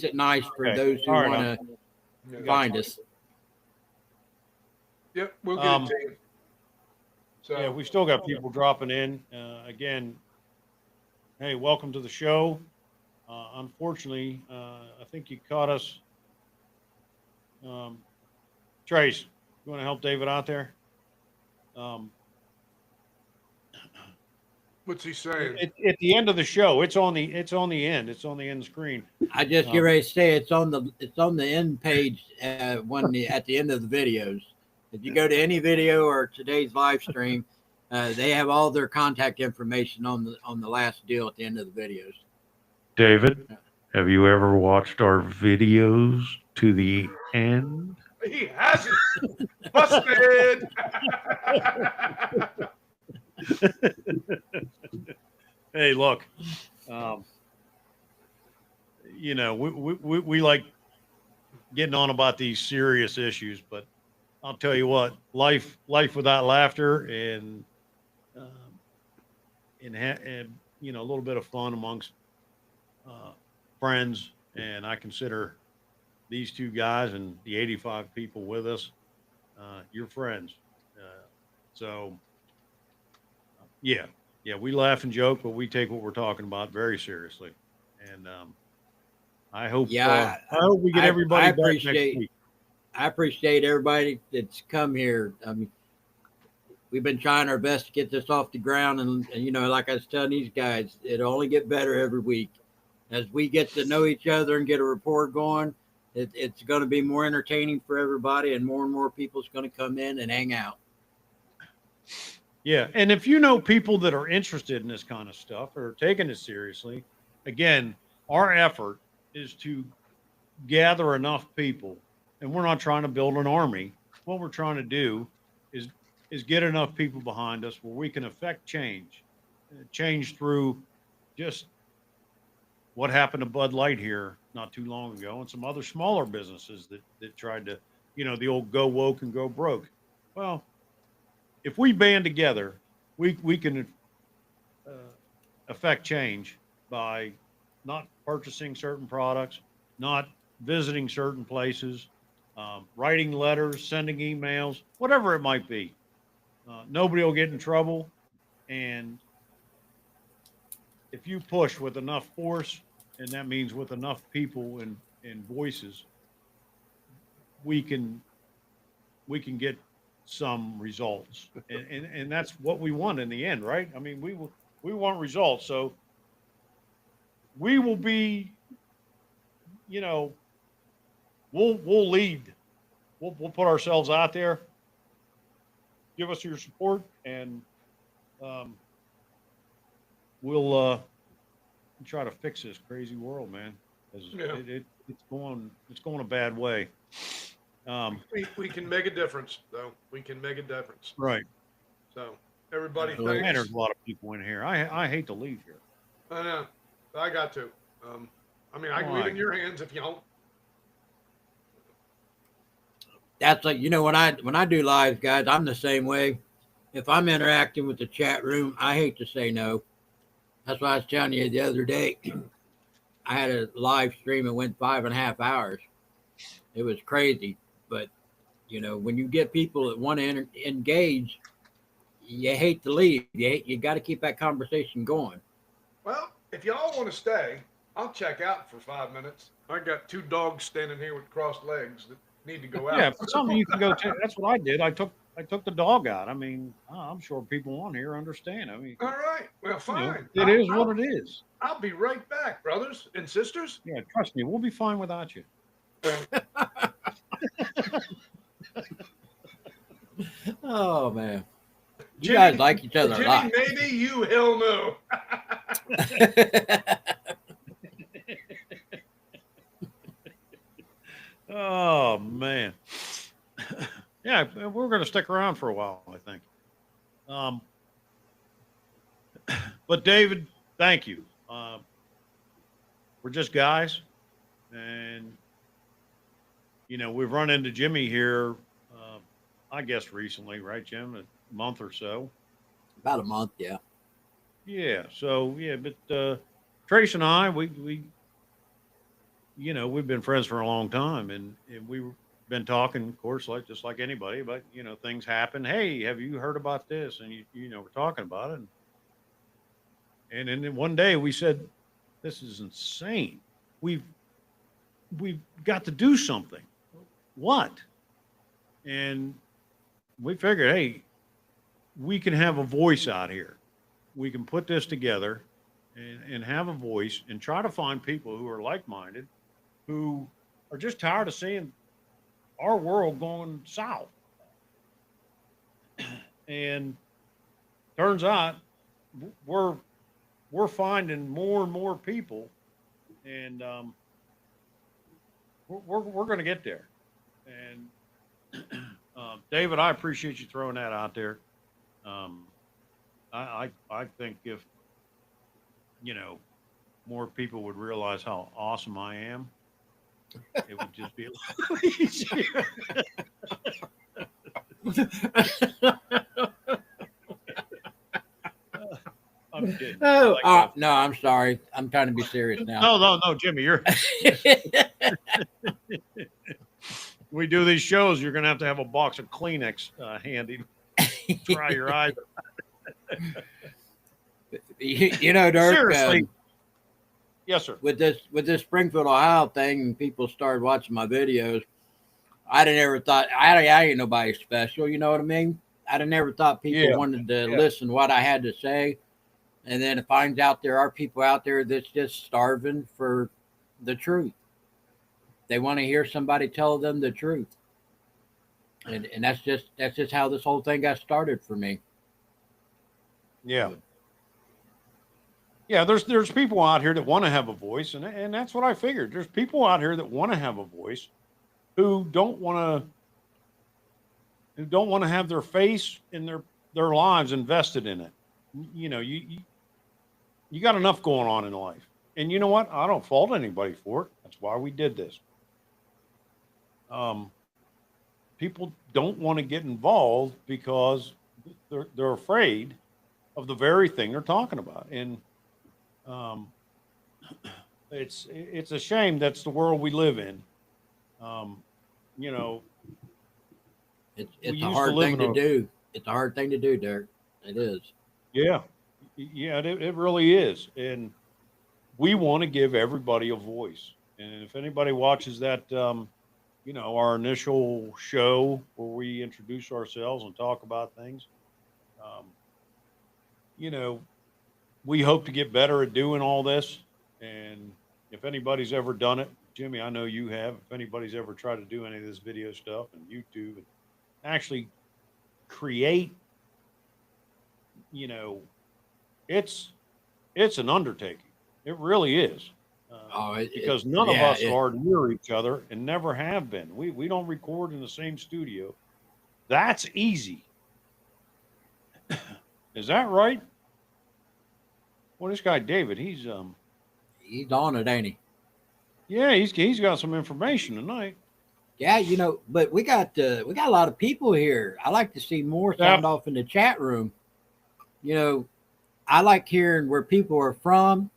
[SPEAKER 3] it nice for those who want to find us.
[SPEAKER 1] Yep, we'll get it to you. So
[SPEAKER 2] yeah, we still got people dropping in. Again, hey, welcome to the show. Unfortunately, I think you caught us. Trace, you want to help David out there?
[SPEAKER 1] What's he saying?
[SPEAKER 2] At the end of the show, it's on the end. It's on the end screen.
[SPEAKER 3] I just get ready to say it's on the end page at the end of the videos. If you go to any video or today's live stream, they have all their contact information on the last deal at the end of the videos.
[SPEAKER 2] David, have you ever watched our videos to the end?
[SPEAKER 1] He hasn't. Busted.
[SPEAKER 2] Hey, look, you know, we like getting on about these serious issues, but I'll tell you what, life without laughter and you know, a little bit of fun amongst friends, and I consider these two guys and the 85 people with us your friends. So yeah, we laugh and joke, but we take what we're talking about very seriously, and I hope I hope we get everybody back next week.
[SPEAKER 3] I appreciate everybody that's come here. I mean, we've been trying our best to get this off the ground, and you know, like I was telling these guys, it'll only get better every week as we get to know each other and get a rapport going. It's going to be more entertaining for everybody, and more people's going to come in and hang out.
[SPEAKER 2] Yeah, and if you know people that are interested in this kind of stuff or taking it seriously, again, our effort is to gather enough people, and we're not trying to build an army. What we're trying to do is get enough people behind us where we can affect change through just what happened to Bud Light here not too long ago, and some other smaller businesses that tried to, you know, the old go woke and go broke. Well, if we band together, we can affect change by not purchasing certain products, not visiting certain places, writing letters, sending emails, whatever it might be. Nobody will get in trouble. And if you push with enough force, and that means with enough people and voices, we can get some results, and that's what we want in the end, right? I mean, we want results, so we will be, you know, we'll lead, we'll put ourselves out there. Give us your support, and we'll try to fix this crazy world, man. It's going a bad way.
[SPEAKER 1] We can make a difference, though. We can make a difference.
[SPEAKER 2] Right.
[SPEAKER 1] So everybody,
[SPEAKER 2] Man,
[SPEAKER 1] thanks.
[SPEAKER 2] there's a lot of people in here. I hate to leave here.
[SPEAKER 1] I know. I got to. I mean, I can leave it in your hands if you don't.
[SPEAKER 3] That's like, you know, when I do lives, guys, I'm the same way. If I'm interacting with the chat room, I hate to say no. That's why I was telling you the other day. I had a live stream and went 5.5 hours. It was crazy, but you know, when you get people that want to engage, you hate to leave. You got to keep that conversation going.
[SPEAKER 1] Well, if y'all want to stay, I'll check out for 5 minutes. I got 2 dogs standing here with crossed legs that need to go out.
[SPEAKER 2] Yeah, for something you can go to. That's what I did. I took the dog out. I mean, I'm sure people on here understand. I mean,
[SPEAKER 1] all right. Well, fine.
[SPEAKER 2] You know, it is what it is.
[SPEAKER 1] I'll be right back, brothers and sisters.
[SPEAKER 2] Yeah, trust me, we'll be fine without you.
[SPEAKER 3] Oh man, you guys like each other a lot.
[SPEAKER 1] Maybe you, hell no.
[SPEAKER 2] Oh man. Yeah, we're going to stick around for a while, I think. But David, thank you. We're just guys, and you know, we've run into Jimmy here, I guess recently, right, Jim? A month or so.
[SPEAKER 3] About a month, yeah.
[SPEAKER 2] Yeah. So yeah, but Trace and I, we you know, we've been friends for a long time, and we've been talking, of course, just like anybody, but you know, things happen. Hey, have you heard about this? And you know, we're talking about it, and then one day we said, "This is insane. We've got to do something." What? And we figured, hey, we can have a voice out here. We can put this together and have a voice and try to find people who are like-minded, who are just tired of seeing our world going south. And turns out we're finding more and more people, and we're going to get there. And David, I appreciate you throwing that out there. I think if more people would realize how awesome I am, it would just be a little easier. I'm kidding.
[SPEAKER 3] Oh, no, I'm sorry. I'm trying to be serious now.
[SPEAKER 2] No, Jimmy, you're. We do these shows. You're going to have a box of Kleenex handy. Dry your eyes.
[SPEAKER 3] Dirk.
[SPEAKER 2] Seriously. Yes, sir.
[SPEAKER 3] With this Springfield, Ohio thing, and people started watching my videos, I never thought I ain't nobody special. You know what I mean? I never thought people wanted to listen to what I had to say. And then it finds out there are people out there that's just starving for the truth. They want to hear somebody tell them the truth. And that's just how this whole thing got started for me.
[SPEAKER 2] Yeah. Yeah, there's people out here that want to have a voice, and that's what I figured. There's people out here that want to have a voice who don't want to have their face and their lives invested in it. You got enough going on in life. And you know what? I don't fault anybody for it. That's why we did this. People don't want to get involved because they're afraid of the very thing they're talking about. And it's a shame that's the world we live in.
[SPEAKER 3] It's a hard thing to do. It's a hard thing to do, Derek. It is.
[SPEAKER 2] Yeah, it really is. And we want to give everybody a voice. And if anybody watches that, our initial show where we introduce ourselves and talk about things, we hope to get better at doing all this. And if anybody's ever done it, Jimmy, I know you have. If anybody's ever tried to do any of this video stuff and YouTube and actually create, it's an undertaking. It really is. Because none of us are near each other and never have been. We don't record in the same studio. That's easy. Is that right? Well, this guy David, he's
[SPEAKER 3] on it, ain't he?
[SPEAKER 2] Yeah, he's got some information tonight.
[SPEAKER 3] Yeah, but we got a lot of people here. I like to see more sound off in the chat room. I like hearing where people are from.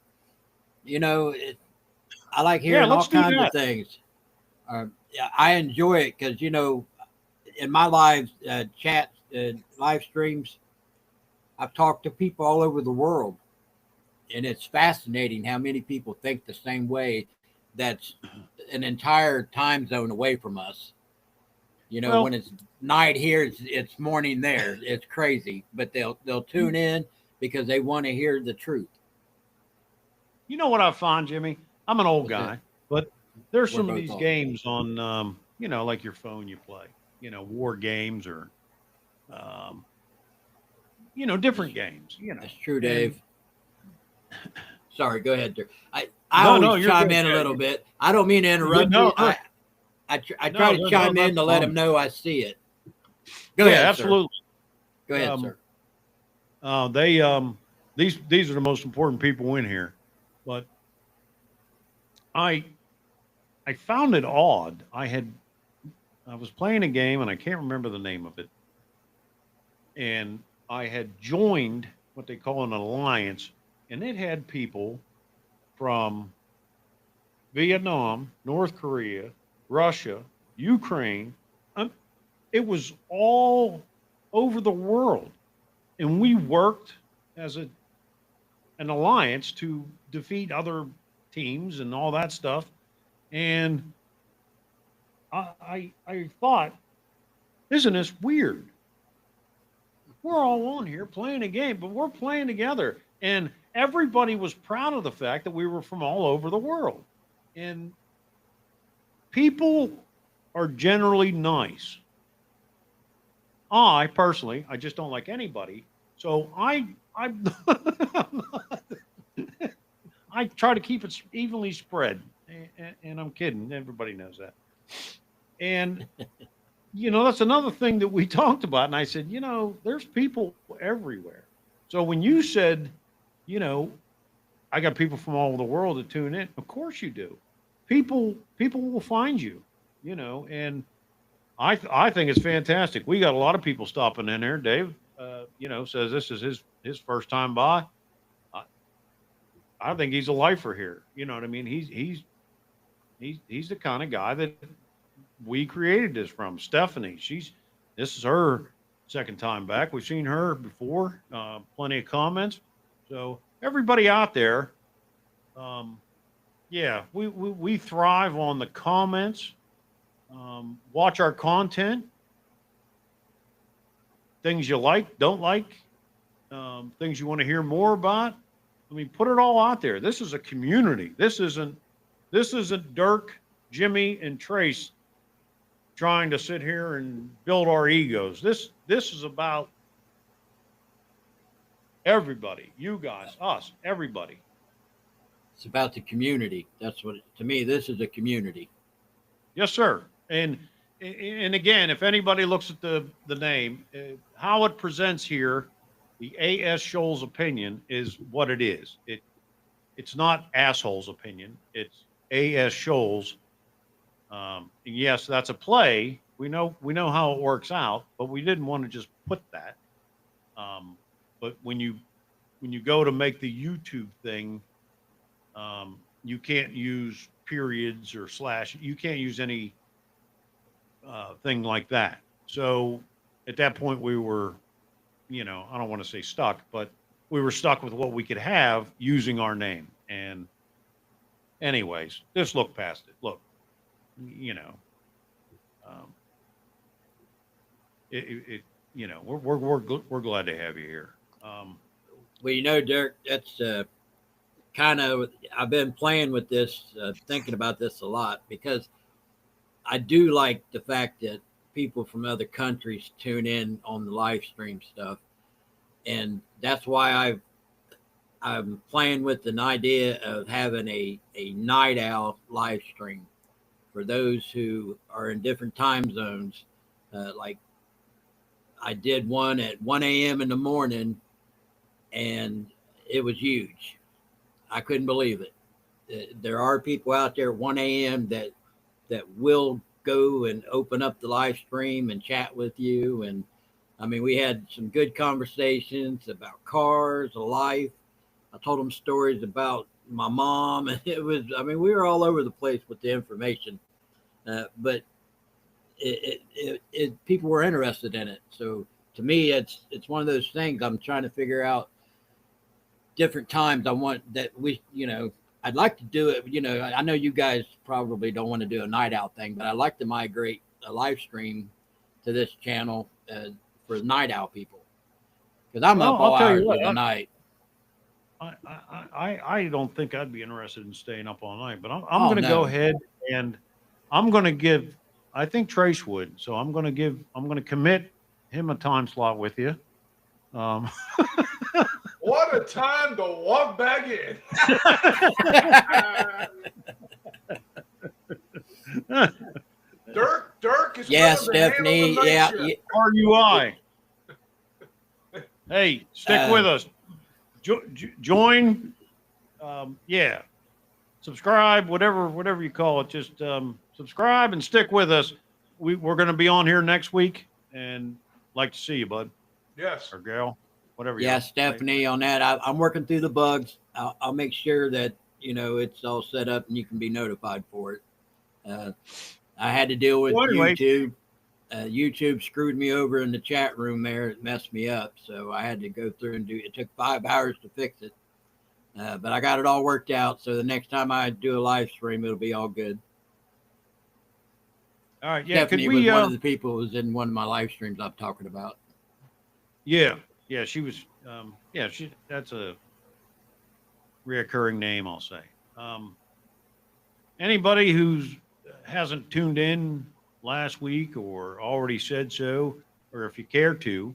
[SPEAKER 3] I like hearing all kinds of things. I enjoy it because in my live chats and live streams, I've talked to people all over the world, and it's fascinating how many people think the same way. That's an entire time zone away from us. When it's night here, it's morning there. It's crazy, but they'll tune in because they want to hear the truth.
[SPEAKER 2] You know what I find, Jimmy? I'm an old guy, but there's some of these games on, like your phone you play, war games or, different games.
[SPEAKER 3] That's true, Dave. Sorry, go ahead, Dirk. I always chime in a little bit. I don't mean to interrupt you. I try to chime in to let them know I see it. Go ahead,
[SPEAKER 2] absolutely.
[SPEAKER 3] Sir. Go ahead, sir.
[SPEAKER 2] These are the most important people in here, but I found it odd. I was playing a game and I can't remember the name of it, and I had joined what they call an alliance, and it had people from Vietnam, North Korea, Russia, Ukraine. It was all over the world. And we worked as an alliance to defeat other teams and all that stuff. And I thought, isn't this weird? We're all on here playing a game, but we're playing together. And everybody was proud of the fact that we were from all over the world. And people are generally nice. I personally, I just don't like anybody. So I I try to keep it evenly spread, and I'm kidding. Everybody knows that. And that's another thing that we talked about. And I said, there's people everywhere. So when you said, you know, I got people from all over the world that tune in, of course you do. People will find you, and I think it's fantastic. We got a lot of people stopping in there. Dave, says this is his first time by. I, I think he's a lifer here. You know what I mean? He's the kind of guy that we created this from. Stephanie, this is her second time back. We've seen her before. Plenty of comments. So everybody out there, yeah, we thrive on the comments. Watch our content. Things you like, don't like, things you want to hear more about. I mean, put it all out there. This is a community. This isn't Dirk, Jimmy, and Trace trying to sit here and build our egos. This is about everybody. You guys, us, everybody.
[SPEAKER 3] It's about the community. That's what, to me, this is a community.
[SPEAKER 2] Yes, sir. And again, if anybody looks at the name, how it presents here, the A.S. Shoals opinion is what it is. It's not assholes opinion. It's A.S. Shoals. Yes, that's a play. We know how it works out, but we didn't want to just put that. But when you go to make the YouTube thing, you can't use periods or slash. You can't use any thing like that. So at that point, we were, I don't want to say stuck, but we were stuck with what we could have using our name. And anyways, just look past it. Look, we're glad to have you here.
[SPEAKER 3] Well, Dirk, that's kind of, I've been playing with this, thinking about this a lot, because I do like the fact that people from other countries tune in on the live stream stuff. And that's why I'm playing with an idea of having a night owl live stream for those who are in different time zones. Like I did one at 1 a.m. in the morning, and it was huge. I couldn't believe it. There are people out there at 1 a.m. that will go and open up the live stream and chat with you. And I mean, we had some good conversations about cars, life. I told them stories about my mom, and we were all over the place with the information, but people were interested in it. So to me, it's one of those things. I'm trying to figure out different times. I want that I'd like to do it. I know you guys probably don't want to do a night out thing, but I'd like to migrate a live stream to this channel for night out people, because I'm up all hours of the night.
[SPEAKER 2] I don't think I'd be interested in staying up all night, but I'm going to go ahead and I'm going to give. I think Trace would, so I'm going to commit him a time slot with you.
[SPEAKER 1] What a time to walk back in. Dirk is
[SPEAKER 3] Stephanie. Yeah.
[SPEAKER 2] RUI. Hey, stick with us. Join. Subscribe, whatever you call it. Just subscribe and stick with us. We're going to be on here next week, and like to see you, bud.
[SPEAKER 1] Yes.
[SPEAKER 2] Or gal. Whatever.
[SPEAKER 3] Yeah, Stephanie, on that. I'm working through the bugs. I'll make sure that it's all set up and you can be notified for it. I had to deal with YouTube. YouTube screwed me over in the chat room there. It messed me up, so I had to go through and it took 5 hours to fix it. But I got it all worked out. So the next time I do a live stream, it'll be all good.
[SPEAKER 2] All right. Yeah.
[SPEAKER 3] Stephanie was one of the people who was in one of my live streams I'm talking about.
[SPEAKER 2] Yeah. Yeah, she was. That's a reoccurring name, I'll say. Anybody who hasn't tuned in last week or already said so, or if you care to,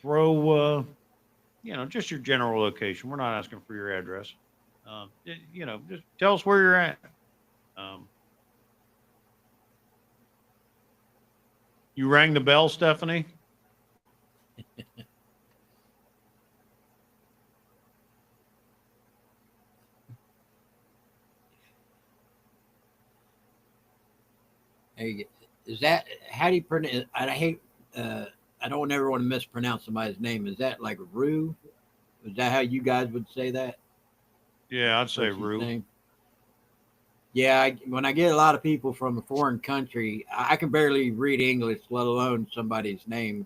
[SPEAKER 2] throw, just your general location. We're not asking for your address. Just tell us where you're at. You rang the bell, Stephanie?
[SPEAKER 3] Hey, is that how do you pronounce? I hate. I don't ever want to mispronounce somebody's name. Is that like Rue? Is that how you guys would say that?
[SPEAKER 2] Yeah, I'd say
[SPEAKER 3] What's his
[SPEAKER 2] Rue.
[SPEAKER 3] name? Yeah, when I get a lot of people from a foreign country, I can barely read English, let alone somebody's name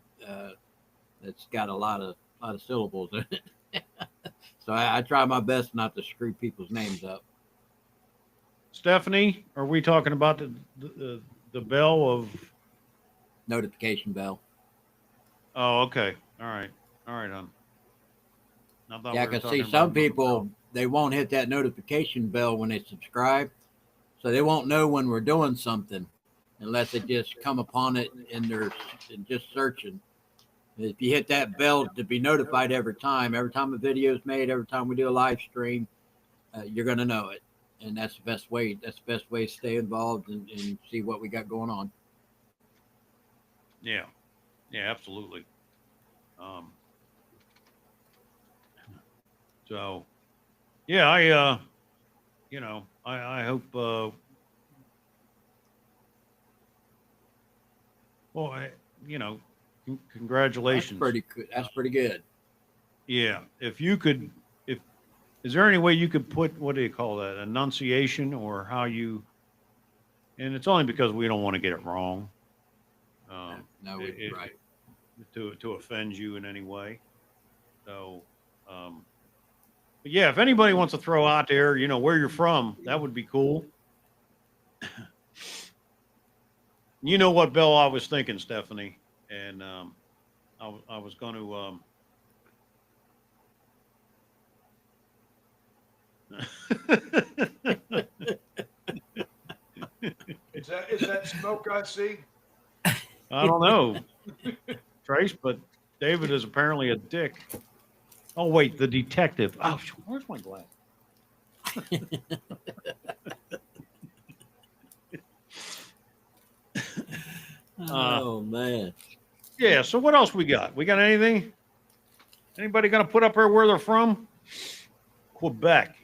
[SPEAKER 3] that's got a lot of syllables in it. So I try my best not to screw people's names up.
[SPEAKER 2] Stephanie, are we talking about the bell of
[SPEAKER 3] Notification bell.
[SPEAKER 2] Oh, okay. All right, hon.
[SPEAKER 3] Yeah, because see, some people, they won't hit that notification bell when they subscribe. So they won't know when we're doing something unless they just come upon it and they're just searching. If you hit that bell to be notified every time a video is made, every time we do a live stream, you're going to know it. And that's the best way. That's the best way to stay involved and see what we got going on.
[SPEAKER 2] Yeah. Yeah, absolutely. So, yeah, I hope, congratulations.
[SPEAKER 3] That's pretty good.
[SPEAKER 2] Yeah. Is there any way you could put, what do you call that? Enunciation or how you, and it's only because we don't want to get it wrong.
[SPEAKER 3] Right.
[SPEAKER 2] To offend you in any way. So, but yeah, if anybody wants to throw out there, where you're from, that would be cool. You know what bell I was thinking, Stephanie, and I was going to.
[SPEAKER 1] Is that smoke I see?
[SPEAKER 2] I don't know, Trace, but David is apparently a dick. Oh wait, the detective. Oh, where's my glass?
[SPEAKER 3] Oh man.
[SPEAKER 2] Yeah. So what else we got? We got anything? Anybody gonna put up here where they're from? Quebec.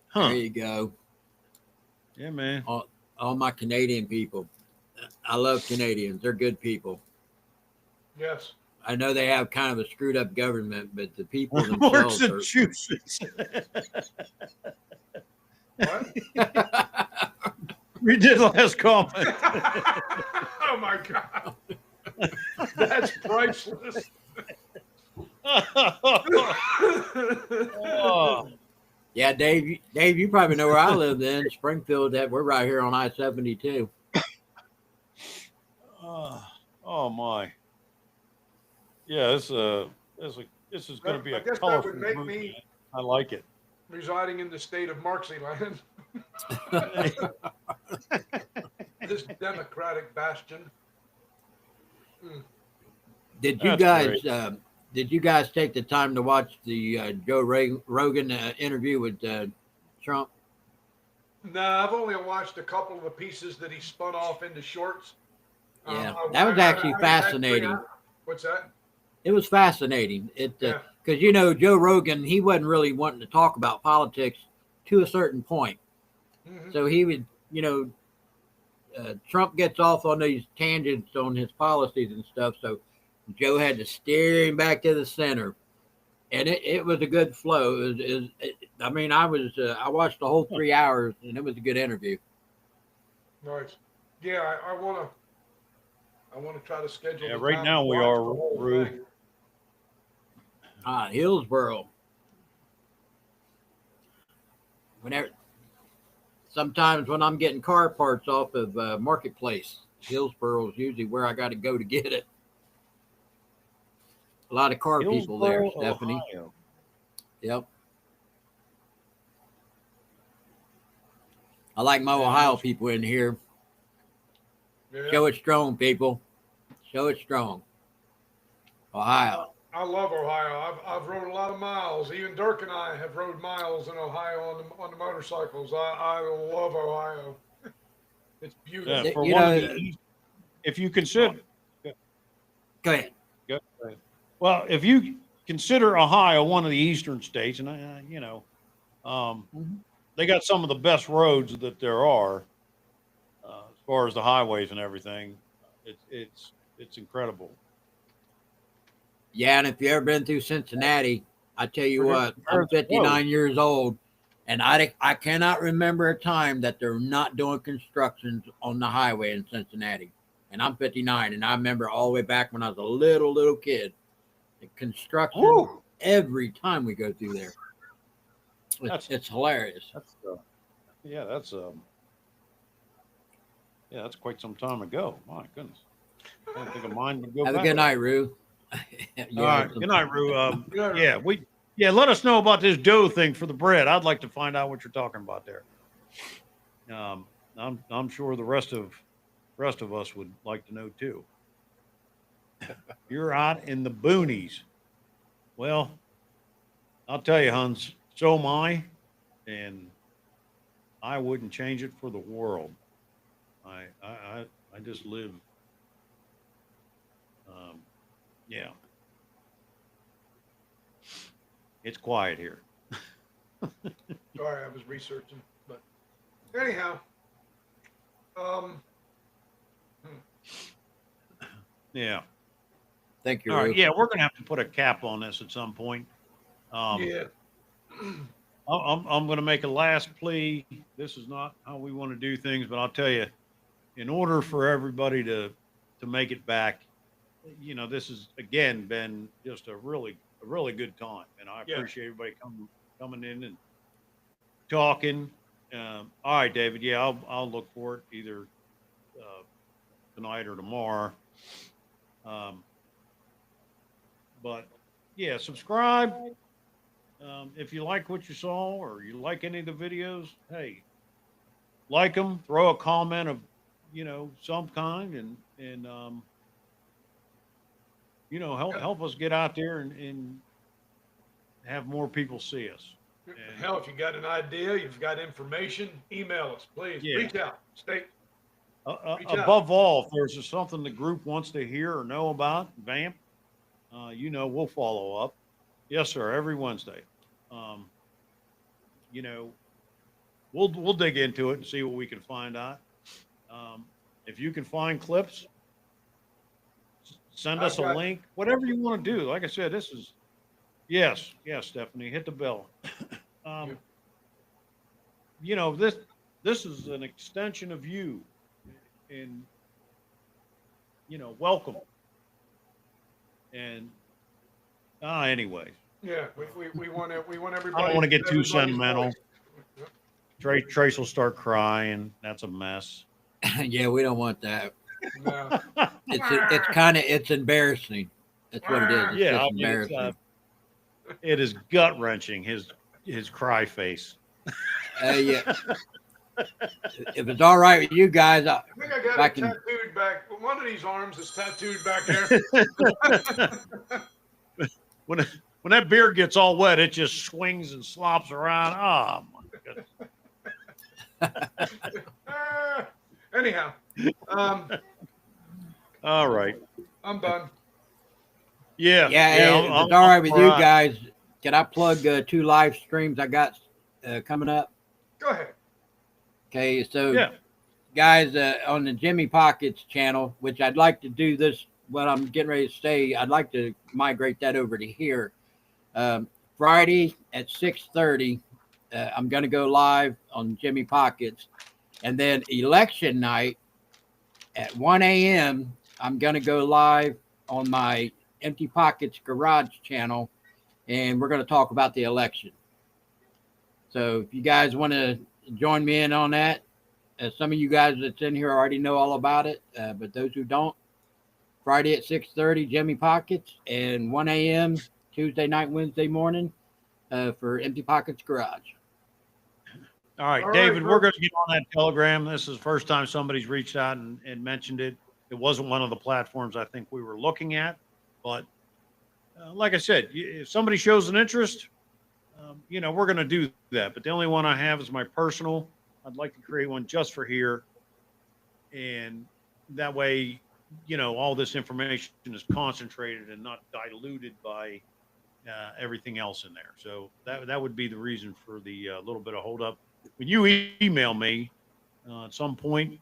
[SPEAKER 2] Huh.
[SPEAKER 3] There you go.
[SPEAKER 2] Yeah, man.
[SPEAKER 3] All my Canadian people. I love Canadians. They're good people.
[SPEAKER 1] Yes.
[SPEAKER 3] I know they have kind of a screwed up government, but the people themselves
[SPEAKER 2] Massachusetts.
[SPEAKER 1] What?
[SPEAKER 2] We did last comment.
[SPEAKER 1] Oh my God. That's priceless.
[SPEAKER 2] Oh.
[SPEAKER 3] Yeah, Dave, you probably know where I live then, Springfield. That we're right here on I-72.
[SPEAKER 2] Oh my. Yeah, this is going to be a colorful movie. I like it.
[SPEAKER 1] Residing in the state of Marxyland. This democratic bastion.
[SPEAKER 3] Did you guys take the time to watch the Joe Rogan interview with Trump?
[SPEAKER 1] No, I've only watched a couple of the pieces that he spun off into shorts.
[SPEAKER 3] Yeah, that was actually fascinating.
[SPEAKER 1] What's that?
[SPEAKER 3] It was fascinating. Because Joe Rogan, he wasn't really wanting to talk about politics to a certain point. Mm-hmm. So he would, Trump gets off on these tangents on his policies and stuff. So Joe had to steer him back to the center, and it was a good flow. I watched the whole 3 hours, and it was a good interview.
[SPEAKER 1] Nice. Yeah, I want to try to schedule.
[SPEAKER 2] Yeah, right now we are through.
[SPEAKER 3] Hillsboro. Sometimes when I'm getting car parts off of Marketplace, Hillsboro is usually where I got to go to get it. A lot of car people there, Stephanie.
[SPEAKER 2] Ohio.
[SPEAKER 3] Yep. I like my Ohio people in here.
[SPEAKER 1] Yeah.
[SPEAKER 3] Show it strong, people. Show it strong. Ohio.
[SPEAKER 1] I love Ohio. I've rode a lot of miles. Even Dirk and I have rode miles in Ohio on the motorcycles. I love Ohio. It's beautiful.
[SPEAKER 2] Yeah, for
[SPEAKER 3] You
[SPEAKER 2] one
[SPEAKER 3] know,
[SPEAKER 2] of the, if you consider,
[SPEAKER 3] go ahead.
[SPEAKER 2] go ahead. Well, if you consider Ohio one of the eastern states, and they got some of the best roads that there are, as far as the highways and everything. It's incredible.
[SPEAKER 3] Yeah, and if you ever been through Cincinnati, I tell you what, I'm
[SPEAKER 2] Where's the
[SPEAKER 3] 59
[SPEAKER 2] road?
[SPEAKER 3] years old, and I cannot remember a time that they're not doing constructions on the highway in Cincinnati. And I'm 59, and I remember all the way back when I was a little kid. The construction
[SPEAKER 2] Woo!
[SPEAKER 3] every time we go through there. It's hilarious.
[SPEAKER 2] Yeah, that's quite some time ago. My goodness, I don't think of mine would go
[SPEAKER 3] Have a
[SPEAKER 2] back.
[SPEAKER 3] good night, Rue.
[SPEAKER 2] All right, good night, Rue. Let us know about this dough thing for the bread. I'd like to find out what you're talking about there. I'm sure the rest of us would like to know too. You're out in the boonies. Well, I'll tell you, Hans, so am I, and I wouldn't change it for the world. I just live. Yeah, it's quiet here.
[SPEAKER 1] Sorry, I was researching, but anyhow,
[SPEAKER 2] Yeah.
[SPEAKER 3] Thank you,
[SPEAKER 2] All
[SPEAKER 3] Rue.
[SPEAKER 2] right. Yeah, we're gonna have to put a cap on this at some point.
[SPEAKER 1] yeah,
[SPEAKER 2] I'm going to make a last plea. This is not how we want to do things, but I'll tell you, in order for everybody to make it back, this has again been just a really good time, and I appreciate everybody coming in and talking. All right, David. Yeah, I'll look for it either tonight or tomorrow. But yeah, subscribe. If you like what you saw or you like any of the videos, hey, like them, throw a comment of, some kind and help us get out there and have more people see us. And,
[SPEAKER 1] hell, if you got an idea, you've got information, email us, please.
[SPEAKER 2] Yeah.
[SPEAKER 1] Reach out. Reach out.
[SPEAKER 2] Above all, if there's something the group wants to hear or know about, Vamp, we'll follow up. Yes, sir. Every Wednesday. We'll dig into it and see what we can find out. If you can find clips, send us a link, whatever you want to do. Like I said, this is, yes, Stephanie, hit the bell. This is an extension of you and, welcome. And, anyways.
[SPEAKER 1] Yeah, we want everybody.
[SPEAKER 2] I don't want to get too sentimental. Trace will start crying. That's a mess.
[SPEAKER 3] Yeah, we don't want that.
[SPEAKER 1] No.
[SPEAKER 3] It's embarrassing. That's what it is. It's just embarrassing.
[SPEAKER 2] It is gut wrenching. His cry face.
[SPEAKER 3] Yeah. If it's all right with you guys,
[SPEAKER 1] I think I got it tattooed back. One of these arms is tattooed back there.
[SPEAKER 2] When that beard gets all wet, it just swings and slops around. Oh my goodness.
[SPEAKER 1] Anyhow,
[SPEAKER 2] all right.
[SPEAKER 1] I'm done.
[SPEAKER 3] Yeah. If it's all right with you guys, can I plug 2 live streams I got coming up?
[SPEAKER 1] Go ahead.
[SPEAKER 3] Okay, so guys, on the Jimmy Pockets channel, which I'd like to do this, what I'm getting ready to say, I'd like to migrate that over to here. Friday at 6:30, I'm going to go live on Jimmy Pockets. And then election night at 1 a.m., I'm going to go live on my Empty Pockets Garage channel, and we're going to talk about the election. So if you guys want to join me in on that, some of you guys that's in here already know all about it, but those who don't, Friday at 6:30, Jimmy Pockets, and 1 a.m. Tuesday night, Wednesday morning for Empty Pockets Garage.
[SPEAKER 2] All right,
[SPEAKER 1] All
[SPEAKER 2] David,
[SPEAKER 1] right,
[SPEAKER 2] we're going to get on that Telegram. This is the first time somebody's reached out and mentioned it. It wasn't one of the platforms I think we were looking at, but like I said, if somebody shows an interest, we're going to do that. But the only one I have is my personal. I'd like to create one just for here. And that way, all this information is concentrated and not diluted by everything else in there. So that would be the reason for the little bit of hold up. When you email me at some point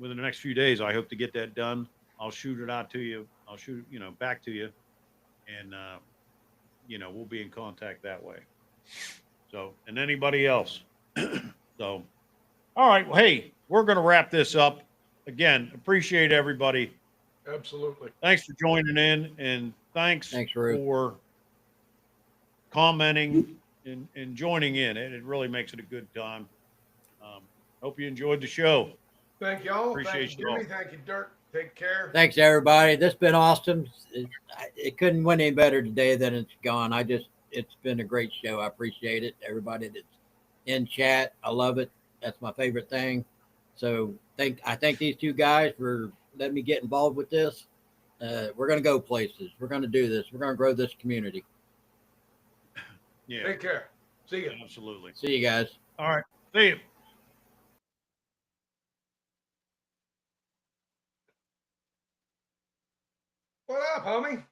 [SPEAKER 2] within the next few days, I hope to get that done. I'll shoot it out to you. I'll shoot, back to you. And, we'll be in contact that way. So, and anybody else. So, all right. Well, hey, we're going to wrap this up. Again, appreciate everybody.
[SPEAKER 1] Absolutely.
[SPEAKER 2] Thanks for joining in, and thanks
[SPEAKER 3] Ruth.
[SPEAKER 2] for commenting and joining in. It really makes it a good time. Hope you enjoyed the show.
[SPEAKER 1] Thank y'all.
[SPEAKER 2] Appreciate
[SPEAKER 1] Thank you, Jimmy. Thank you, Dirk. Take care.
[SPEAKER 3] Thanks, everybody. This has been awesome. It couldn't went any better today than it's gone. It's been a great show. I appreciate it. Everybody that's in chat, I love it. That's my favorite thing. So I thank these two guys for letting me get involved with this. We're going to go places. We're going to do this. We're going to grow this community.
[SPEAKER 2] Yeah.
[SPEAKER 1] Take care. See you.
[SPEAKER 2] Absolutely.
[SPEAKER 3] See you guys.
[SPEAKER 2] All right. See you.
[SPEAKER 1] What up, homie?